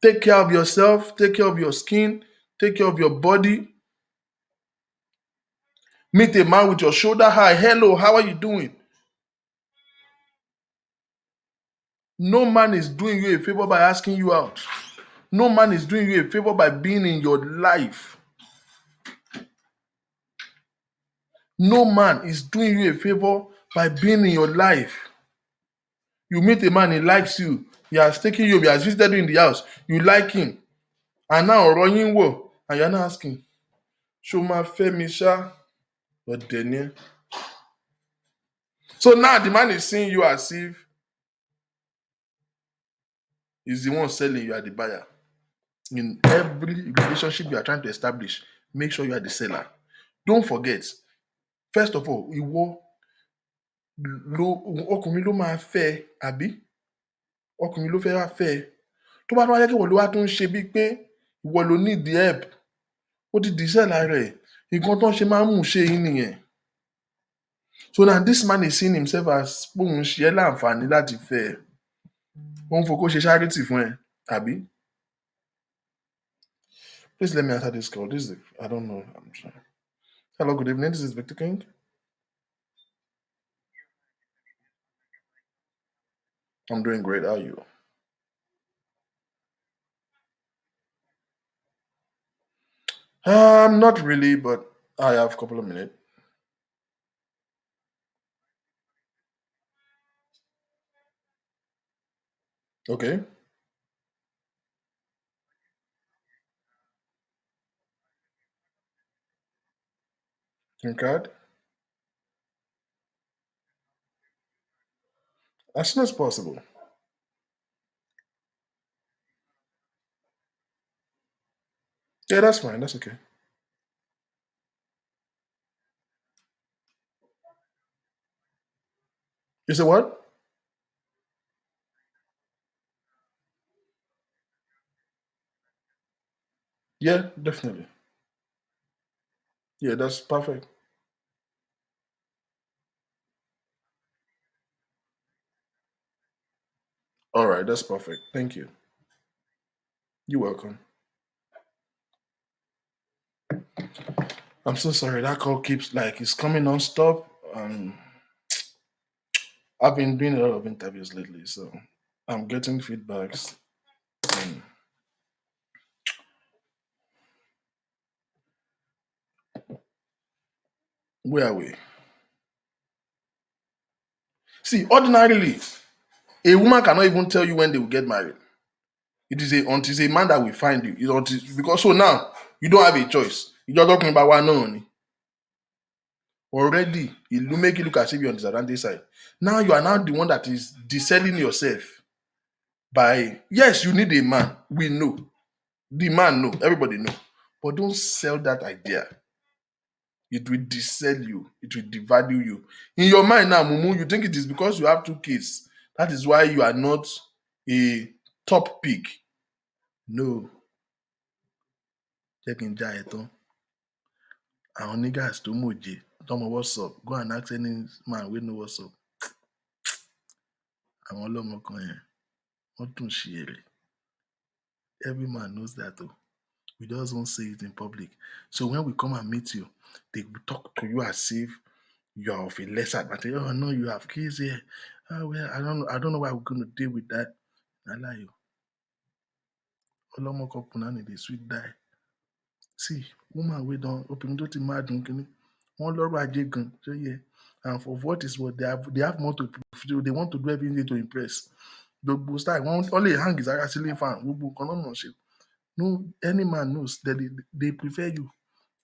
Take care of yourself. Take care of your skin. Take care of your body. Meet a man with your shoulder high. Hello, how are you doing? No man is doing you a favor by asking you out. No man is doing you a favor by being in your life. No man is doing you a favor by being in your life. You meet a man, he likes you. He has taken you, he has visited you in the house. You like him. And now, running wo, and you're not asking, show my femisha, but then. So now the man is seeing you as if he's the one selling, you are the buyer. In every relationship you are trying to establish, make sure you are the seller. Don't forget, first of all, ọkùnrin ló máa fẹ́, àbí? Ọkùnrin ló fẹ́ wá fẹ́. Tó bá tún wá jẹ́ kí ìwọ ló wá tún ṣe bíi pé ìwọ ló need the help, ó ti dìísẹ̀ lára ẹ̀. Nǹkan tó ń ṣe máa ń mú ṣe yín nìyẹn. So now this man is seeing himself as bóun ṣe ẹ́ láǹfààní láti fẹ́ ẹ. Ó ń fokó ṣe charity fún ẹ, àbí? Please let me answer this call. I don't know. I'm sorry. Hello, good evening. This is Victor King. I'm doing great. How are you? Not really, but I have a couple of minutes. Okay. Green card? As soon as possible. Yeah, that's fine. That's okay. You said what? Yeah, definitely. Yeah, that's perfect. All right, that's perfect. Thank you. You're welcome. I'm so sorry. That call keeps like it's coming non-stop. I've been doing a lot of interviews lately, so I'm getting feedbacks. Um, where are we? See, ordinarily, a woman cannot even tell you when they will get married. It is until it's a man that will find you. Because so now you don't have a choice. You're talking about one only. Already, it will make you look as if you're on the disadvantage side. Now you are now the one that is deselling yourself by yes, you need a man. We know. The man know, everybody know. But don't sell that idea. It will desell you, it will devalue you. In your mind now, Mumu, you think it is because you have 2 kids. That is why you are not a top pick. No. Check in Jaeton. Àwọn niggas tó mòje, tọmọ what's up. Go and ask any man wey know what's up. Àwọn ọlọ́mọ kan yẹn, wọ́n tún ṣe èrè. Every man knows that though. We just won't say it in public. So when we come and meet you, they will talk to you as if you are of a lesser advantage. Oh no, you have kids here. Oh well, I don't know why we're going to deal with that. I lie you. Olomo kan punani dey sweet die. See, woman wey don obìnrin tó ti máa dùn kínní. Wọ́n lọ́rọ̀ ajé gan, so yeah. And for what is what they have more to do. They want to do everything to impress. Gbogbo style, wọ́n lè hang ìsára ceiling fan, gbogbo nǹkan náà mọ̀ ṣe. No, any man knows that they prefer you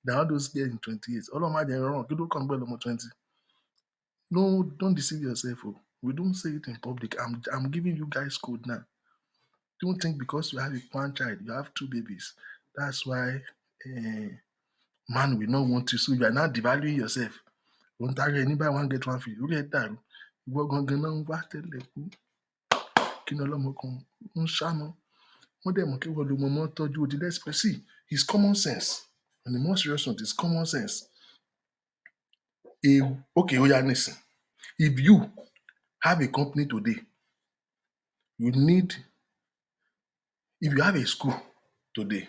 than all those girls in 28. Ọlọ́run má jẹ́ rọrùn, kí ló kàn gbọ́ lọ́mọ 20? No, don't deceive yourself. Oh. We don't say it in public. I'm giving you guys code now. Don't think because you have one child, you have 2 babies. That's why man will not want to. So you are now devaluing yourself. Don't tell anybody one get one free. You get that. You're going to wá tẹ́lẹ̀ kú. Kí ni ọlọ́mọ kan ń ṣáná? Wọ́n dẹ̀ mọ̀ kí wọ́n lo mọ́mọ́ tọ́jú odi lẹ́sìpẹ́. See, it's common sense. And the most serious one is common sense. Okay, listen. If you have a company today, if you have a school today,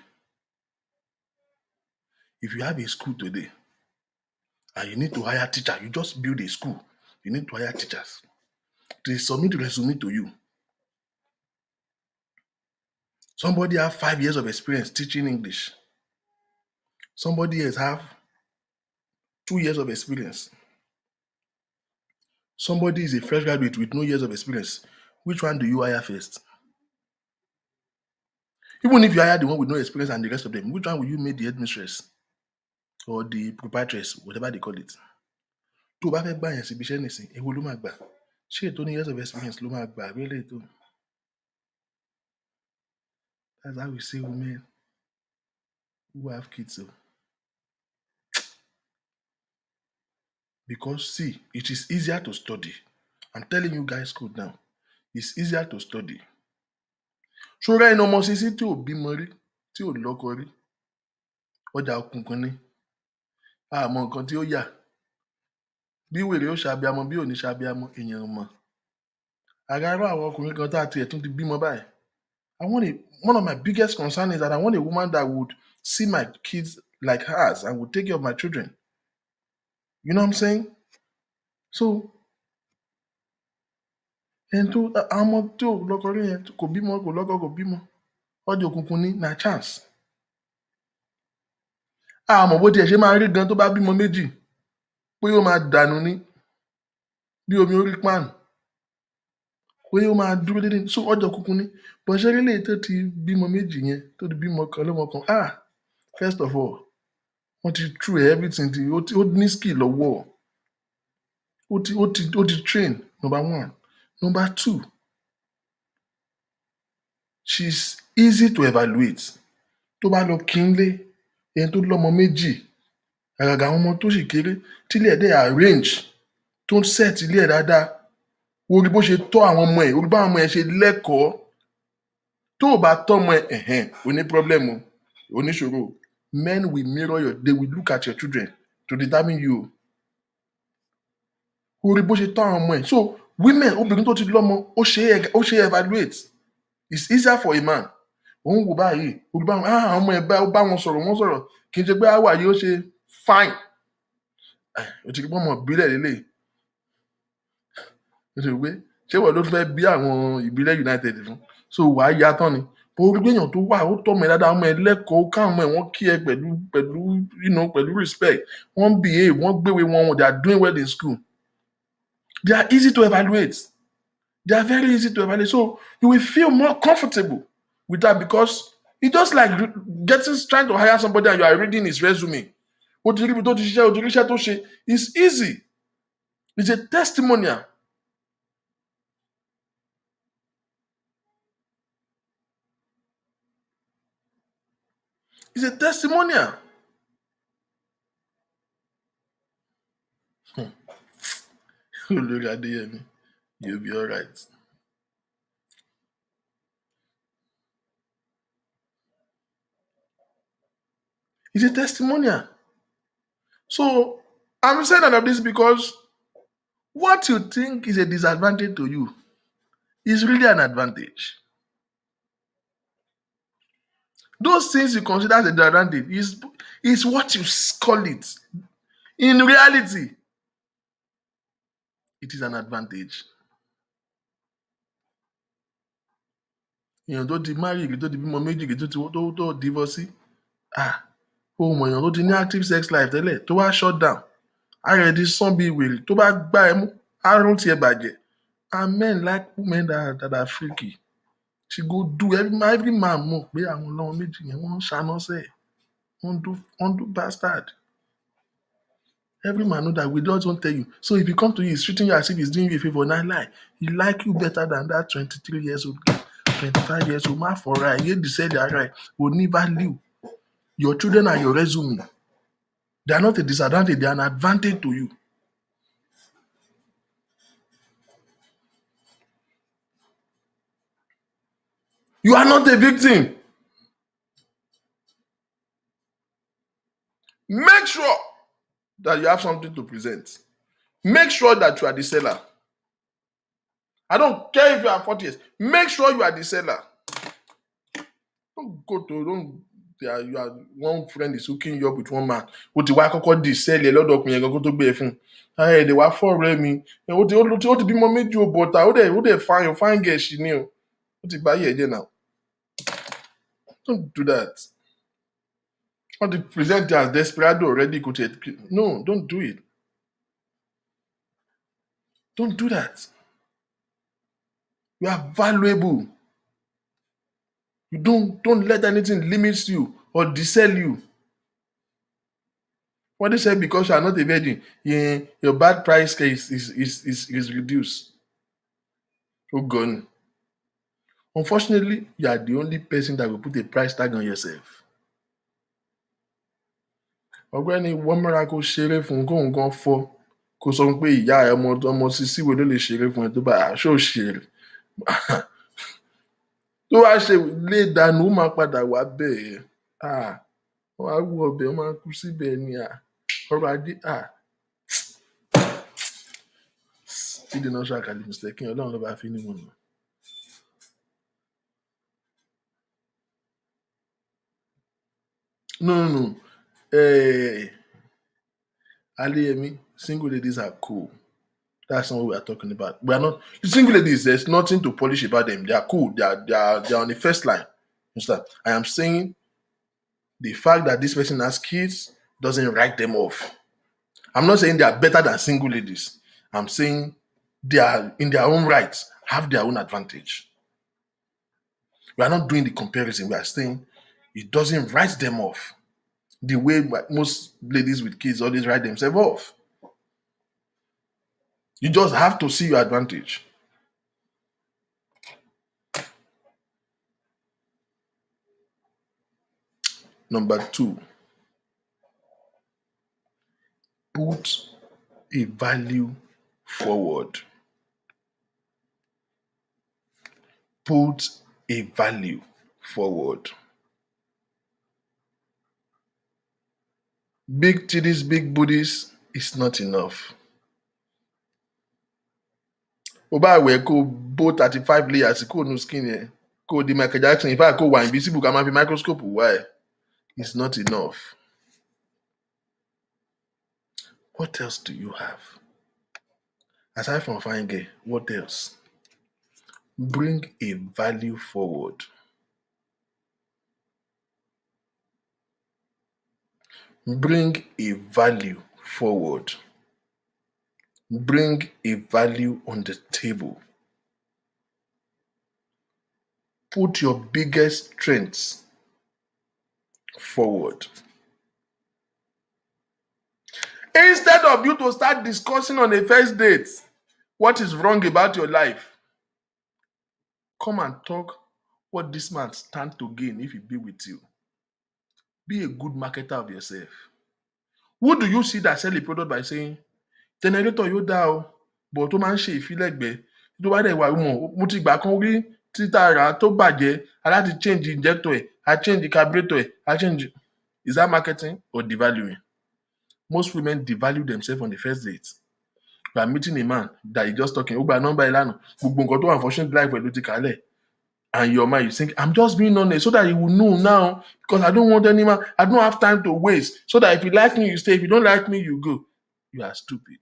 and you need to hire teachers, you just build a school, you need to hire teachers. They submit a resume to you. Somebody have 5 years of experience teaching English. Somebody else have 2 years of experience. Somebody is a fresh graduate with no years of experience. Which one do you hire first? Even if you hire the one with no experience and the rest of them, which one will you make the headmistress or the proprietress, whatever they call it? Tó bá fẹ́ gbà yẹn síbi iṣẹ́ nìsín, èwo ló máa gbà? Ṣé ètò ní years of experience ló máa gbà? Really tó. That's how we say women who have kids. So. Because see, it is easier to study. I'm telling you guys code now. It's easier to study. Ṣọ́ra ẹni ọmọ sísí tí ò bímọ rí, tí ò lọ́kọ rí, ọjà òkùnkùn ni. Àmọ́ nǹkan tí ó yà. Bí wèrè ó ṣàbíamọ, bí ò ní ṣàbíamọ, èèyàn mọ̀. Àgàrà àwọn ọkùnrin kan tá a tiẹ̀ tún ti bímọ báyìí. One of my biggest concerns is that I want a woman that would see my kids like hers and would take care of my children. You know what I'm saying? So, ẹni tó àwọn tí ò lọ́kọ rí yẹn kò bímọ kò lọ́kọ kò bímọ ọjọ́ òkùnkùn ní na chance. Àmọ́ bó tiẹ̀ ṣe máa rí gan tó bá bímọ méjì pé ó máa dànù ní bí omi orí pan pé ó máa dúró dédé so ọjọ́ òkùnkùn ní bọ́sẹ̀ rí lè tó ti bímọ méjì yẹn tó ti bímọ kan lọ́mọ kan first of all wọ́n ti through everything ó ní skill lọ́wọ́ ó ti train number 1. Number 2, she's easy to evaluate. Tó bá lọ kí n lé ẹni tó lọ́mọ méjì àgàgà àwọn ọmọ tó sì kéré tílé ẹ̀ dẹ̀ arrange tó ń set ilé ẹ̀ dáadáa orí bó ṣe tọ́ àwọn ọmọ ẹ̀ orí bá àwọn ọmọ ẹ̀ ṣe lẹ́kọ̀ọ́ tó o bá tọ́ ọmọ ẹ̀ ò ní problem o oníṣòro. Men will mirror they will look at your children to determine you. Orí bó ṣe tọ́ àwọn ọmọ ẹ̀ so women obìnrin tó ti lọ́mọ ó ṣe evaluate. It's easier for a man. Òun wò báyìí orí bá àwọn ọmọ ẹ̀ bá wọn sọ̀rọ̀ kì í ṣe pé àwa yóò ṣe fine. O ti rí pé ọmọ ìbílẹ̀ lélẹ̀. O ti rí pé ṣé wọ́n ló fẹ́ bí àwọn ìbílẹ̀ United fún? So wàá ya tán ni. Bó o rí pé èèyàn tó wà ó tọ́ ọmọ ẹ dáadáa, ọmọ ẹ lẹ́kọ̀ọ́, káwọn ọmọ ẹ wọ́n kí ẹ pẹ̀lú respect. Wọ́n behave, wọ́n gbéwé wọn, they are doing well in school. They are easy to evaluate. They are very easy to evaluate. So you will feel more comfortable with that because it's just like trying to hire somebody and you are reading his resume. It's easy. It's a testimonial. It's a testimonial. Look at the end. You'll be all right. It's a testimonial. So I'm saying all of this because what you think is a disadvantage to you is really an advantage. Those things you consider as a disadvantage is what you call it. In reality, it is an advantage. Èèyàn tó ti marry tó ti bímọ méjì tó divorce ó mọ èèyàn tó ti ní active sex life tẹ́lẹ̀ tó wá shut down ara ẹ̀ ti sán bíi wèrè tó bá gbá ẹ mú àrùn tiẹ̀ bàjẹ́. And men like women that are freaky. She go do every man mọ̀ pé àwọn ọlọ́wọ́ méjì yẹn wọ́n ń ṣanọ́sẹ̀ wọ́n do bastard. Every man know that we just won't tell you. So if he come to you, he's treating you as if he's doing you a favor. Not lie. He like you better than that 23 years old girl, 25 years old man for right. He decide that right. Will never leave. Your children are your resume. They are not a disadvantage, they are an advantage to you. You are not a victim. Make sure that you have something to present. Make sure that you are the seller. I don't care if you are 40 years. Make sure you are the seller. You are one friend is hooking you up with one man. O ti wá kọ́kọ́ di sẹ́ẹ̀lì lọ́dọ̀ ọkùnrin yẹn kan tó gbé ẹ fún. Ẹ̀ẹ́dẹ̀ wá fọ́ọ̀rẹ́ mi. Ó ti bímọ méjì o bọ̀tà. Ó dẹ̀ fine girl ṣì ni o. Ó ti bá yẹ̀ jẹ́ now. Don't do that. Want to present you as desperado already? No, don't do it. Don't do that. You are valuable. You don't let anything limit you or decel you. What they say because you are not a virgin, your bad price is reduced. Oh God. Unfortunately, you are the only person that will put a price tag on yourself. Ọ̀gbẹ́ni wọ́n mọ́ra kó ṣeré fún kóun gan fọ́ kó sọ pé ìyá ẹ ọmọ sísí wo ló lè ṣeré fún ẹ tó bá aṣọ òṣèré tó wá ṣe lé dànù ó máa padà wá bẹ́ẹ̀ wọ́n á wú ọbẹ̀ wọ́n máa kú síbẹ̀ ni ọrọ̀ ajé tí dènà ṣàkàlì mr king ọlọ́run ló bá fi ní wọn. No. Aliyemi, single ladies are cool. That's not what we are talking about. We are not the single ladies. There's nothing to polish about them. They are cool. They are on the first line. Understand? I am saying the fact that this person has kids doesn't write them off. I'm not saying they are better than single ladies. I'm saying they are in their own rights, have their own advantage. We are not doing the comparison. We are saying it doesn't write them off the way most ladies with kids always write themselves off. You just have to see your advantage. Number 2, put a value forward. Put a value forward. Big titties, big booties is not enough. Ó bá wẹ̀ kó bó 35 layers kó nu skin yẹn kó di Michael Jackson in fact kó wà invisible ká máa fi microscope wá ẹ̀. It's not enough. What else do you have? Aside from fine girl, what else? Bring a value forward. Bring a value forward. Bring a value on the table. Put your biggest strengths forward. Instead of you to start discussing on a first date what is wrong about your life, come and talk what this man stands to gain if he be with you. Be a good marketer of yourself. Who do you see that sell a product by saying, generator yóò dá o, but ó máa ń ṣe ìfilẹ̀gbẹ́ tó bá dẹ̀ wà mo ti gbà kan rí títà rà tó bàjẹ́ aláti change injector ẹ̀ I change carburetor ẹ̀ I change. Is that marketing or devaluing? Most women devalue themselves on the first date. You are meeting a man that you just talking, ó gba nọ́mbà ẹ̀ lánàá, gbogbo nǹkan tó wà unfortunate life ẹ̀ ló ti kálẹ̀. And your mind, you think, I'm just being honest so that you will know now because I don't want any man, I don't have time to waste. So that if you like me, you stay. If you don't like me, you go. You are stupid.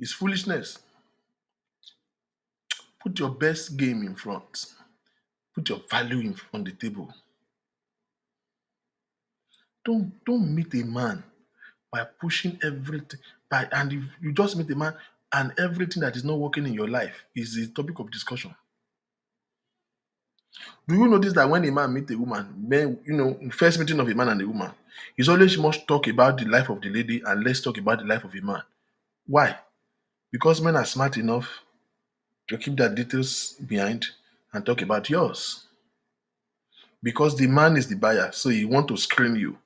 It's foolishness. Put your best game in front. Put your value on the table. Don't meet a man by pushing everything. And if you just meet a man and everything that is not working in your life is the topic of discussion. Do you notice that when a man meets a woman, first meeting of a man and a woman, it's always much talk about the life of the lady and less talk about the life of a man. Why? Because men are smart enough to keep their details behind and talk about yours. Because the man is the buyer, so he want to screen you.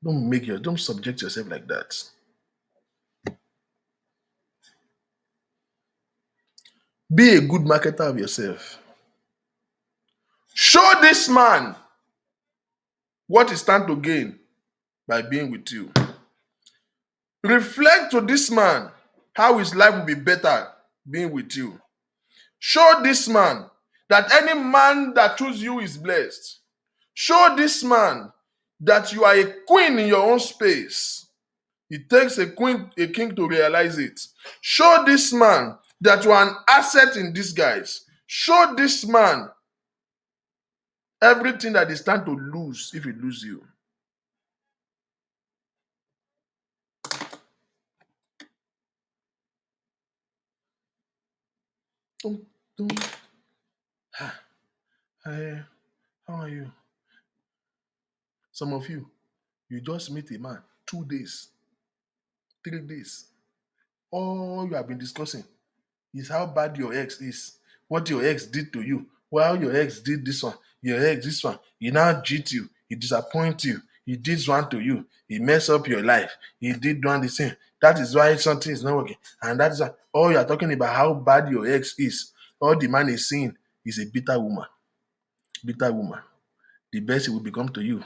Don't subject yourself like that. Be a good marketer of yourself. Show this man what he stands to gain by being with you. Reflect to this man how his life will be better being with you. Show this man that any man that chooses you is blessed. Show this man that you are a queen in your own space. It takes a king to realize it. Show this man that you are an asset in disguise. Show this man everything that is stand to lose if he lose you. Don't. Hi, how are you? Some of you just meet a man 2 days, 3 days. All you have been discussing is how bad your ex is, what your ex did to you, well, your ex did this one, your ex this one. He now cheat you, he disappoint you, he did one to you, he mess up your life, he did one the same. That is why something is not working. And that is why all you are talking about how bad your ex is. All the man is seeing is a bitter woman. Bitter woman. The best it will become to you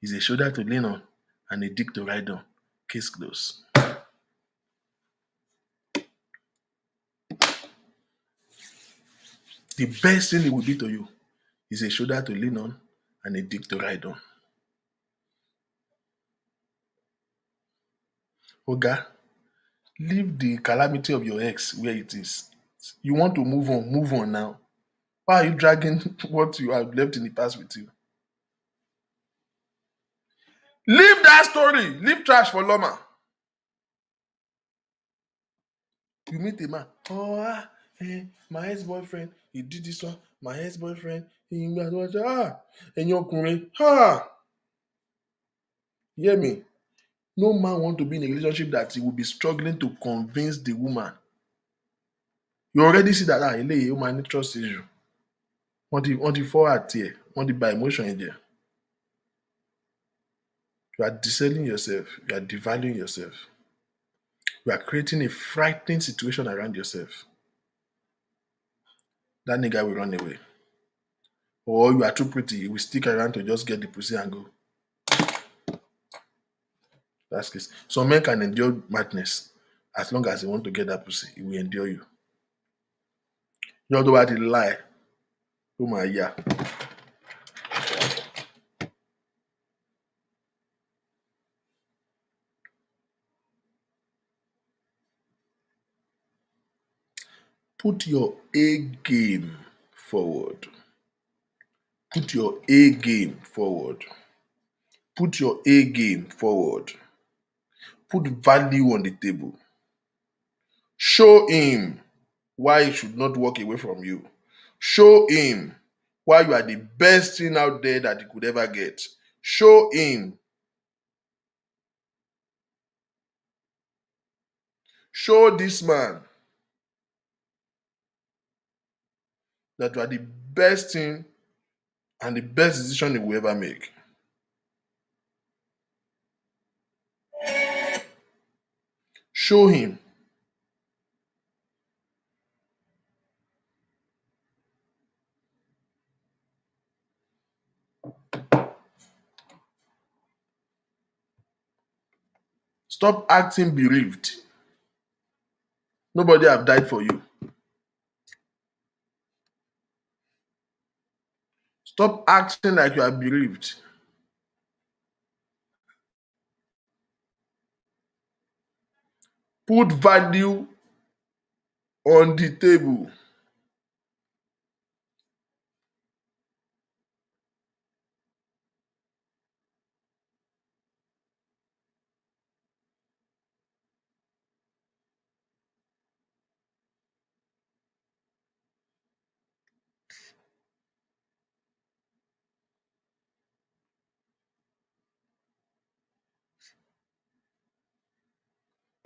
is a shoulder to lean on and a dick to ride on. Case closed. The best thing it will be to you is a shoulder to lean on and a dick to ride on. Oga, leave the calamity of your ex where it is. You want to move on now. Why are you dragging what you have left in the past with you? Leave that story. Leave trash for Loma. You meet a man. My ex-boyfriend, he did this one. My ex-boyfriend, he hear me? No man want to be in a relationship that he will be struggling to convince the woman. You already see that eléyìí ó máa ní trust issue. Wọ́n ti fọ́ àti ẹ̀, wọ́n ti ba emotion ẹ̀ jẹ́. You are deselling yourself. You are devaluing yourself. You are creating a frightening situation around yourself. That nigga will run away. Or you are too pretty, you will stick around to just get the pussy and go. That's case. Some men can endure madness As long as you want to get that pussy, it will endure you. You know about the lie. Oh my yeah. Put your A game forward. Put your A game forward. Put your A game forward. Put value on the table. Show him why he should not walk away from you. Show him why you are the best thing out there that he could ever get. Show him. Show this man that you are the best thing and the best decision he will ever make. Show him. Stop acting bereaved. Nobody have died for you. Stop acting like you are bereaved. Put value on the table.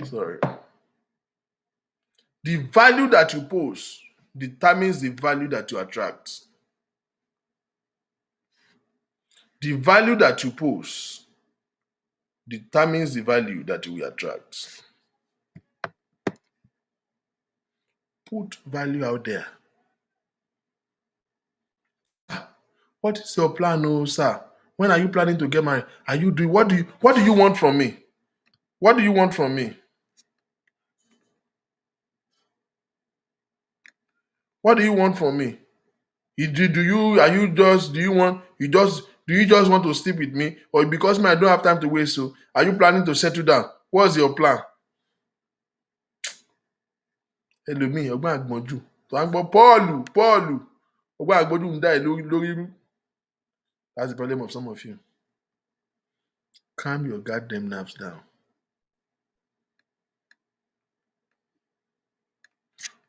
Sorry. The value that you pose determines the value that you attract. The value that you pose determines the value that you will attract. Put value out there. What is your plan, oh sir? When are you planning to get married? Are you doing what do you want from me? What do you want from me? What do you want from me? Do you just want to sleep with me? Or because I don't have time to waste, so are you planning to settle down? What's your plan? Ẹlòmíì ọgbọ́n àgbọ̀njù tó à ń gbọ́ Pọ́ọ̀lù ọgbọ́n àgbọ̀njù ń dá ẹ lórí rú. That's the problem of some of you. Calm your goddamn nerves down.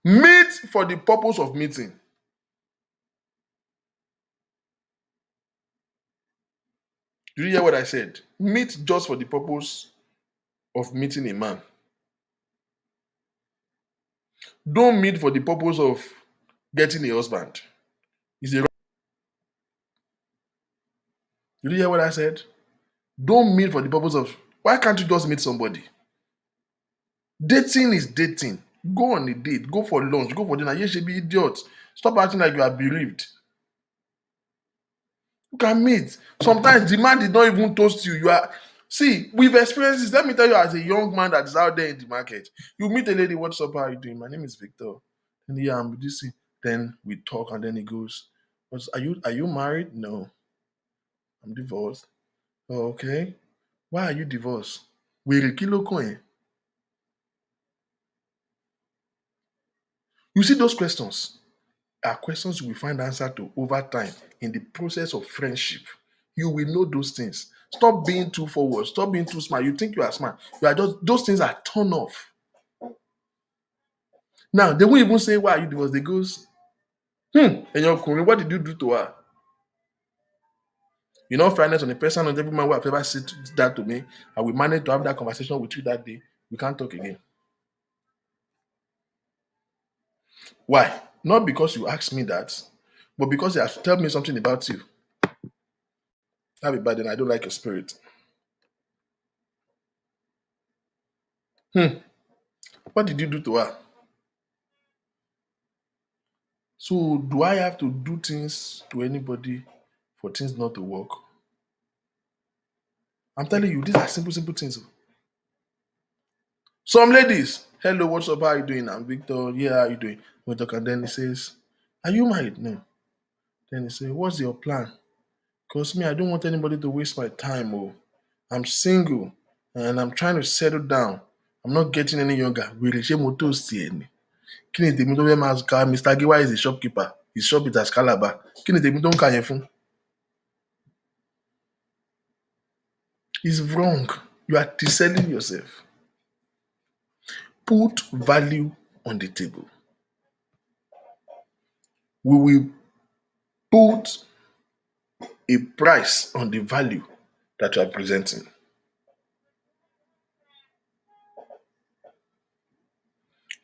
Meet for the purpose of meeting. Did you hear what I said? Meet just for the purpose of meeting a man. Don't meet for the purpose of getting a husband. Did you hear what I said? Don't meet for the purpose of, why can't you just meet somebody? Dating is dating. Go on a date, go for lunch, go for dinner. You should be idiot. Stop acting like you are bereaved. You can meet. Sometimes the man did not even toast you. We've experienced this. Let me tell you, as a young man that is out there in the market, you meet a lady, what's up, how are you doing? My name is Victor. And yeah, I'm this thing. Then we talk, and then he goes, are you married? No. I'm divorced. Oh, okay. Why are you divorced? Wèrè kí ló kàn ẹ́? You see, those questions are questions you will find answer to over time in the process of friendship. You will know those things. Stop being too forward. Stop being too smart. You think you are smart. You are just, those things are turn off. Now, they won't even say, why are you divorced? They goes, and your what did you do to her? You know, fairness on the person, on every man who have ever said that to me, and we managed to have that conversation with you that day, we can't talk again. Why? Not because you asked me that, but because you have told me something about you. That'd be bad, then I don't like your spirit. What did you do to her? So do I have to do things to anybody for things not to work? I'm telling you, these are simple things. Some ladies, Hello, what's up? How are you doing? I'm Victor. Yeah, how are you doing? We talk, and then he says, are you married? No. Then he says, what's your plan? Because me, I don't want anybody to waste my time. Oh, I'm single and I'm trying to settle down. I'm not getting any younger. Wèrè ṣé mo toast ẹ ni? Kí ni tèmi tó fẹ́ máa ka Mr. Giwa is a shopkeeper. His shop is at Calabar. Kí ni tèmi tó ń kà yẹn fún? It's wrong. You are deselling yourself. Put value on the table. We will put a price on the value that you are presenting.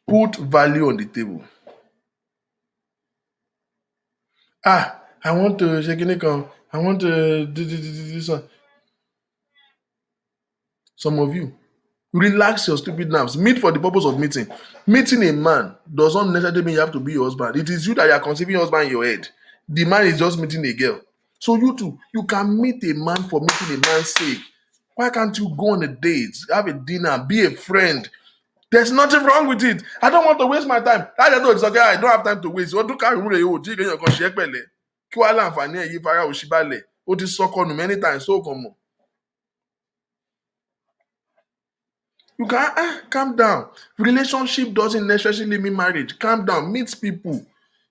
Put value on the table. I want to I want to do this one. Some of you, relax your stupid nerves. Meet for the purpose of meeting. Meeting a man does not necessarily mean you have to be your husband. It is you that you are conceiving your husband in your head. The man is just meeting a girl. So you too, you can meet a man for meeting a man's sake. Why can't you go on a date, have a dinner, be a friend? There's nothing wrong with it. I don't want to waste my time. I don't know. It's okay. I don't have time to waste. Ọdún karùn-ún rèé o, tí ìgbéyàn kan ṣe é pẹ̀lẹ́. Kí wàá láǹfààní ẹ̀ yí fara òṣì balẹ̀? Ó ti sọkọnù many times tó kàn mọ̀. You can calm down. Relationship doesn't necessarily mean marriage. Calm down. Meet people.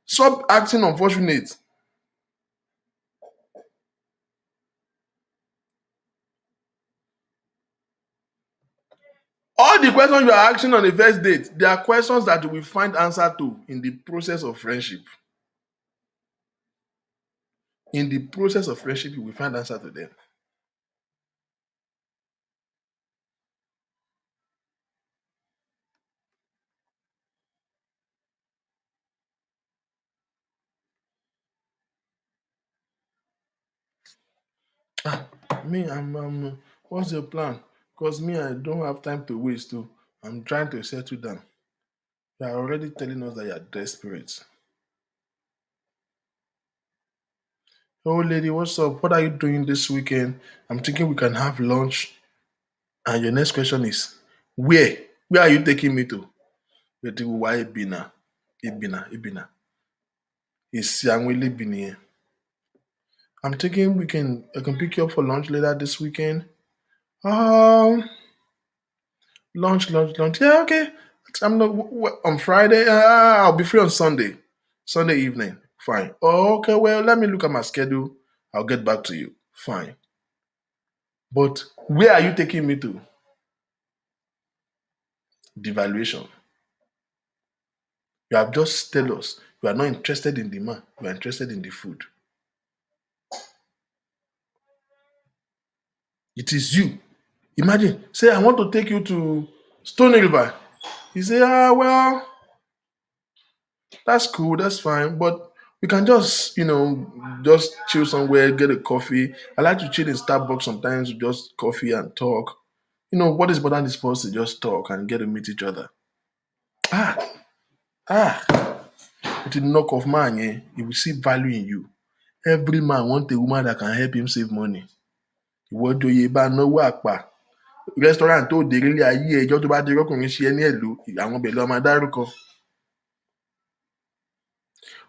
Stop acting unfortunate. All the questions you are asking on the first date, they are questions that you will find answer to in the process of friendship. In the process of friendship, you will find answer to them. What's your plan? Because me, I don't have time to waste too. I'm trying to settle down. You are already telling us that you are desperate. Oh, lady, what's up? What are you doing this weekend? I'm thinking we can have lunch. And your next question is, where? Where are you taking me to? You think, why Ibina? Ibina. It's Yangwele Bini. I'm thinking I can pick you up for lunch later this weekend. Um, lunch. Yeah, okay. I'm not on Friday. I'll be free on Sunday. Sunday evening. Fine. Oh, okay, well, let me look at my schedule. I'll get back to you. Fine. But where are you taking me to? Devaluation. You have just told us you are not interested in the man, you are interested in the food. It is you. Imagine, say, I want to take you to Stony River. You say, well, that's cool, that's fine, but we can just chill somewhere, get a coffee. I like to chill in Starbucks sometimes, just coffee and talk. What is important is for us to just talk and get to meet each other. It will knock off man, he will see value in you. Every man wants a woman that can help him save money. Ìwọ joyè bá náwó àpà. Restaurant tó dé nílé ayé ẹjọ́ tó bá dé rọ́kùnrin ṣe ní ẹ̀lú àwọn bẹ̀rẹ̀ ọmọ dárúkọ.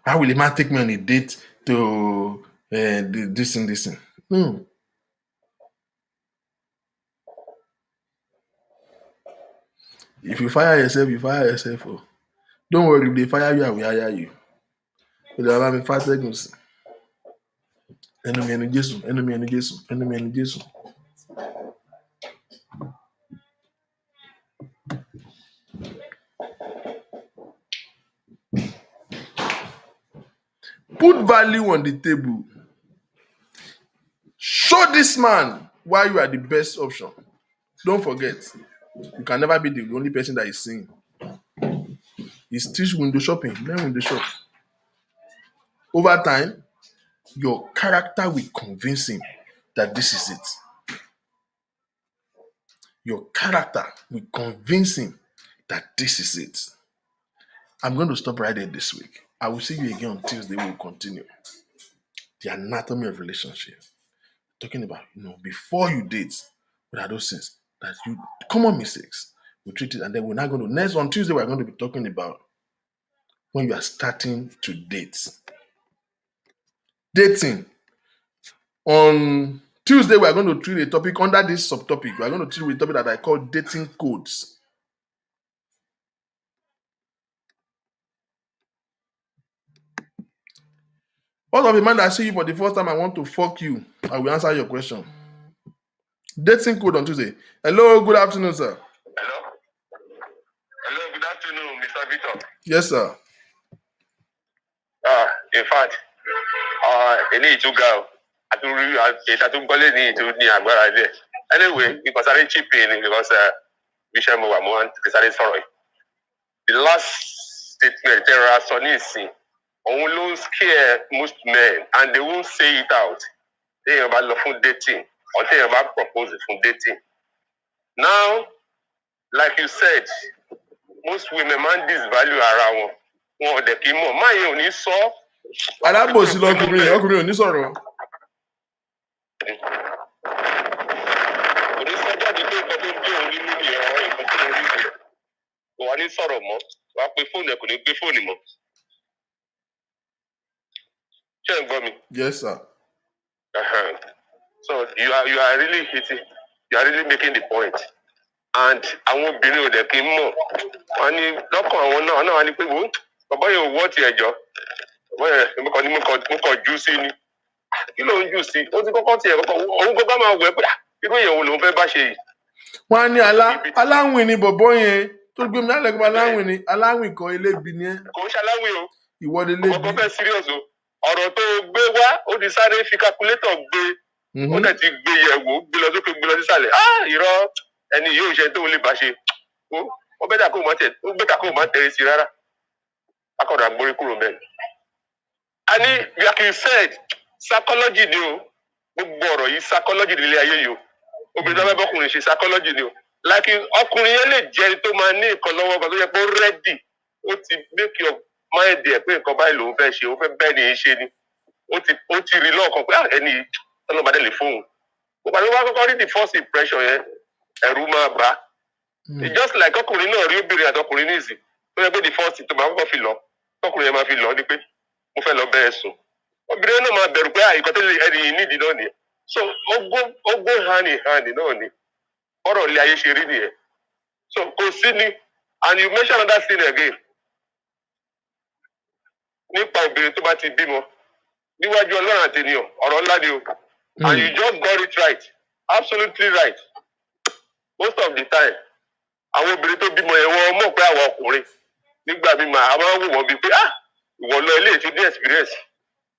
How will a man take me on a date to this thing? No. If you fire yourself, you fire yourself. Oh. Don't worry, if they fire you, I will hire you. Ìjọba bá mi fàtẹ́gùn sí. Ẹnu mi ẹnu Jésù, ẹnu mi ẹnu Jésù, ẹnu mi ẹnu Jésù. Put value on the table. Show this man why you are the best option. Don't forget, you can never be the only person that is seeing. It's still window shopping, learn window shop. Over time, your character will convince him that this is it. Your character will convince him that this is it. I'm going to stop right there this week. I will see you again on Tuesday. We'll continue. The anatomy of relationship. Talking about, before you date, what are those things that common mistakes We'll treat it, and then we're not going to, next on Tuesday, we're going to be talking about when you are starting to date. Dating. On Tuesday, we're going to treat a topic under this subtopic. We're going to treat a topic that I call dating codes. What of a man that I see you for the first time, I want to fuck you? I will answer your question. Dating code on Tuesday. Hello, good afternoon, sir. Hello? Hello, good afternoon, Mr. Victor. Yes, sir. In fact, any two go. Anyway, because I didn't chip in because Bishop Mowamuan sorry. The last statement there are Sonisi. Only scare most men and they won't say it out. They about love for dating or they about proposing for dating. Now, like you said, most women man disvalue around one the kimo. My only saw. Alábòsí lọkùnrin ọkùnrin ò ní sọ̀rọ̀. Onísọjáde pé nǹkan tó ń gbé òun nínú ìrànwọ́ nǹkan tó ń rí ìgbẹ́. Kò wá ní sọ̀rọ̀ mọ́. Wá pe fóònù ẹ̀ kò ní gbé fóònù mọ́. Ṣé ẹ̀ ń gbọ́ mi? Yes, sir. So you are really hitting. You are really making the point. And àwọn obìnrin ò dẹ̀ kí ń mọ̀. Wọ́n ní lọ́kàn àwọn náà wá ní pé wo bàbá yóò wọ́ ti ẹ̀jọ́. Mo kàn jù sí ni. Kí ló ń jù sí? Ó ti kọ́kọ́ tiẹ̀ kọ́kọ́ òun kọ́kọ́ máa wẹ̀ pé irú èèyàn wo lòun fẹ́ bá ṣe yìí. Wọ́n á ní aláwìn ni bọ̀bọ́ yẹn tó gbé mi lálẹ́ kó aláwìn ni aláwìn kan elébi ni ẹ́. Kò ń ṣaláwìn o. Ìwọ ni lébi. Ọkọ̀ fẹ́ serious o. Ọ̀rọ̀ tó gbé wá ó ti sáré fi calculator gbé. Ó dẹ̀ ti gbé yẹ̀wò gbé lọ sókè gbé lọ sísàlẹ̀. Irọ́ ẹni yóò ṣe tó lè bá ṣe. Ó bẹ́tà kó má tẹ̀lé sí rárá. Akọ̀dọ̀ àgbórí kúrò mẹ́rin. And like you said, psychology ni o. Gbogbo ọ̀rọ̀ yìí psychology nílé ayé yìí o. Obìnrin tó bá bọ́kùnrin ṣe psychology ni o. Like ọkùnrin yẹn lè jẹ́ ẹni tó máa ní nǹkan lọ́wọ́ ọba tó yẹ pé ó ready. Ó ti make your mind ẹ̀ pé nǹkan báyìí lòun fẹ́ ṣe, ó fẹ́ bẹ́ẹ̀ ni í ṣe ni. Ó ti rí lọ́ọ̀kan pé ẹni ọlọ́mọdé lè fóun. Bàbá mi wá kọ́kọ́ rí the first impression yẹn, ẹ̀rù máa bà á. It's just like ọkùnrin náà rí obìnrin àtọkùnrin ní ìsìn. Tó yẹ pé the first tó máa kọ́kọ́ fi lọ, tọkùnrin yẹn máa fi lọ ni pé mo fẹ́ lọ bẹ́ẹ̀ sùn. Obìnrin náà máa bẹ̀rù pé àìkọ́ tó ẹni yìí nídìí náà nìyẹn. So ó go hand in hand náà ni. Ọ̀rọ̀ ilé ayé ṣe rí nìyẹn. So kò sí ni, and you mention another thing again. Nípa obìnrin tó bá ti bímọ. Níwájú Ọlọ́run àti ènìyàn, ọ̀rọ̀ ńlá ni o. And you just got it right. Absolutely right. Most of the time, àwọn obìnrin tó bímọ yẹn wọ́n mọ̀ pé àwọn ọkùnrin nígbà mímọ àwọn máa ń wò wọ́n bíi pé ìwọ lọ ilé ètò ní experience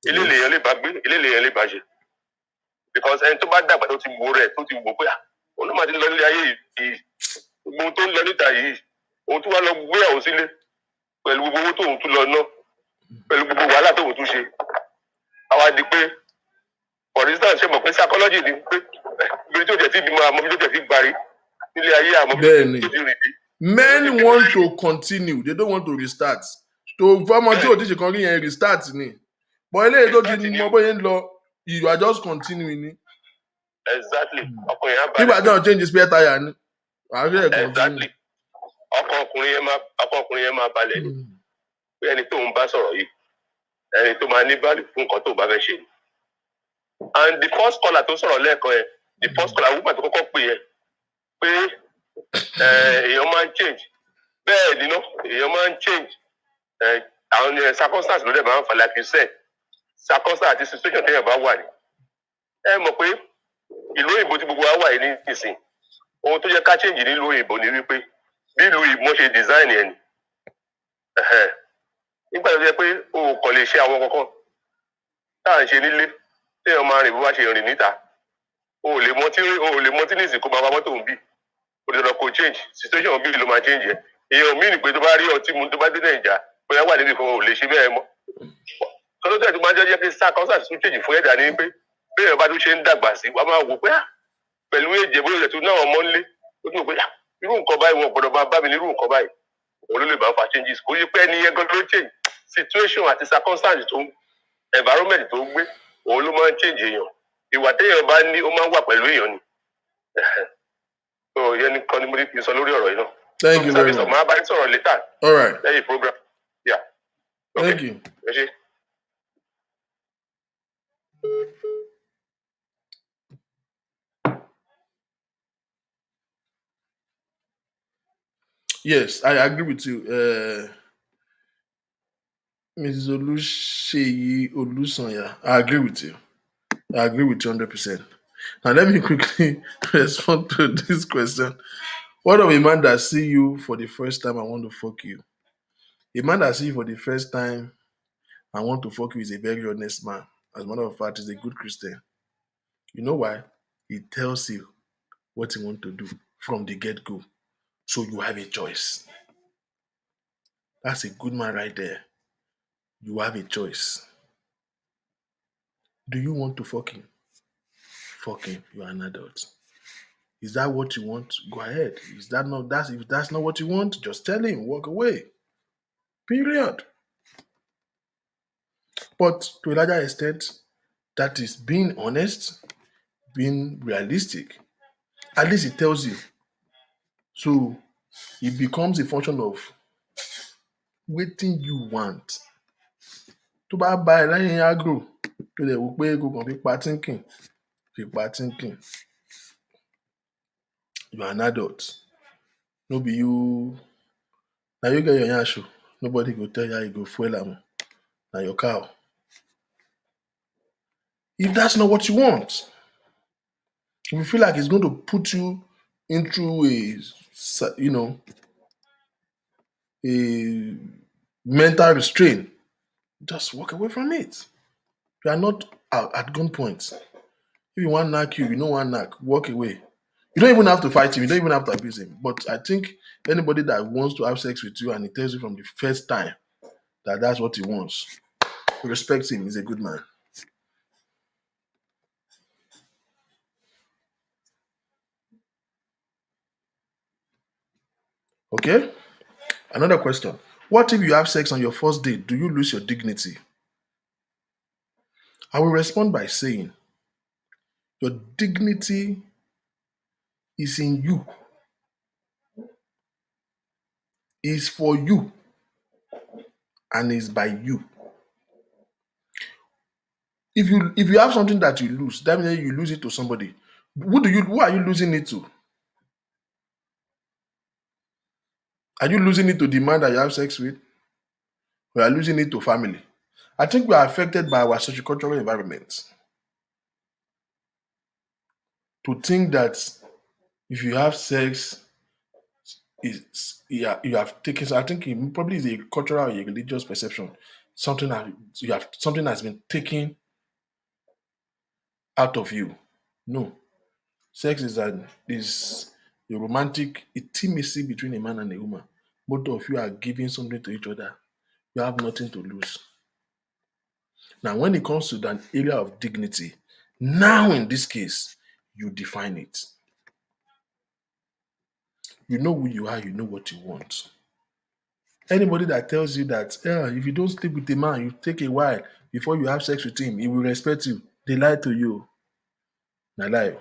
ilé lèèyàn lè bá gbé ilé lèèyàn lè bá ṣe because ẹni tó bá dàgbà tó ti wo rẹ̀ tó ti wò pé òun ló máa ti lọ nílé ayé yìí gbogbo ohun tó ń lọ níta yìí òun tó wá lọ gbéyàwó sílé pẹ̀lú gbogbo owó tóun tún lọ ná pẹ̀lú gbogbo wàhálà tóun tún ṣe àwa di pé for instance ṣe mọ̀ pé psychology ni pé ibi tó jẹ́ ti bímọ àmọ́ ibi tó jẹ́ ti gbárí nílé ayé àmọ́ ibi tó ti rìn dé. Men want to continue, they don't want to restart. To fọmọ tí o ti ṣe kan rí yẹn restart ni. But eléyìí tó ti mọ bóyá ń lọ, you are just continuing ni. Exactly. Ọkùnrin yẹn balẹ̀. Nígbà tí wọ́n change spare tire ni. Exactly. Ọkùnrin yẹn máa balẹ̀ ni. Pé ẹni tó ń bá sọ̀rọ̀ yìí, ẹni tó máa ní value fún nǹkan tó bá fẹ́ ṣe. And the first caller tó sọ̀rọ̀ lẹ́ẹ̀kan yẹn, the first caller woman tó kọ́kọ́ pè yẹn, pé èèyàn máa ń change. Bẹ́ẹ̀ ni náà, èèyàn máa ń change. Àwọn circumstances ló dẹ̀ máa ń fà like you said. Circumstances àti situation téèyàn bá wà ní. Ẹ mọ̀ pé ìlú òyìnbó tí gbogbo wa wà yìí ní ìsìn. Ohun tó yẹ ká change nílùú òyìnbó ni wípé bí ìlú ìmọ̀ ṣe design yẹn ni. Nígbà tó yẹ pé o kò lè ṣe àwọn kankan tá à ń ṣe nílé téèyàn máa rìn bó bá ṣe rìn níta. O ò lè mọtí ní ìsìn kó máa wá mọ́tò ń bì. O lè lọ kó change situation bí ló máa change yẹn. Èèyàn mí ni pé tó bá rí ọtí mu tó bá dé Nàìjà bóyá wà níbi kan ò lè ṣe bẹ́ẹ̀ mọ́. Kọ́lọ́tẹ̀ tó máa jẹ́ pé circumstances tún change fún ẹ̀dá ni pé bí èèyàn bá tún ṣe ń dàgbà sí wàá máa wò pé pẹ̀lú èjè bóyá tó náà ọmọ ńlé ó tún wò pé irú nǹkan báyìí wọn gbọ́dọ̀ máa bá mi nírú nǹkan báyìí òun ló lè bá fa changes kò yí pé ẹni yẹn gan ló change situation àti circumstances tó environment tó gbé òun ló máa ń change èèyàn ìwà téèyàn bá ní ó máa ń wà pẹ̀lú èèyàn ni so yẹn nìkan ni mo ní kí n sọ lórí ọ̀rọ̀ yìí náà. Thank you very much. Later. All right. Let you program. Yeah. Okay. Thank you. Yes, I agree with you. Mrs. Olusheyi Olusanya, I agree with you. I agree with you 100%. Now, let me quickly respond to this question. What of a man that see you for the first time and want to fuck you? A man that see you for the first time and want to fuck you is a very honest man. As a matter of fact, he's a good Christian. You know why? He tells you what he wants to do from the get-go. So you have a choice. That's a good man right there. You have a choice. Do you want to fuck him? Fuck him. You are an adult. Is that what you want? Go ahead. If that's not what you want, just tell him, walk away. Period. But to a larger extent, that is being honest, being realistic. At least it tells you. So it becomes a function of wetin you want. Tó bá bá ẹ lẹ́yìn agro, tó lè wò pé kò kàn fi pa thinking. You are an adult. No be you. Now you get your yansh. Nobody go tell you how you go fuel am. Na your cow. If that's not what you want, if you feel like it's going to put you into a mental restraint, just walk away from it. You are not at gunpoint. If you want knack you don't want knack, walk away. You don't even have to fight him. You don't even have to abuse him. But I think anybody that wants to have sex with you and he tells you from the first time that that's what he wants, respect him. He's a good man. Okay? Another question. What if you have sex on your first date? Do you lose your dignity? I will respond by saying, your dignity is in you, is for you, and is by you. If you have something that you lose, that means you lose it to somebody. Who are you losing it to? Are you losing it to the man that you have sex with? Or are you losing it to family? I think we are affected by our sociocultural environment. To think that if you have sex, you have taken. So I think it probably is a cultural or a religious perception. Something has been taken out of you. No, sex is a romantic intimacy between a man and a woman. Both of you are giving something to each other. You have nothing to lose. Now, when it comes to that area of dignity, now in this case, you define it. You know who you are, you know what you want. Anybody that tells you that if you don't sleep with a man, you take a while before you have sex with him, he will respect you. They lie to you. Na lie.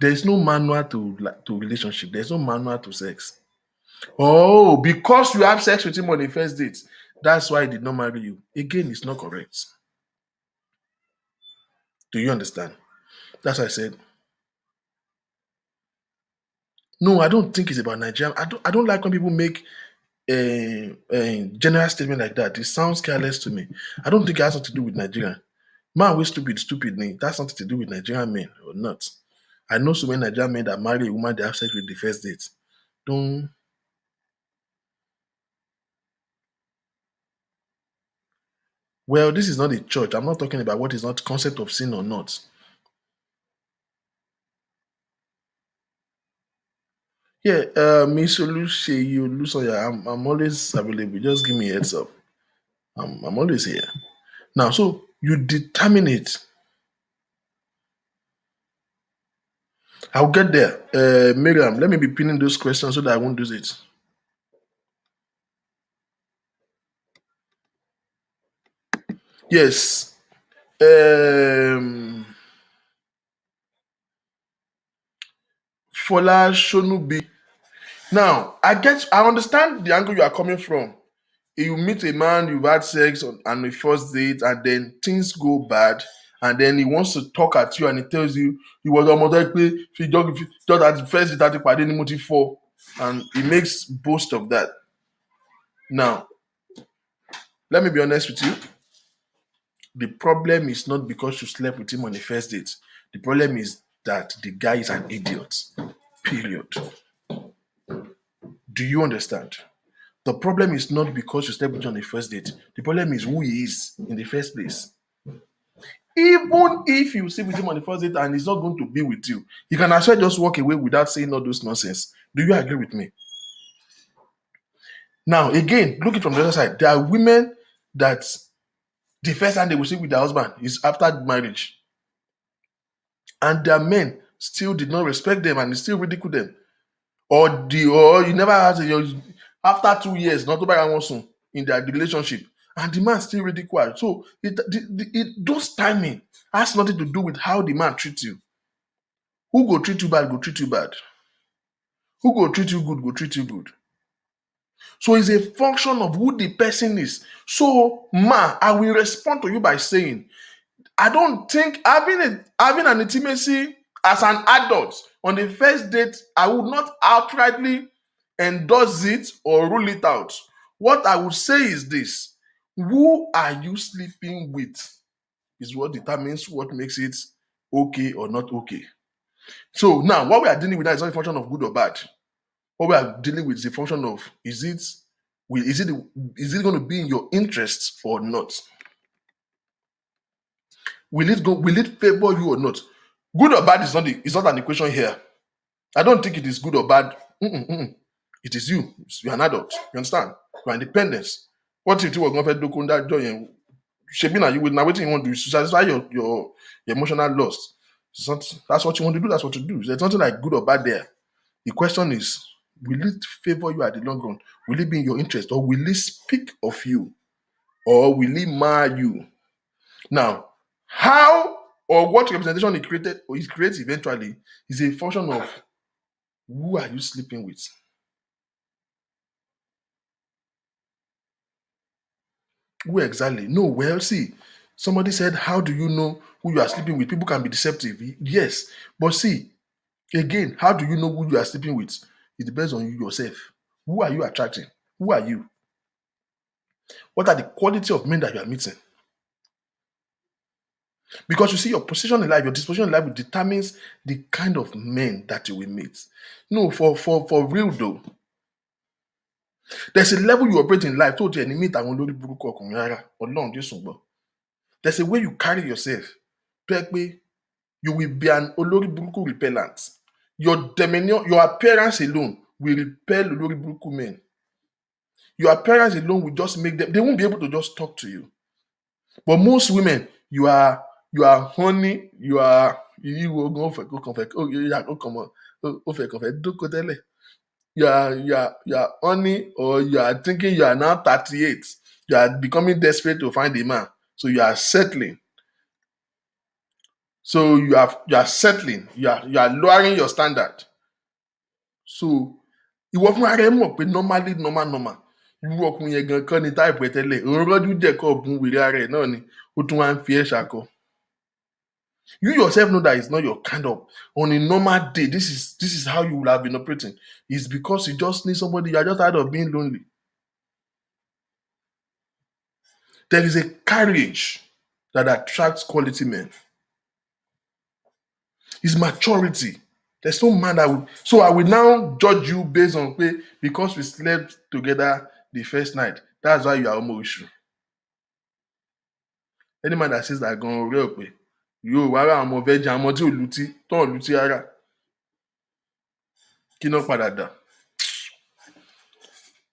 There's no manual to relationship. There's no manual to sex. Oh, because you have sex with him on the first date, that's why he did not marry you. Again, it's not correct. Do you understand? That's why I said, no, I don't think it's about Nigeria. I don't like when people make a general statement like that. It sounds careless to me. I don't think it has something to do with Nigeria. Man, we stupid me. That's something to do with Nigerian men or not. I know so many Nigerian men that marry a woman they have sex with the first date. Don't. Well, this is not a church. I'm not talking about what is not concept of sin or not. Yeah, Miss Olusoya, I'm always available. Just give me a heads up. I'm always here. Now, so you determine it. I'll get there. Miriam, let me be pinning those questions so that I won't lose it. Yes. Fola Shonubi, Now, I understand the angle you are coming from. You meet a man, you've had sex on the first date, and then things go bad, and then he wants to talk at you, and he tells you he was almost like just at the first date at the multi four, and he makes boast of that. Now, let me be honest with you. The problem is not because you slept with him on the first date. The problem is that the guy is an idiot. Period. Do you understand? The problem is not because you slept with him on the first date. The problem is who he is in the first place. Even if you sleep with him on the first date and he's not going to be with you, he can actually just walk away without saying all those nonsense. Do you agree with me? Now, again, look it from the other side. There are women that the first time they will sleep with their husband is after marriage. And their men still did not respect them and still ridicule them. Or you never had after 2 years, not over one soon in their relationship, and the man still ridicule. So those timing has nothing to do with how the man treats you. Who go treat you bad, go treat you bad. Who go treat you good, go treat you good. So it's a function of who the person is. So, I will respond to you by saying, I don't think having an intimacy as an adult on the first date, I would not outrightly endorse it or rule it out. What I would say is this: who are you sleeping with is what determines what makes it okay or not okay. So now, what we are dealing with now is not a function of good or bad. What we are dealing with is a function of is it going to be in your interest or not? Will it favor you or not? Good or bad is not an equation here. I don't think it is good or bad. It is you. You're an adult. You understand? You're independent. What if you were going to do that joy? You will now waiting you want to do to satisfy your emotional loss. That's what you want to do. That's what you do. There's nothing like good or bad there. The question is, will it favor you at the long run? Will it be in your interest, or will it speak of you, or will it mar you? Now, how or what representation it creates eventually is a function of who are you sleeping with. Who exactly? No, well, see, somebody said, how do you know who you are sleeping with? People can be deceptive. Yes, but see, again, how do you know who you are sleeping with? It depends on you yourself. Who are you attracting? Who are you? What are the quality of men that you are meeting? Because you see, your position in life, your disposition in life determines the kind of men that you will meet. No, for real though. There's a level you operate in life. There's a way you carry yourself. You will be an olori buruku repellent. Your demeanor, your appearance alone will repel olori buruku men. Your appearance alone will just make them, they won't be able to just talk to you. But most women, you are honey, you will go for you are honey, or you are thinking you are now 38. You are becoming desperate to find a man. So you are settling. So you are settling. You are lowering your standard. So ìwọ fún ara ẹ mọ̀ pé normal irú ọkùnrin yẹn gan kan ní táìpù ẹ tẹ́lẹ̀ òun rọ́jú jẹ̀kọ́ ọ̀bùn wèrè ara ẹ̀ náà ni ó tún wá ń fi ẹ́ ṣakọ. You yourself know that it's not your kind of. On a normal day, this is how you will have been operating. It's because you just need somebody. You are just tired of being lonely. There is a courage that attracts quality men. It's maturity. There's no man that will. So I will now judge you based on because we slept together the first night. That's why you are homo issue. Any man that says that going real quick, you are a more virgin, I'm tí ò lutí, tó ò lutí ara. Kí náà padà dà.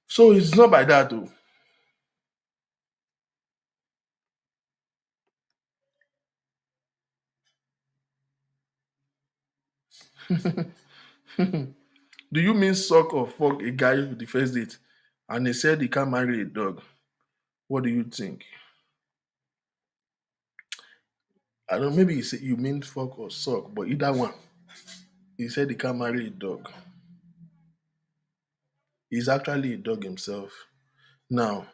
So it's not by that though. Do you mean suck or fuck a guy with the first date and he said he can't marry a dog? What do you think? I don't know, maybe he said you mean fuck or suck, but either one. He said he can't marry a dog. He's actually a dog himself. Now,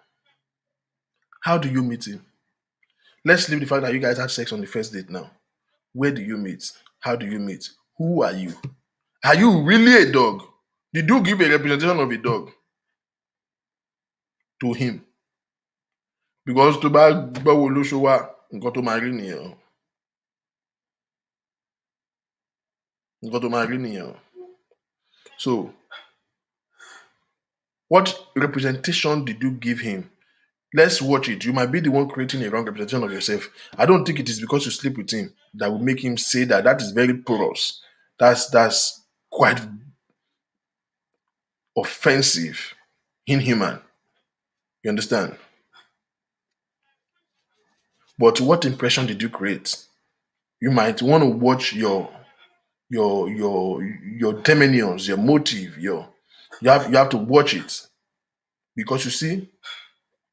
how do you meet him? Let's leave the fact that you guys had sex on the first date now. Where do you meet? How do you meet? Who are you? Are you really a dog? Did you give a representation of a dog to him? Because tó bá gbọ́wọ́ olóṣó wá, nǹkan tó máa rí nìyẹn o. Nǹkan tó máa rí nìyẹn o. So, what representation did you give him? Let's watch it. You might be the one creating a wrong representation of yourself. I don't think it is because you sleep with him that will make him say that. That is very porous. That's quite offensive, inhuman. You understand? But what impression did you create? You might want to watch your dominions, your motive, you have to watch it. Because you see,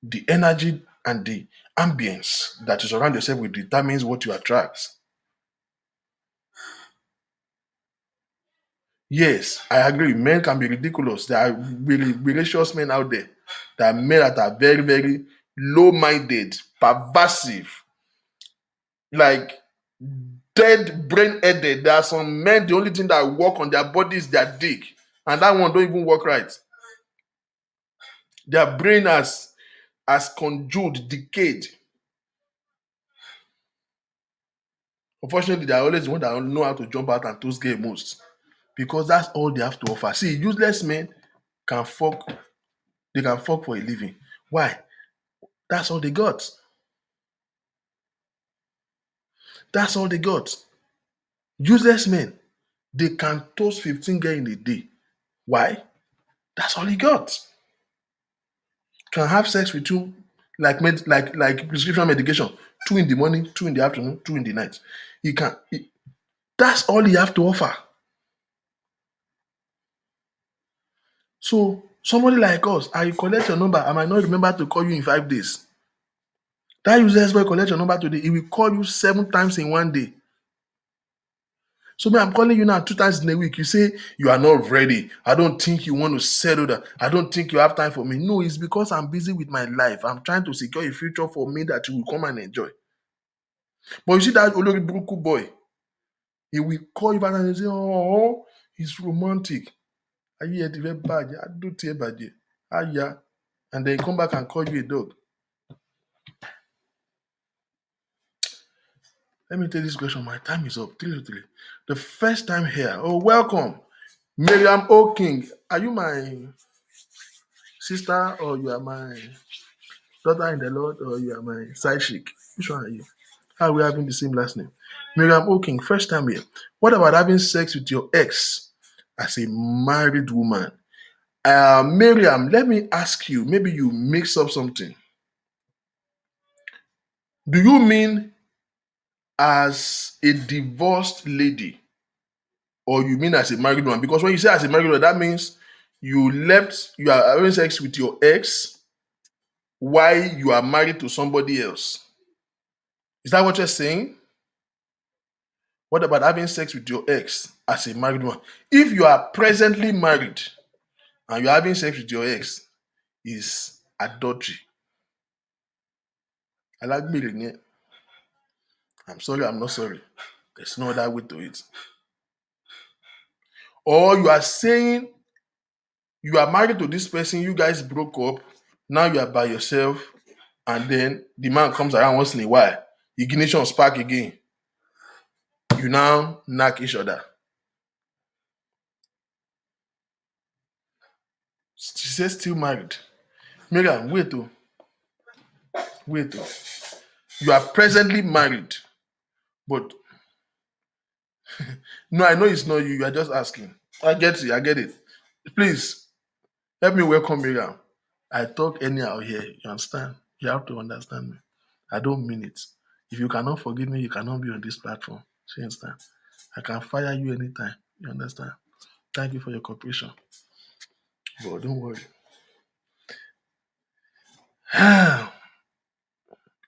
the energy and the ambience that you surround yourself with determines what you attract. Yes, I agree. Men can be ridiculous. There are really malicious men out there. There are men that are very, very low-minded, perversive, like dead brain-headed. There are some men, the only thing that work on their body is their dick. And that one don't even work right. Their brain has congealed, decayed. Unfortunately, they are always the ones that know how to jump out and toast gay most. Because that's all they have to offer. See, useless men can fuck. They can fuck for a living. Why? That's all they got. That's all they got. Useless men, they can toast 15 girls in a day. Why? That's all he got. Can have sex with you like prescription medication. 2 in the morning, 2 in the afternoon, 2 in the night. That's all he have to offer. So somebody like us, I collect your number. I might not remember to call you in 5 days. That useless boy collect your number today. He will call you 7 times in 1 day. So me, I'm calling you now 2 times in a week. You say you are not ready. I don't think you want to settle that. I don't think you have time for me. No, it's because I'm busy with my life. I'm trying to secure a future for me that you will come and enjoy. But you see that Olori Buruku boy, he will call you back and say, oh, he's romantic. And then come back and call you a dog. Let me take this question. My time is up. 303. The first time here. Oh, welcome. Miriam O. King. Are you my sister or you are my daughter in the Lord or you are my side chick? Which one are you? How are we having the same last name? Miriam O. King, first time here. What about having sex with your ex as a married woman? Miriam, let me ask you, maybe you mix up something. Do you mean as a divorced lady or you mean as a married woman? Because when you say as a married woman, that means you are having sex with your ex while you are married to somebody else. Is that what you're saying? What about having sex with your ex as a married woman? If you are presently married and you're having sex with your ex, is adultery. I like meaning it. I'm sorry, I'm not sorry. There's no other way to it. Or you are saying you are married to this person, you guys broke up, now you are by yourself, and then the man comes around once in a while, ignition spark again. You now knock each other. She says still married. Miriam, wait. You are presently married, but no, I know it's not you. You are just asking. I get it. Please help me welcome Miriam. I talk anyhow here. You understand? You have to understand me. I don't mean it. If you cannot forgive me, you cannot be on this platform. You understand? I can fire you anytime. You understand? Thank you for your cooperation. But don't worry.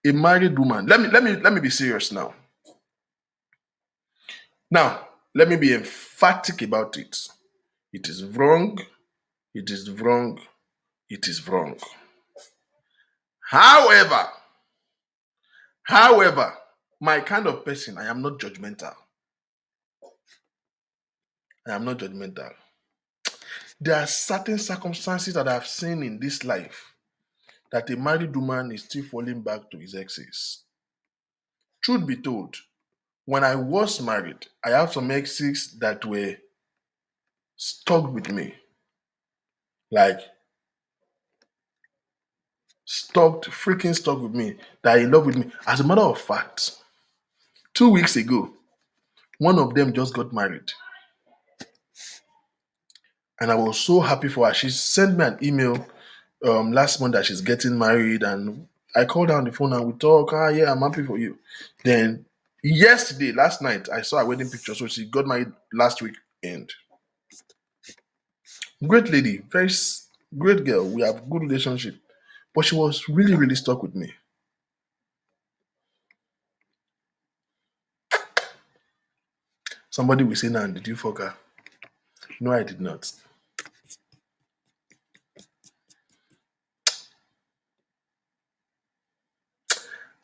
A married woman. Let me be serious now. Now, let me be emphatic about it. It is wrong. it is wrong, it is wrong. However, my kind of person, I am not judgmental. There are certain circumstances that I've seen in this life that a married woman is still falling back to his exes. Truth be told, when I was married, I have some exes that were stuck with me. Like, freaking stuck with me, that are in love with me. As a matter of fact, 2 weeks ago, one of them just got married. And I was so happy for her. She sent me an email last month that she's getting married, and I called her on the phone and we talk. Yeah, I'm happy for you. Then last night, I saw her wedding picture. So she got married last weekend. Great lady, very great girl. We have good relationship. But she was really, really stuck with me. Somebody will say, "Now, did you fuck her?" No, I did not.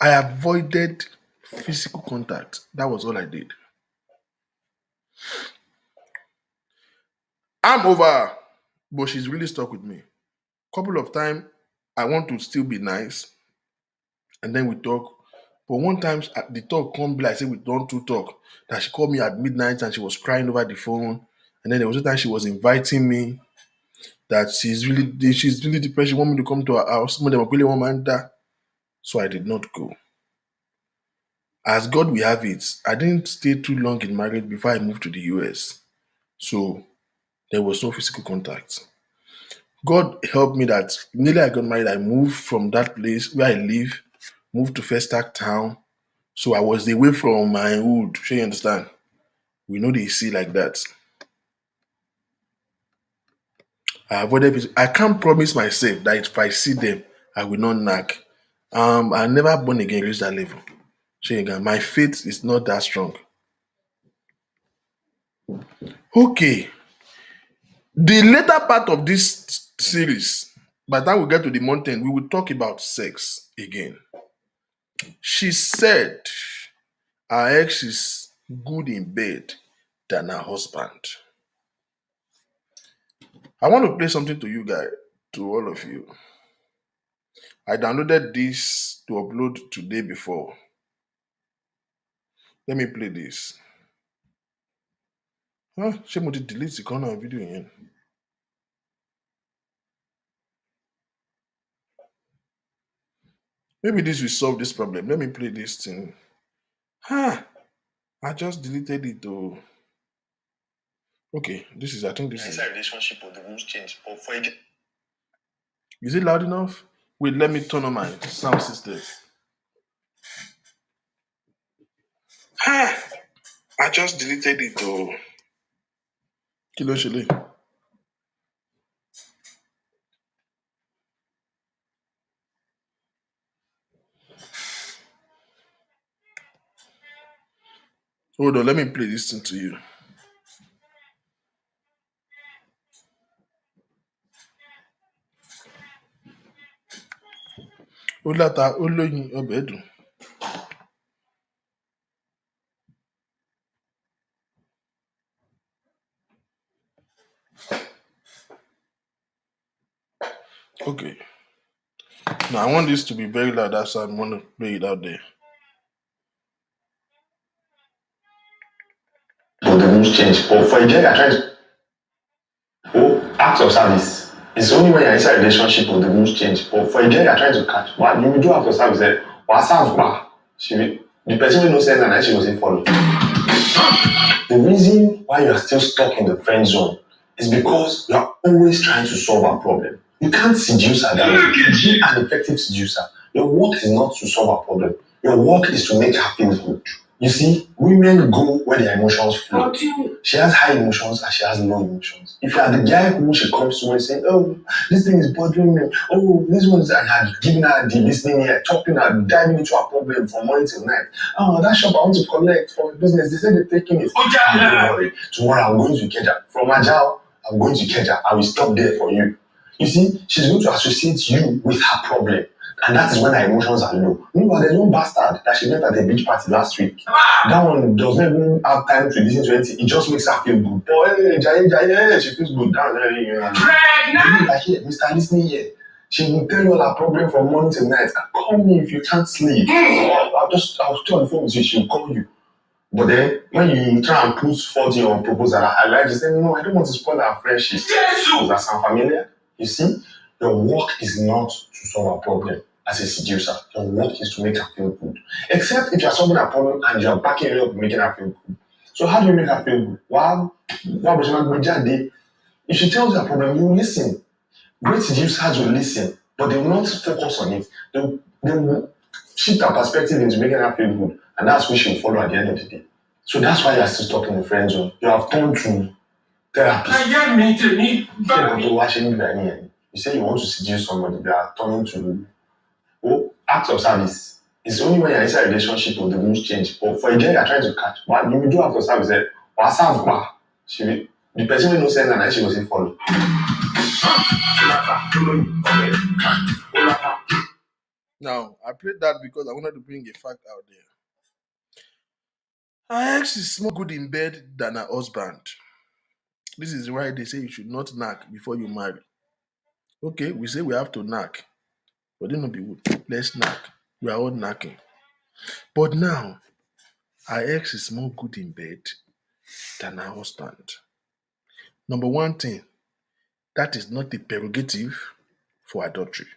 I avoided physical contact. That was all I did. I'm over her, but she's really stuck with me. Couple of times, I want to still be nice, and then we talk. But one time, the talk come be like, say we don't talk. That she called me at midnight and she was crying over the phone. And then there was a time she was inviting me that she's really depressed. She want me to come to her house. So I did not go. As God will have it, I didn't stay too long in marriage before I moved to the US. So there was no physical contact. God helped me that immediately I got married, I moved from that place where I live, moved to Festac town. So I was away from my hood. Sure you understand? We know they see like that. I avoided. I can't promise myself that if I see them, I will not knock. I never born again reach that level. My faith is not that strong. Okay. The later part of this series, by the time we get to the mountain, we will talk about sex again. She said her ex is good in bed than her husband. I want to play something to you guys, to all of you. I downloaded this to upload today before. Let me play this. Ṣé mo ti delete the corner of video yẹn? Maybe this will solve this problem. Let me play this thing. I just deleted it though. Okay, I think this is. Relationship with the rules change. Is it loud enough? Wait, let me turn on my sound system. I just deleted it though. Kí ló ṣe lè? Hold on, let me play this thing to you. Ó láta, ó lóyin, ọbẹ̀ dùn. Okay. Now I want this to be very loud, that's why I'm gonna play it out there. But the rules change. But for a girl, you're trying to act of service. It's only when you're inside a relationship or the rules change. But for a girl, you're trying to catch. What you will do act of service? The person will not send and she doesn't follow. The reason why you are still stuck in the friend zone is because you are always trying to solve a problem. You can't seduce her that way. Be an effective seducer. Your work is not to solve a problem. Your work is to make her feel good. You see, women go where their emotions flow. She has high emotions and she has low emotions. If you are the guy who she comes to and saying, "Oh, this thing is bothering me. Oh, this one is," and had given her the listening ear, talking her, diving into a problem from morning till night. "Oh, that shop I want to collect for business. They said they're taking it." Don't worry. Tomorrow I'm going to get her. From Ajao, I I'm going to Keja. I will stop there for you. You see, she's going to associate you with her problem. And that is when her emotions are low. Meanwhile, there's one bastard that she met at a beach party last week. That one does not even have time to listen to anything. It just makes her feel good. Oh, hey, Jai, she feels good. That one, you know. Like, here, Mr. Listening here. She will tell you all her problem from morning till night. Call me if you can't sleep. I'll stay on the phone with you. She'll call you. But then, when you try and put forth your proposal, I like to say, no, I don't want to spoil our friendship. Does that sound familiar? You see, your work is not to solve a problem as a seducer. Your work is to make her feel good. Except if you're solving a problem and you're backing her up making her feel good. So how do you make her feel good? Well, if she tells you a problem, you listen. Great seducers will listen, but they will not focus on it. They will shift her perspective into making her feel good. And that's what she'll follow at the end of the day. So that's why you're still stuck in the friend zone. You have turned to therapy. You say you want to seduce somebody, they are turning to acts of service. It's only when you're inside a relationship will the rules change. But for a girl you're trying to catch, but you will do acts of service. The person will not send and she will say follow. Now, I played that because I wanted to bring a fact out there. Her ex is more good in bed than her husband. This is why they say you should not knack before you marry. Okay, we say we have to knack, but it not be good. Let's knack. We are all knacking. But now, her ex is more good in bed than her husband. Number one thing, that is not the prerogative for adultery.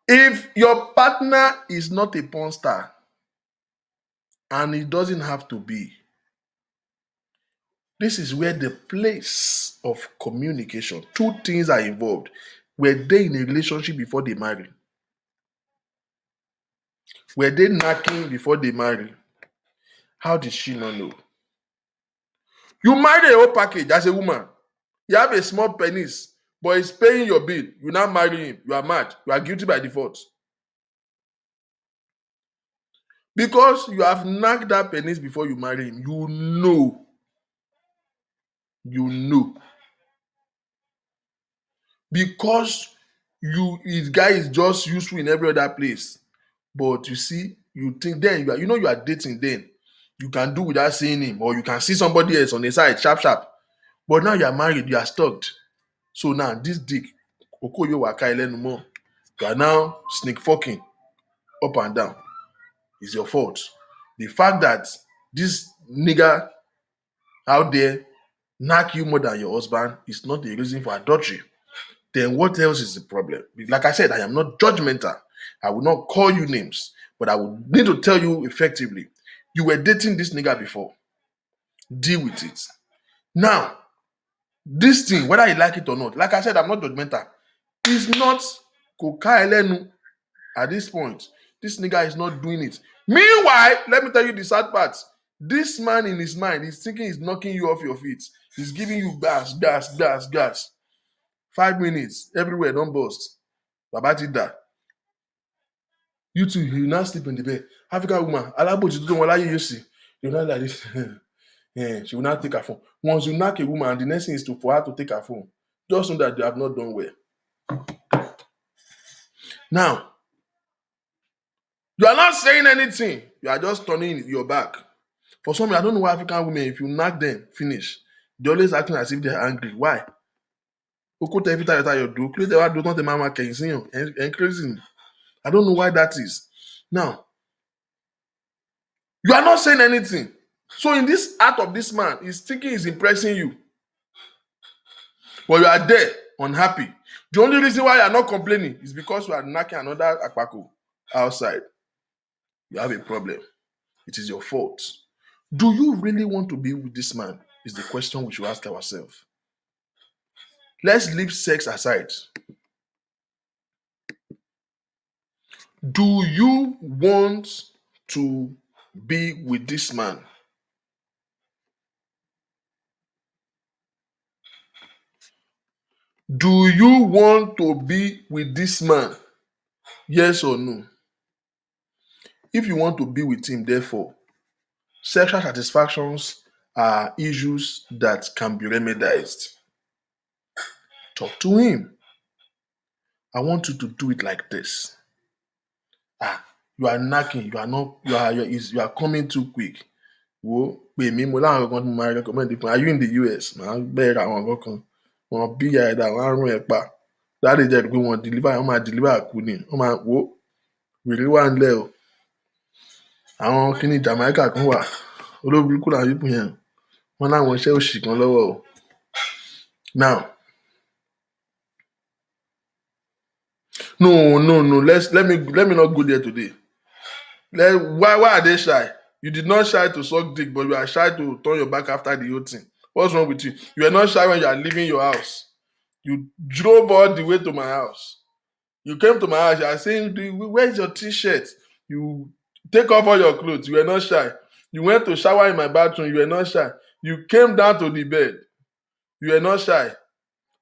If your partner is not a porn star, and it doesn't have to be, this is where the place of communication, two things are involved. Were they in a relationship before they married? Were they knacking before they married? How did she not know? You marry a whole package as a woman. You have a small penis, but he's paying your bill. You now marry him. You are mad. You are guilty by default. Because you have knocked that penis before you marry him, you know. You know. Because his guy is just useful in every other place. But you see, you think then you are dating then. You can do without seeing him, or you can see somebody else on the side, sharp. But now you are married, you are stuck. So now this dick, Okoyo Waka Elenu Mo, you are now snake fucking up and down. It's your fault. The fact that this nigga out there knock you more than your husband is not the reason for adultery. Then what else is the problem? Like I said, I am not judgmental. I will not call you names, but I would need to tell you effectively. You were dating this nigga before. Deal with it. Now, this thing, whether you like it or not, like I said, I'm not judgmental. It's not Koka Elenu at this point. This nigga is not doing it. Meanwhile, let me tell you the sad part. This man in his mind is thinking he's knocking you off your feet. He's giving you gas. 5 minutes, everywhere, don't bust. Baba did that. You too, you now sleep in the bed. African woman, Alaboji don't allow you see. You're not like this. Yeah, she will not take her phone. Once you knock a woman, the next thing is for her to take her phone. Just know that you have not done well. Now, you are not saying anything. You are just turning your back. For some, I don't know why African women, if you knock them, finish. They're always acting as if they're angry. Why? Every time you do, not the mama can see you. Increasing. I don't know why that is. Now, you are not saying anything. So in this act of this man, he's thinking he's impressing you. But you are there, unhappy. The only reason why you are not complaining is because you are knocking another akpako outside. You have a problem. It is your fault. Do you really want to be with this man? Is the question we should ask ourselves. Let's leave sex aside. Do you want to be with this man? Do you want to be with this man? Yes or no? If you want to be with him, therefore, sexual satisfactions are issues that can be remedied. Talk to him. I want you to do it like this. You are knocking. You are coming too quick. Wo pè mí mo láwọn kankan tí mo máa recommend fún. Are you in the US? Màá bẹ̀rẹ̀ àwọn kankan. Wọ́n bí ìyá ẹ̀dá, wọ́n á rún ẹ̀ pa. Láti jẹ́ pé wọ́n deliver, wọ́n máa deliver kú ni. Wọ́n máa wo wèrè wà nílẹ̀ o. Àwọn kíní Jamaica kan wà. Olóburúkú làwọn pípù yẹn. Wọ́n láwọn iṣẹ́ òṣì kan lọ́wọ́ o. Now, no. Let me not go there today. Why are they shy? You did not shy to suck dick, but you are shy to turn your back after the whole thing. What's wrong with you? You are not shy when you are leaving your house. You drove all the way to my house. You came to my house. You are saying, where's your t-shirt? You take off all your clothes. You are not shy. You went to shower in my bathroom. You are not shy. You came down to the bed. You are not shy.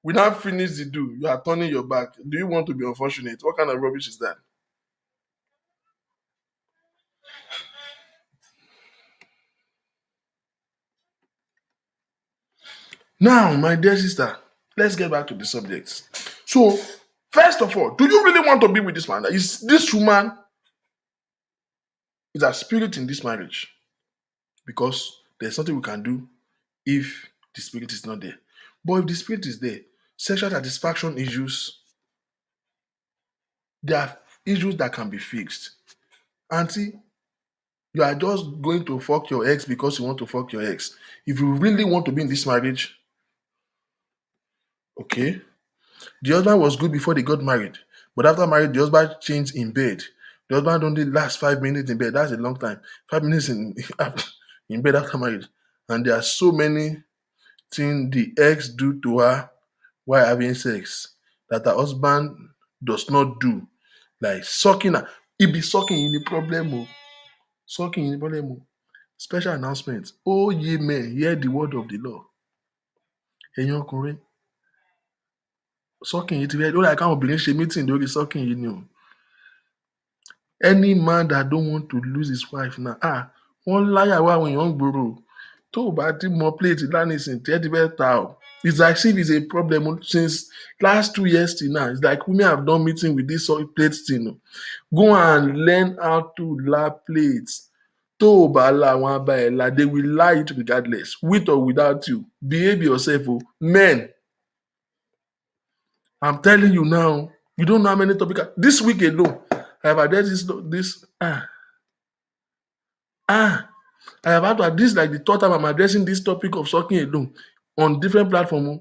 We now finish the do. You are turning your back. Do you want to be unfortunate? What kind of rubbish is that? Now, my dear sister, let's get back to the subject. So, first of all, do you really want to be with this man? Is this woman is a spirit in this marriage? Because there's nothing we can do if the spirit is not there. But if the spirit is there, sexual satisfaction issues, there are issues that can be fixed. Auntie, you are just going to fuck your ex because you want to fuck your ex. If you really want to be in this marriage, okay. The husband was good before they got married. But after marriage, the husband changed in bed. The husband only lasts 5 minutes in bed. That's a long time. 5 minutes in bed after marriage. And there are so many things the ex do to her while having sex that her husband does not do. Like sucking her. He be sucking in the problem. Sucking in the problem. Special announcement. Oh, ye men, hear the word of the Lord. Ẹ̀yin ọkùnrin. Sucking yìí ti rẹ̀ ó láì káwọn obìnrin ṣe meeting lórí sucking yìí ni o. Any man that don't want to lose his wife now, wọ́n láyàwó àwọn èèyàn ń gbòòrò. Tó o bá ti mọ plate lánìsìn tí ẹ ti fẹ́ ta o. It's like if it's a problem since last 2 years till now. It's like women have done meeting with this plate thing. Go and learn how to lap plates. Tó o bá la àwọn abá ẹ̀ la, they will lie it regardless, with or without you. Behave yourself, o. Men, I'm telling you now, you don't know how many topics. This week alone, I have addressed I have had to address this like the third time I'm addressing this topic of sucking alone on different platforms.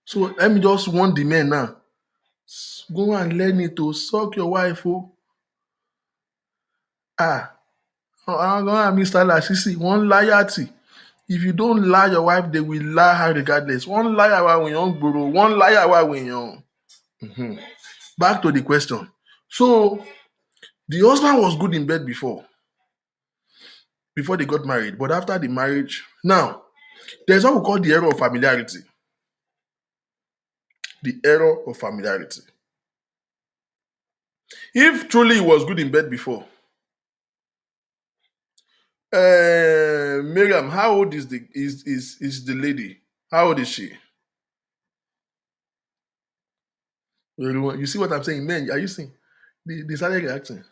So let me just warn the men now. Go and learn it to suck your wife. Mr. Lasisi, one loyalty. If you don't lie your wife, they will lie her regardless. One liar when you borrow, one liar when you. Back to the question. So the husband was good in bed before they got married, but after the marriage, now there's what we call the error of familiarity. The error of familiarity. If truly he was good in bed before, Miriam, how old is the lady? How old is she? You see what I'm saying? Men, are you seeing? They started reacting.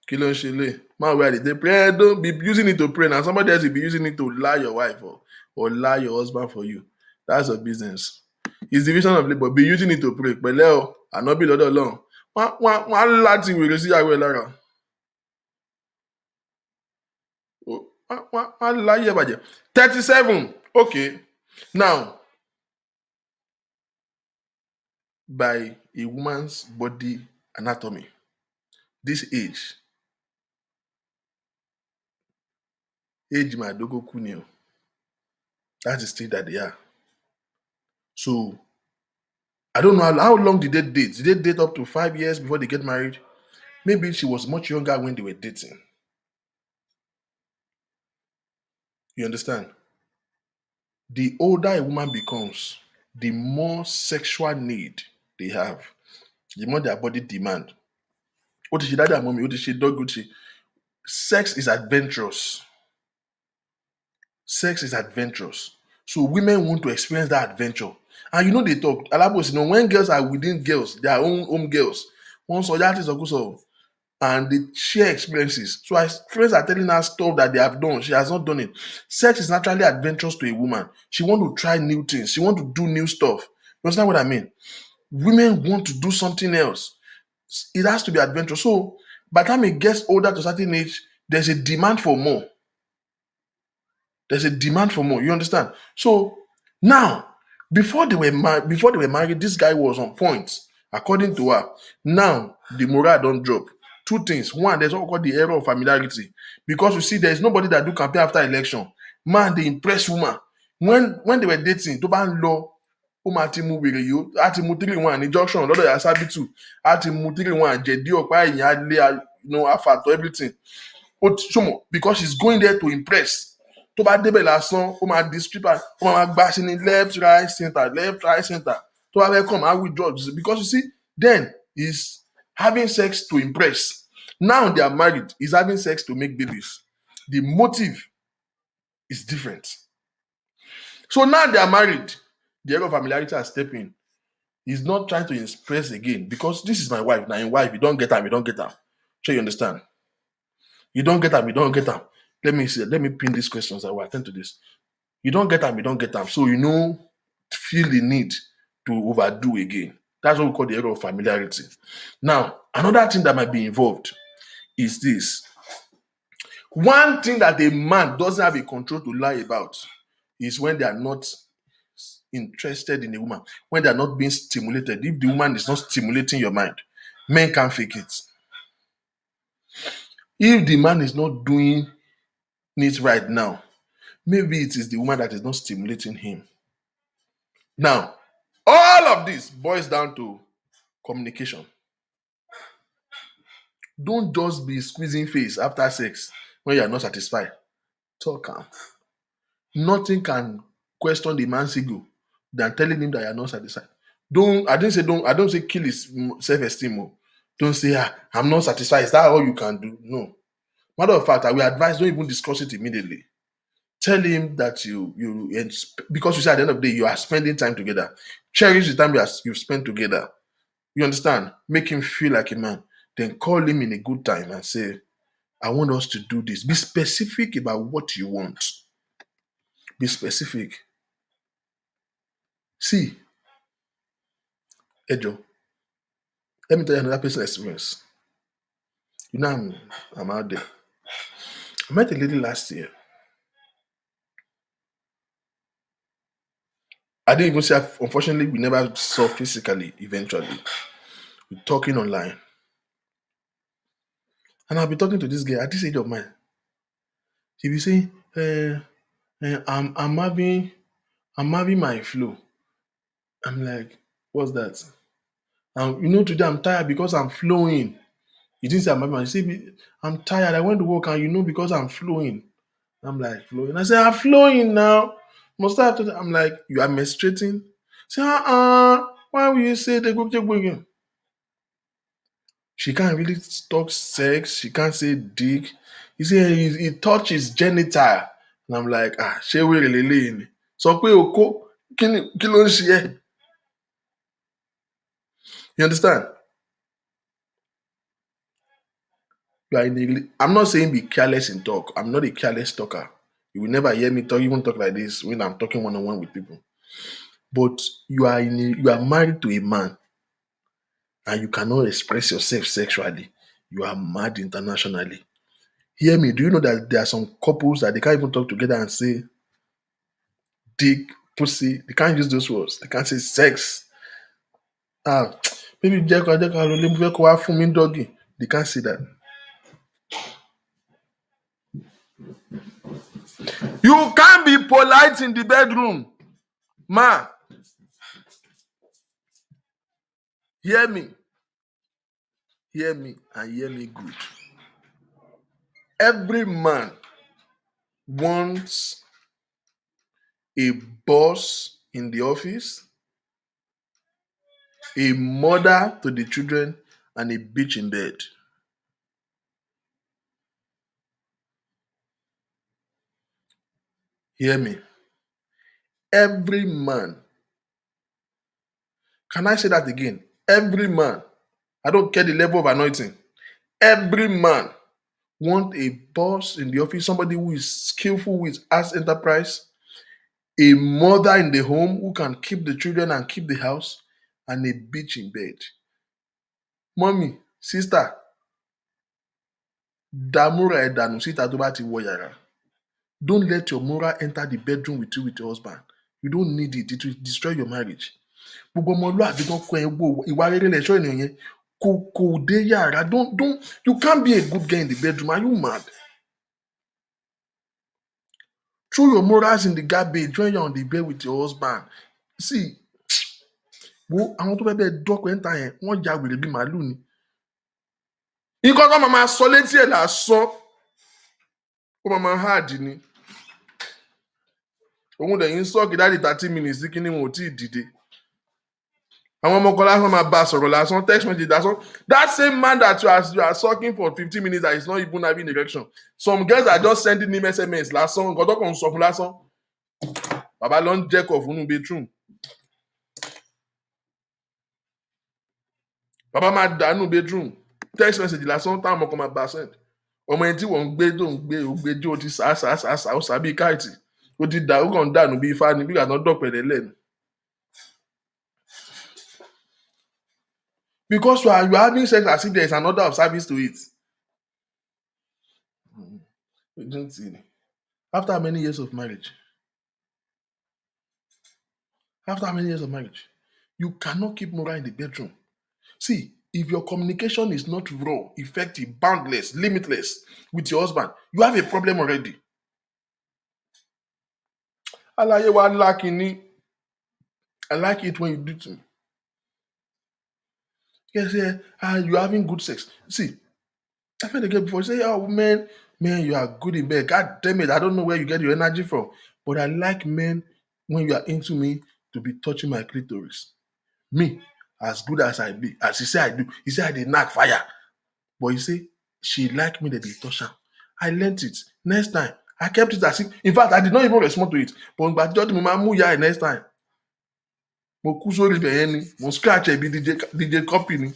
Kilo Shile. Man, where they pray, don't be using it to pray. Now somebody else will be using it to lie your wife or lie your husband for you. That's a business. It's division of labor. Be using it to pray. Pẹ̀lẹ́ o, ànábì lọ́dọ̀ Ọlọ́run. Wọ́n láti wèrè sí ìyàwó ẹ̀ lára. Wọ́n láyé ẹ̀ bàjẹ́. 37. Okay. Now, by a woman's body anatomy, this age Madogo Kunio, that's the stage that they are. So, I don't know how long did they date? Did they date up to 5 years before they get married? Maybe she was much younger when they were dating. You understand? The older a woman becomes, the more sexual need they have, the more their body demand. Ó ti ṣe daddy and mommy, ó ti ṣe dog, ó ti ṣe. Sex is adventurous. Sex is adventurous. So women want to experience that adventure. And you know they talk. Alabos, you know, when girls are within girls, their own home girls, once or that is also, and they share experiences. So as friends are telling her stuff that they have done, she has not done it. Sex is naturally adventurous to a woman. She want to try new things. She want to do new stuff. You understand what I mean? Women want to do something else. It has to be adventurous. So by the time it gets older to a certain age, there's a demand for more. There's a demand for more. You understand? So now, before they were married, this guy was on point, according to her. Now the morale don't drop. Two things. One, there's what called the error of familiarity. Because you see, there's nobody that do campaign after election. Man, they impress woman. When they were dating, to ban law, ti mu wèrè yó, a ti mu 3-1 ní junction lọ́dọ̀ ya Sábìtù, a ti mu 3-1 jẹ̀dí ọ̀pá ẹ̀yìn alẹ́, afàtọ̀ everything. Because she's going there to impress. Tó bá débẹ̀ lásán, ó máa di stripper, ó máa gbá sí ní left, right, center. Tó bá fẹ́ come out with drugs. Because you see, then he's having sex to impress. Now they are married, he's having sex to make babies. The motive is different. So now they are married, the error of familiarity has stepped in. He's not trying to impress again because this is my wife. Now, in wife, you don't get her, you don't get her. Sure, you understand? You don't get her, you don't get her. Let me pin these questions. I will attend to this. You don't get them, you don't get them. So feel the need to overdo again. That's what we call the error of familiarity. Now, another thing that might be involved is this. One thing that a man doesn't have a control to lie about is when they are not interested in a woman, when they are not being stimulated. If the woman is not stimulating your mind, men can't fake it. If the man is not doing it right now, maybe it is the woman that is not stimulating him. Now, all of this boils down to communication. Don't just be squeezing face after sex when you are not satisfied. Talk calm. Nothing can question the man's ego than telling him that you are not satisfied. I don't say kill his self-esteem. Don't say, I'm not satisfied. Is that all you can do? No. Matter of fact, I will advise, don't even discuss it immediately. Tell him that because you say at the end of the day, you are spending time together. Cherish the time you've spent together. You understand? Make him feel like a man. Then call him in a good time and say, I want us to do this. Be specific about what you want. Be specific. See, Ejo, let me tell you another personal experience. I'm out there. I met a lady last year. I didn't even say, unfortunately, we never saw physically eventually. We're talking online. And I'll be talking to this guy at this age of mine. He'll be saying, I'm having my flow. I'm like, what's that? Today I'm tired because I'm flowing. He didn't say I'm having my, he said, I'm tired. I went to work and because I'm flowing. I'm like, flowing. I said, I'm flowing now. Must I have to? I'm like, you are menstruating? Say, why will you say they go again? She can't really talk sex. She can't say dick. He said he touches genital. And I'm like, ṣé wèrè lélẹ́yìí ni? Sọ pé okó, kí ló ń ṣe ẹ́? You understand? I'm not saying be careless in talk. I'm not a careless talker. You will never hear me talk like this when I'm talking one-on-one with people. But you are married to a man and you cannot express yourself sexually. You are mad internationally. Hear me. Do you know that there are some couples that they can't even talk together and say dick, pussy? They can't use those words. They can't say sex. Maybe they can't say that. You can't be polite in the bedroom. Ma, hear me. Hear me and hear me good. Every man wants a boss in the office, a mother to the children, and a bitch in bed. Hear me. Every man, can I say that again? Every man, I don't care the level of anointing. Every man want a boss in the office, somebody who is skillful, who is as enterprise, a mother in the home who can keep the children and keep the house, and a bitch in bed. Mommy, sister, Damura Edanu, síta tó bá ti wọ yàrá. Don't let your moral enter the bedroom with you with your husband. You don't need it. It will destroy your marriage. Gbogbo ọmọlúwàbí tó kọ ẹgbó ìwà rere lẹ̀ṣọ́ ènìyàn yẹn kò dé yàrá. Don't you can't be a good guy in the bedroom. Are you mad? Throw your morals in the garbage when you're on the bed with your husband. See, wo àwọn tó fẹ́ bẹ́ẹ̀ dọ́kọ̀ ẹ́ńtà yẹn wọ́n ya wèrè bí màálù ni. Nǹkan tó máa sọ létí ẹ̀ là sọ ó máa hard ni. Òun lẹ́yìn sọ́ọ̀kì dáàdì 30 minutes sí kíní wọn ò tí ì dìde. Àwọn ọmọ kan lásán máa bá a sọ̀rọ̀ lásán, text message lásán. That same man that you are sucking for 15 minutes that is not even having erection. Some girls are just sending him SMS lásán, nǹkan tó kàn ń sọ fún lásán. Bàbá lọ ń jẹ́kọ̀ fún un bedroom. Bàbá máa dànù bedroom. Text message lásán táwọn ọmọ kan máa bá a send. Ọmọ ẹni tí wọ́n ń gbé tó ń gbé ó gbé jó ti sá ó sá bí káìtì. Ó ti dà ó kàn ń dànù bí ifá ni bí ìgbà tó ń dọ̀pẹ̀lẹ̀ lẹ́nu. Because you are having sex as if there is an order of service to it. After many years of marriage, you cannot keep moral in the bedroom. See, if your communication is not raw, effective, boundless, limitless with your husband, you have a problem already. I like it when you do to me. Yes, yeah, you're having good sex. See, I've heard again before, say, oh, man, you are good in bed. God damn it, I don't know where you get your energy from. But I like men, when you are into me, to be touching my clitoris. Me, as good as I be, as he say I do. He say I did knock fire. But he say, she like me that they touch her. I learned it. Next time, I kept it as if, in fact, I did not even respond to it. But just my next time. Mo kú sórí ibẹ̀ yẹn ni, mo scratch ẹ̀ bí DJ copy ni.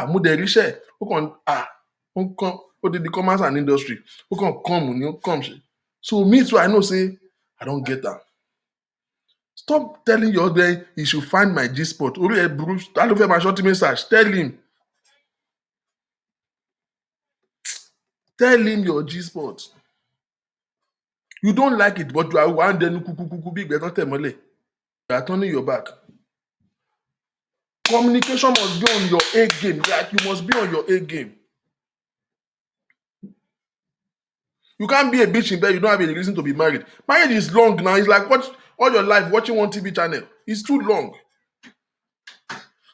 Mo dẹ̀ ríṣẹ́, ó kàn, ó did the commerce and industry, ó kàn come ni, ó come ṣe. So me too, I know say, I don't get that. Stop telling your husband he should find my G-spot. Orí ẹ̀ burú, ta ló fẹ́ máa short message? Tell him your G-spot. You don't like it, but you are one day kuku bí ìgbẹ́ tán tẹ̀ mọ́lẹ̀. You are turning your back. Communication must be on your A game. Like you must be on your A game. You can't be a bitch in bed. You don't have a reason to be married. Marriage is long now. It's like all your life watching one TV channel. It's too long.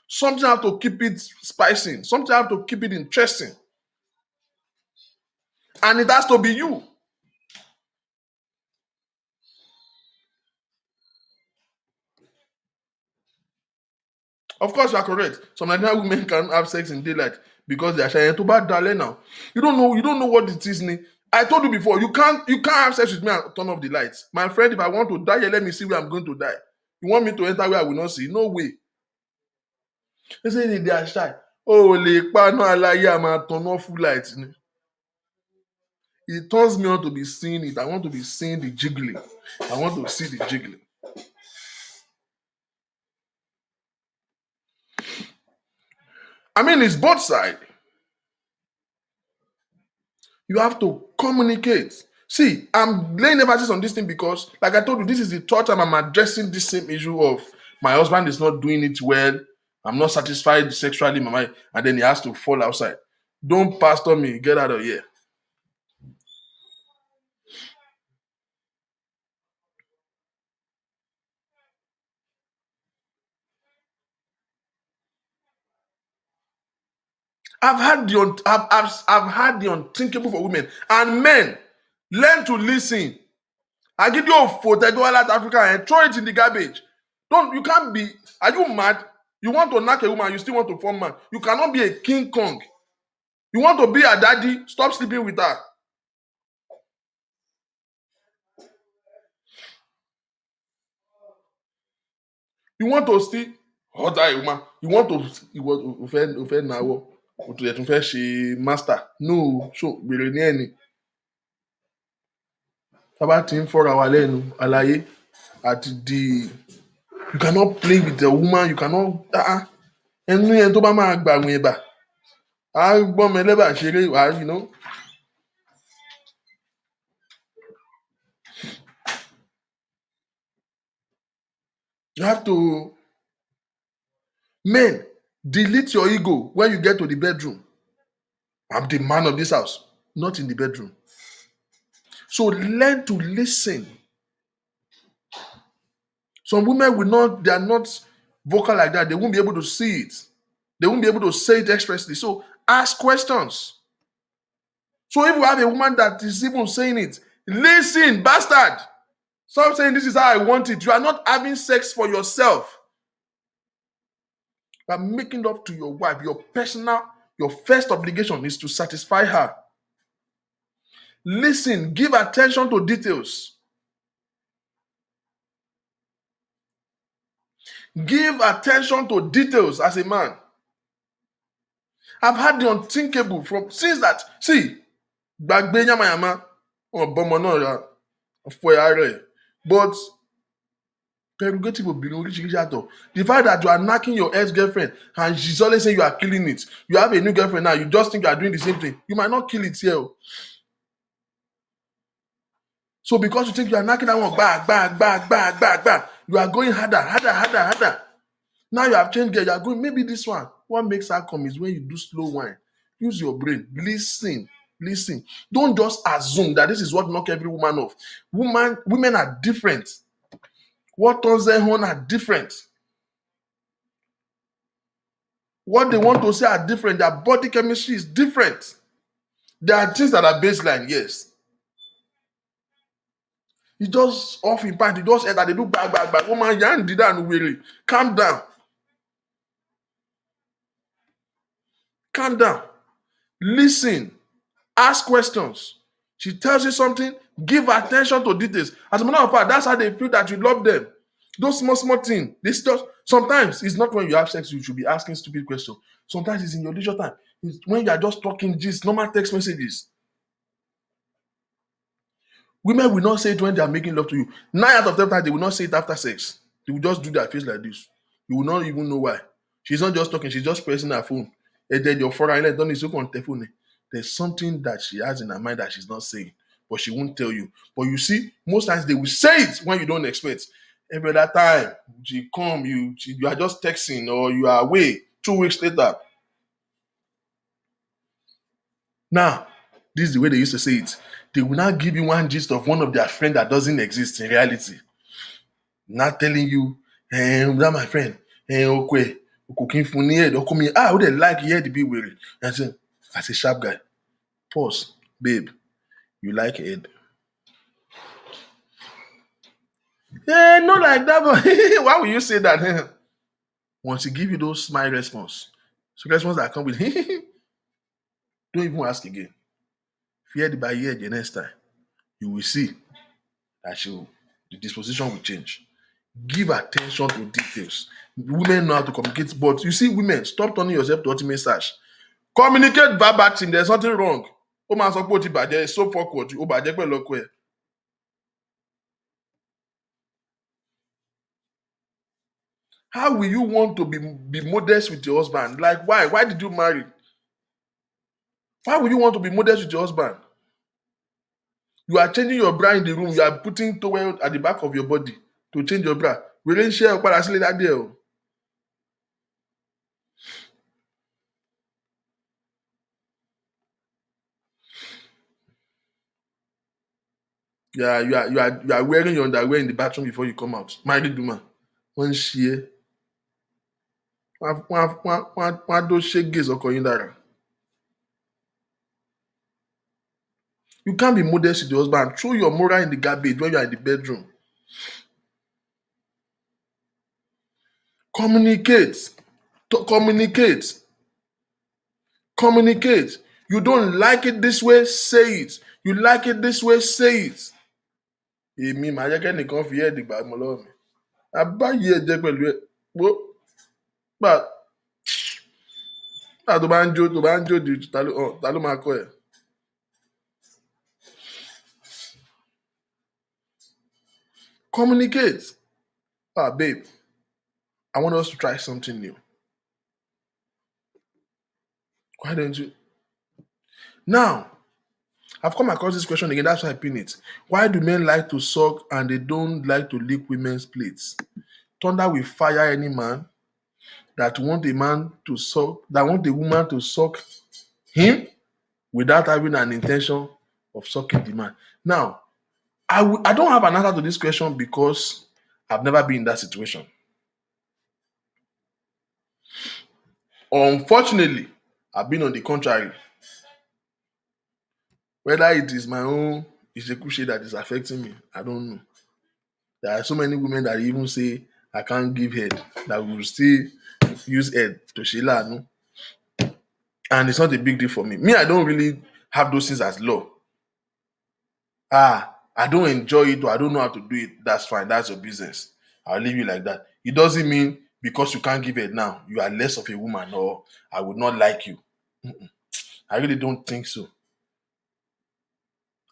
Something have to keep it spicy. Something have to keep it interesting. And it has to be you. Of course, you are correct. Some Nigerian women can have sex in daylight because they are shy. Too bad, darling. Now you don't know what it is. I told you before. You can't have sex with me and turn off the lights, my friend. If I want to die, let me see where I'm going to die. You want me to enter where I will not see? No way. They say they are shy. Oh, le pa no alaye, I'm turn off full lights. It turns me on to be seeing it. I want to be seeing the jiggling. I want to see the jiggling. I mean, it's both sides. You have to communicate. See, I'm laying emphasis on this thing because, like I told you, this is the third time I'm addressing this same issue of my husband is not doing it well. I'm not satisfied sexually, mama, and then he has to fall outside. Don't pastor me. Get out of here. I've had the unthinkable for women and men. Learn to listen. I give you a photo, go out Africa and throw it in the garbage. You can't be. Are you mad? You want to knock a woman, you still want to form man. You cannot be a King Kong. You want to be a daddy, stop sleeping with her. You want to still hurt a woman. You want to offend now. To yẹ tún fẹ́ ṣe master. No, so gbèrè ní ẹni. Tábà tí ń fọ́ra wa lẹ́nu àlàyé àti di. You cannot play with a woman. You cannot. Ẹnu yẹn tó bá máa gbà àwọn ẹ̀bà. A gbọ́ mi ẹlẹ́bà ṣeré wàá, you know. You have to. Men, delete your ego when you get to the bedroom. I'm the man of this house, not in the bedroom. So learn to listen. Some women will not, they are not vocal like that. They won't be able to see it. They won't be able to say it expressly. So ask questions. So if you have a woman that is even saying it, listen, bastard. Stop saying this is how I want it. You are not having sex for yourself. You are making love to your wife. Your first obligation is to satisfy her. Listen, give attention to details. Give attention to details as a man. I've had the unthinkable from since that. See, gbàgbé yamayama ọ̀bọ̀mọ̀ náà ra ọ̀fọ̀ ẹ̀yà rẹ̀. But prerogative obìnrin oríṣiríṣi àtọ̀. The fact that you are knacking your ex-girlfriend and she's always saying you are killing it. You have a new girlfriend now, you just think you are doing the same thing. You might not kill it here. So because you think you are knocking that one back, you are going harder. Now you have changed gear, you are going, maybe this one. What makes her come is when you do slow wine. Use your brain. Listen. Don't just assume that this is what knocks every woman off. Women are different. What turns them on are different. What they want to say are different. Their body chemistry is different. There are things that are baseline, yes. You just off in part, you just heard that they do back. Woman, you did that really. Calm down. Listen. Ask questions. She tells you something, give attention to details. As a matter of fact, that's how they feel that you love them. Those small things. Sometimes it's not when you have sex you should be asking stupid questions. Sometimes it's in your leisure time. It's when you are just talking, just normal text messages. Women will not say it when they are making love to you. 9 out of 10 times, they will not say it after sex. They will just do their face like this. You will not even know why. She's not just talking, she's just pressing her phone. And then your foreign don't need to on the phone. There's something that she has in her mind that she's not saying, but she won't tell you. But you see, most times they will say it when you don't expect. Every other time, she come, you are just texting or you are away 2 weeks later. Now, this is the way they used to say it. They will now give you one gist of one of their friends that doesn't exist in reality. Not telling you, that my friend, okay, cooking for near, who they like here to be with it. I said, as a sharp guy, pause, babe, you like it? Not like that, but why will you say that? Once he give you those smile response, so response that come with, don't even ask again. Fear the barrier the next time, you will see that the disposition will change. Give attention to details. Women know how to communicate, but you see, women, stop turning yourself to ultimate search. Communicate verbatim. There's something wrong. It's so awkward. How will you want to be modest with your husband? Like, why? Why did you marry? Why will you want to be modest with your husband? You are changing your bra in the room. You are putting towel at the back of your body to change your bra. We didn't share that deal. Yeah, you are wearing your underwear in the bathroom before you come out. Married woman. One share. One those shaggies or coindara. You can't be modest with your husband. Throw your moral in the garbage when you are in the bedroom. Communicate. Communicate. You don't like it this way, say it. You like it this way, say it. Èmi màá jẹ́ kẹ́nìkan fi ẹ́ẹ̀dì gbà mọ́ lọ́wọ́ mi. Àbáyé ẹ̀jẹ̀ pẹ̀lú ẹ̀. But tó bá ń jó di ta ló máa kọ́ ẹ̀. Communicate. Babe, I want us to try something new. Why don't you? Now, I've come across this question again. That's why I pin it. Why do men like to suck and they don't like to lick women's plates? Thunder will fire any man that want a man to suck, that want a woman to suck him without having an intention of sucking the man. Now, I don't have an answer to this question because I've never been in that situation. Unfortunately, I've been on the contrary. Whether it is my own Isekuche that is affecting me, I don't know. There are so many women that even say, I can't give head, that will still use head to Sheila. No? And it's not a big deal for me. Me, I don't really have those things as law. I don't enjoy it or I don't know how to do it. That's fine. That's your business. I'll leave you like that. It doesn't mean because you can't give it now, you are less of a woman or I would not like you. I really don't think so.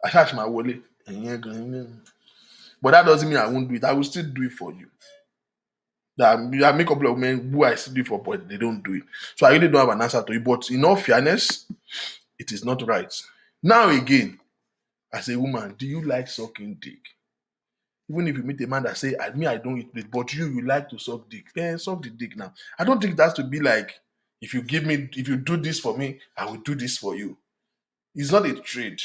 I catch my wallet. But that doesn't mean I won't do it. I will still do it for you. I make a couple of men who I still do it for, but they don't do it. So I really don't have an answer to it. But in all fairness, it is not right. Now again, as a woman, do you like sucking dick? Even if you meet a man that say, I don't eat it, but you like to suck dick. Suck the dick now. I don't think that's to be like, if you do this for me, I will do this for you. It's not a trade.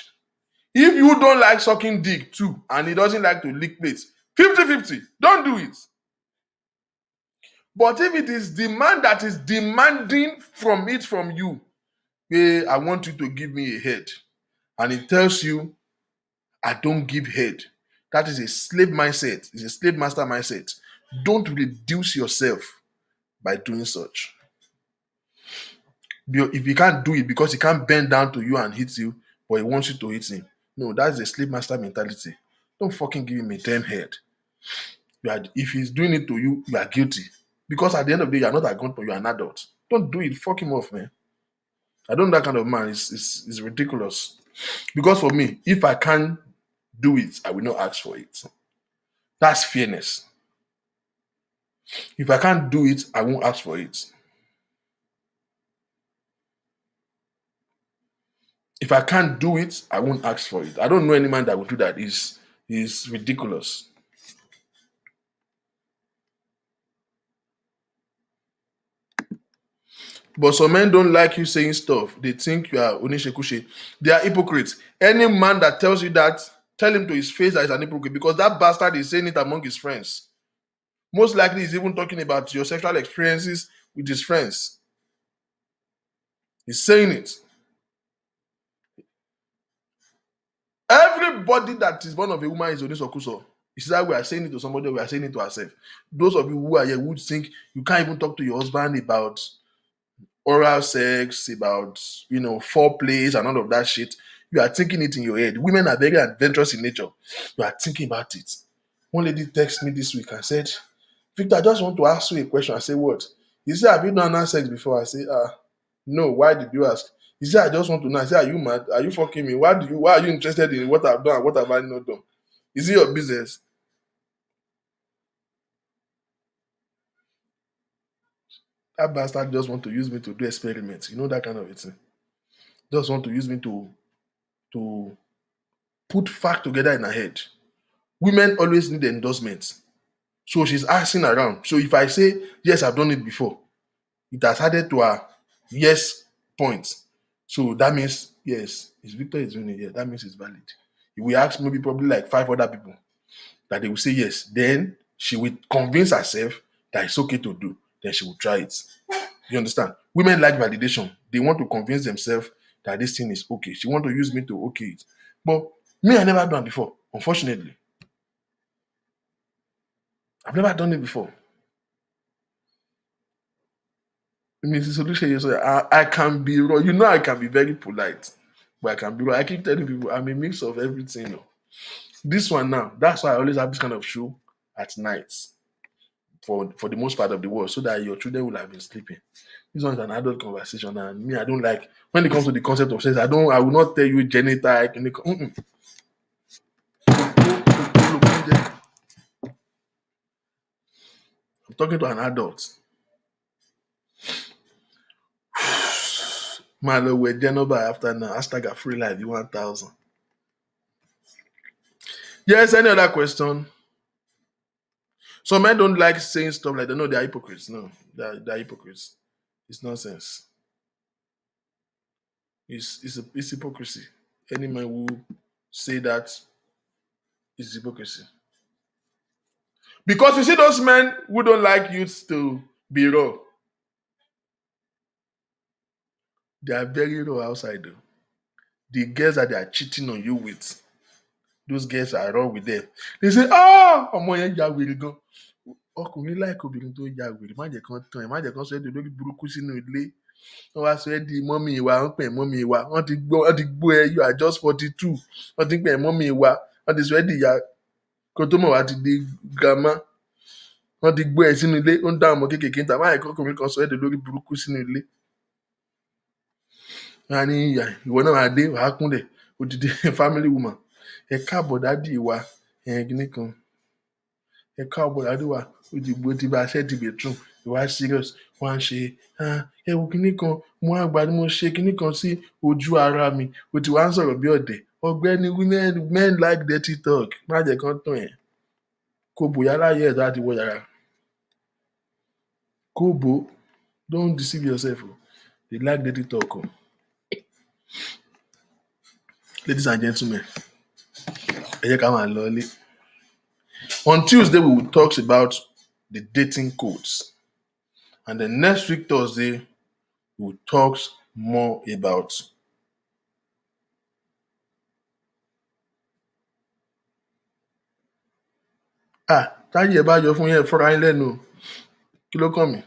If you don't like sucking dick too, and he doesn't like to lick plates, 50-50, don't do it. But if it is the man that is demanding from you, hey, I want you to give me a head, and he tells you, I don't give head, that is a slave mindset. It's a slave master mindset. Don't reduce yourself by doing such. If he can't do it because he can't bend down to you and hit you, but he wants you to hit him. No, that's a slave master mentality. Don't fucking give him a damn head. If he's doing it to you, you are guilty. Because at the end of the day, you're not a grown up, you're an adult. Don't do it. Fuck him off, man. I don't know that kind of man. It's ridiculous. Because for me, if I can't do it, I will not ask for it. That's fairness. If I can't do it, I won't ask for it. If I can't do it, I won't ask for it. I don't know any man that would do that. Is ridiculous. But some men don't like you saying stuff. They think you are Onishekushi. They are hypocrites. Any man that tells you that, tell him to his face that he's an hypocrite because that bastard is saying it among his friends. Most likely he's even talking about your sexual experiences with his friends. He's saying it. Everybody that is born of a woman is Onisokuso. It's that we are saying it to somebody, we are saying it to ourselves. Those of you who are here would think you can't even talk to your husband about oral sex, about foreplays and all of that shit. You are thinking it in your head. Women are very adventurous in nature. You are thinking about it. One lady texted me this week and said, Victor, I just want to ask you a question. I said, what? He said, have you done anal sex before? I said, no. Why did you ask? He said, I just want to know. I said, are you mad? Are you fucking me? Why are you interested in what I've done and what have I not done? Is it your business? That bastard just want to use me to do experiments. You know that kind of a thing. Just want to use me to put fact together in her head. Women always need endorsements. So she's asking around. So if I say, yes, I've done it before, it has added to her yes points. So that means, yes, if Victor is doing it, yeah, that means it's valid. If we ask probably like 5 other people that they will say yes, then she will convince herself that it's okay to do. Then she will try it. You understand? Women like validation. They want to convince themselves that this thing is okay. She want to use me to okay it. But me, I never done before, unfortunately. I've never done it before. Mrs. Solution, I can be wrong. I can be very polite, but I can be wrong. I keep telling people I'm a mix of everything. This one now, that's why I always have this kind of show at night. for the most part of the world, so that your children will have been sleeping. This one is an adult conversation, and me, I don't like when it comes to the concept of sex. I will not tell you genital. I'm talking to an adult. Man, we're Genova after now. Hashtag free life, 1,000. Yes, any other question? So men don't like saying stuff like that. No, they're hypocrites. No, they're hypocrites. It's nonsense. It's hypocrisy. Any man who say that is hypocrisy. Because you see those men who don't like youths to be raw. They are very raw outside though. The girls that they are cheating on you with, those girls are raw with them. They say, ọmọ yẹn ya wèrè gan. Ọkùnrin láìka obìnrin tó ya wèrè, má jẹ́ kán tán ẹ̀, má jẹ́ kán sọ ẹ́ di olórí burúkú sínú ilé. Wọ́n wá sọ ẹ́ di mọ́mì wa, wọ́n pè é mọ́mì wa, wọ́n ti gbó ẹ, you are just 42. Wọ́n ti pè é mọ́mì wa, wọ́n ti sọ ẹ́ di ìyá kó tó mọ̀ wá ti di grandma. Wọ́n ti gbó ẹ sínú ilé, ó ń dá ọmọ kéékèèké níta, má jẹ́ kán ọkùnrin kan sọ ẹ́ di olórí burúkú sínú ilé. Wọ́n á ní ìwọ náà máa dé, wàá kúnlẹ̀, odidi family woman. Ẹ káàbọ̀ dádì wa, kíní kan. Ẹ káàbọ̀ dádì wa, ó ti bá aṣẹ́ di bedroom, ìwà serious. Wọ́n á ṣe, ẹ wo kíní kan, mo àgbà ni mo ṣe kíní kan sí ojú ara mi, ó ti wá ń sọ̀rọ̀ bí ọ̀dẹ̀. Ọ̀gbẹ́ni men like dirty talk, má jẹ́ kán tàn ẹ̀. Kò bóyá láyé ẹ̀ láti wọ yàrá. Kò bó, don't deceive yourself. They like dirty talk. Ladies and gentlemen, ẹ jẹ́ ká máa lọ ilé. On Tuesday, we will talk about the dating codes. And then next week, Thursday, we will talk more about táyé ẹ bá yọ fún yẹn fọ́ra yín lẹ́nu. Kí ló kàn mí?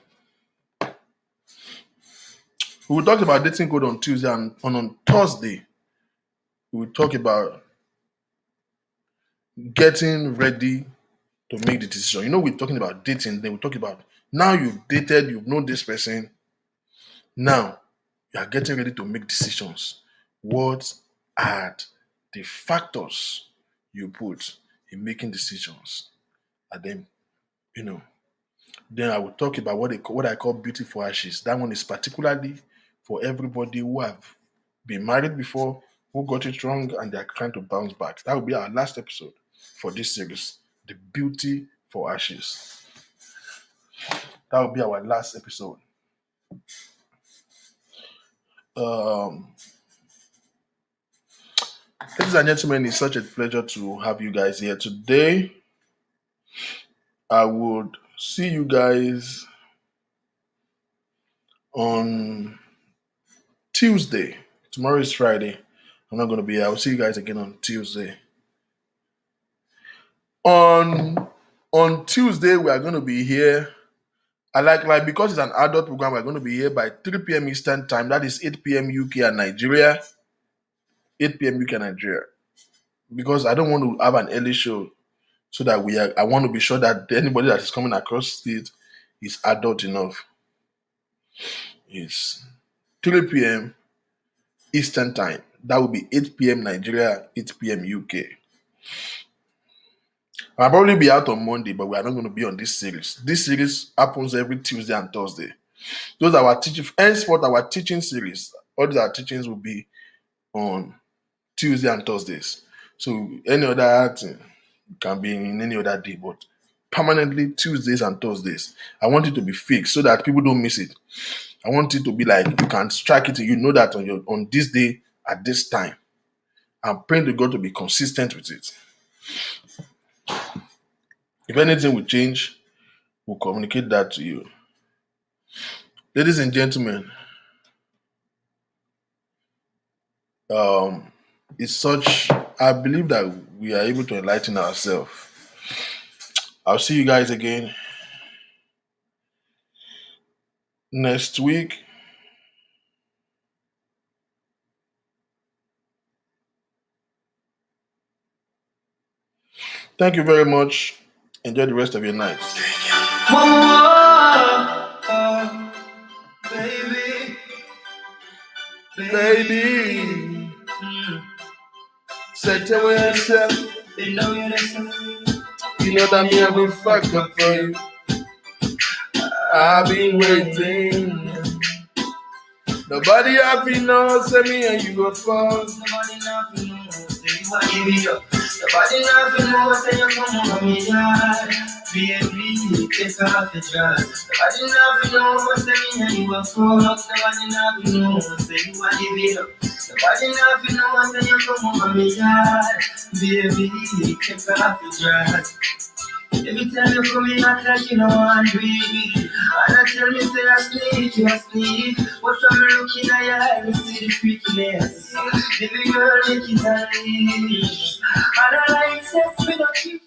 We will talk about dating code on Tuesday, and on Thursday, we will talk about getting ready to make the decision. You know, we're talking about dating, then we talk about now you've dated, you've known this person. Now you are getting ready to make decisions. What are the factors you put in making decisions? And then, then I will talk about what I call beautiful ashes. That one is particularly for everybody who have been married before, who got it wrong, and they're trying to bounce back. That will be our last episode for this series, The Beauty for Ashes. That will be our last episode. Ladies and gentlemen, it's such a pleasure to have you guys here today. I would see you guys on Tuesday. Tomorrow is Friday. I'm not going to be here. I'll see you guys again on Tuesday. On Tuesday, we are going to be here. I like because it's an adult program, we're going to be here by 3 p.m. Eastern time. That is 8 p.m. UK and Nigeria. 8 p.m. UK and Nigeria. Because I don't want to have an early show, so that I want to be sure that anybody that is coming across it is adult enough. It's 3 p.m. Eastern time. That will be 8 p.m. Nigeria, 8 p.m. UK. I'll probably be out on Monday, but we are not going to be on this series. This series happens every Tuesday and Thursday. Those are our teaching. Henceforth, our teaching series. All these our teachings will be on Tuesday and Thursdays. So any other thing can be in any other day, but permanently Tuesdays and Thursdays. I want it to be fixed so that people don't miss it. I want it to be like you can strike it. You know that on this day at this time. I'm praying to God to be consistent with it. If anything will change, we'll communicate that to you. Ladies and gentlemen, it's such, I believe that we are able to enlighten ourselves. I'll see you guys again next week. Thank you very much. Enjoy the rest of your night. Baby, set away yourself. You know that me have been fucked up for you. I've been waiting. Nobody happy knows say me and you go fall. Nobody nothing knows say you are giving up. Nobody nothing knows say you come on me yard. Baby, take off the dress. Nobody nothing knows say me and you go fall. Nobody nothing knows say you are giving up. Nobody nothing knows say you come on me yard. Baby, take off the dress. Every time you come in, act like you know I'm breathe. And I tell me, say I sneak, you a sneak. But from looking at your eye, you see the freakiness. Baby girl, make it a leave. And I like sex, we don't keep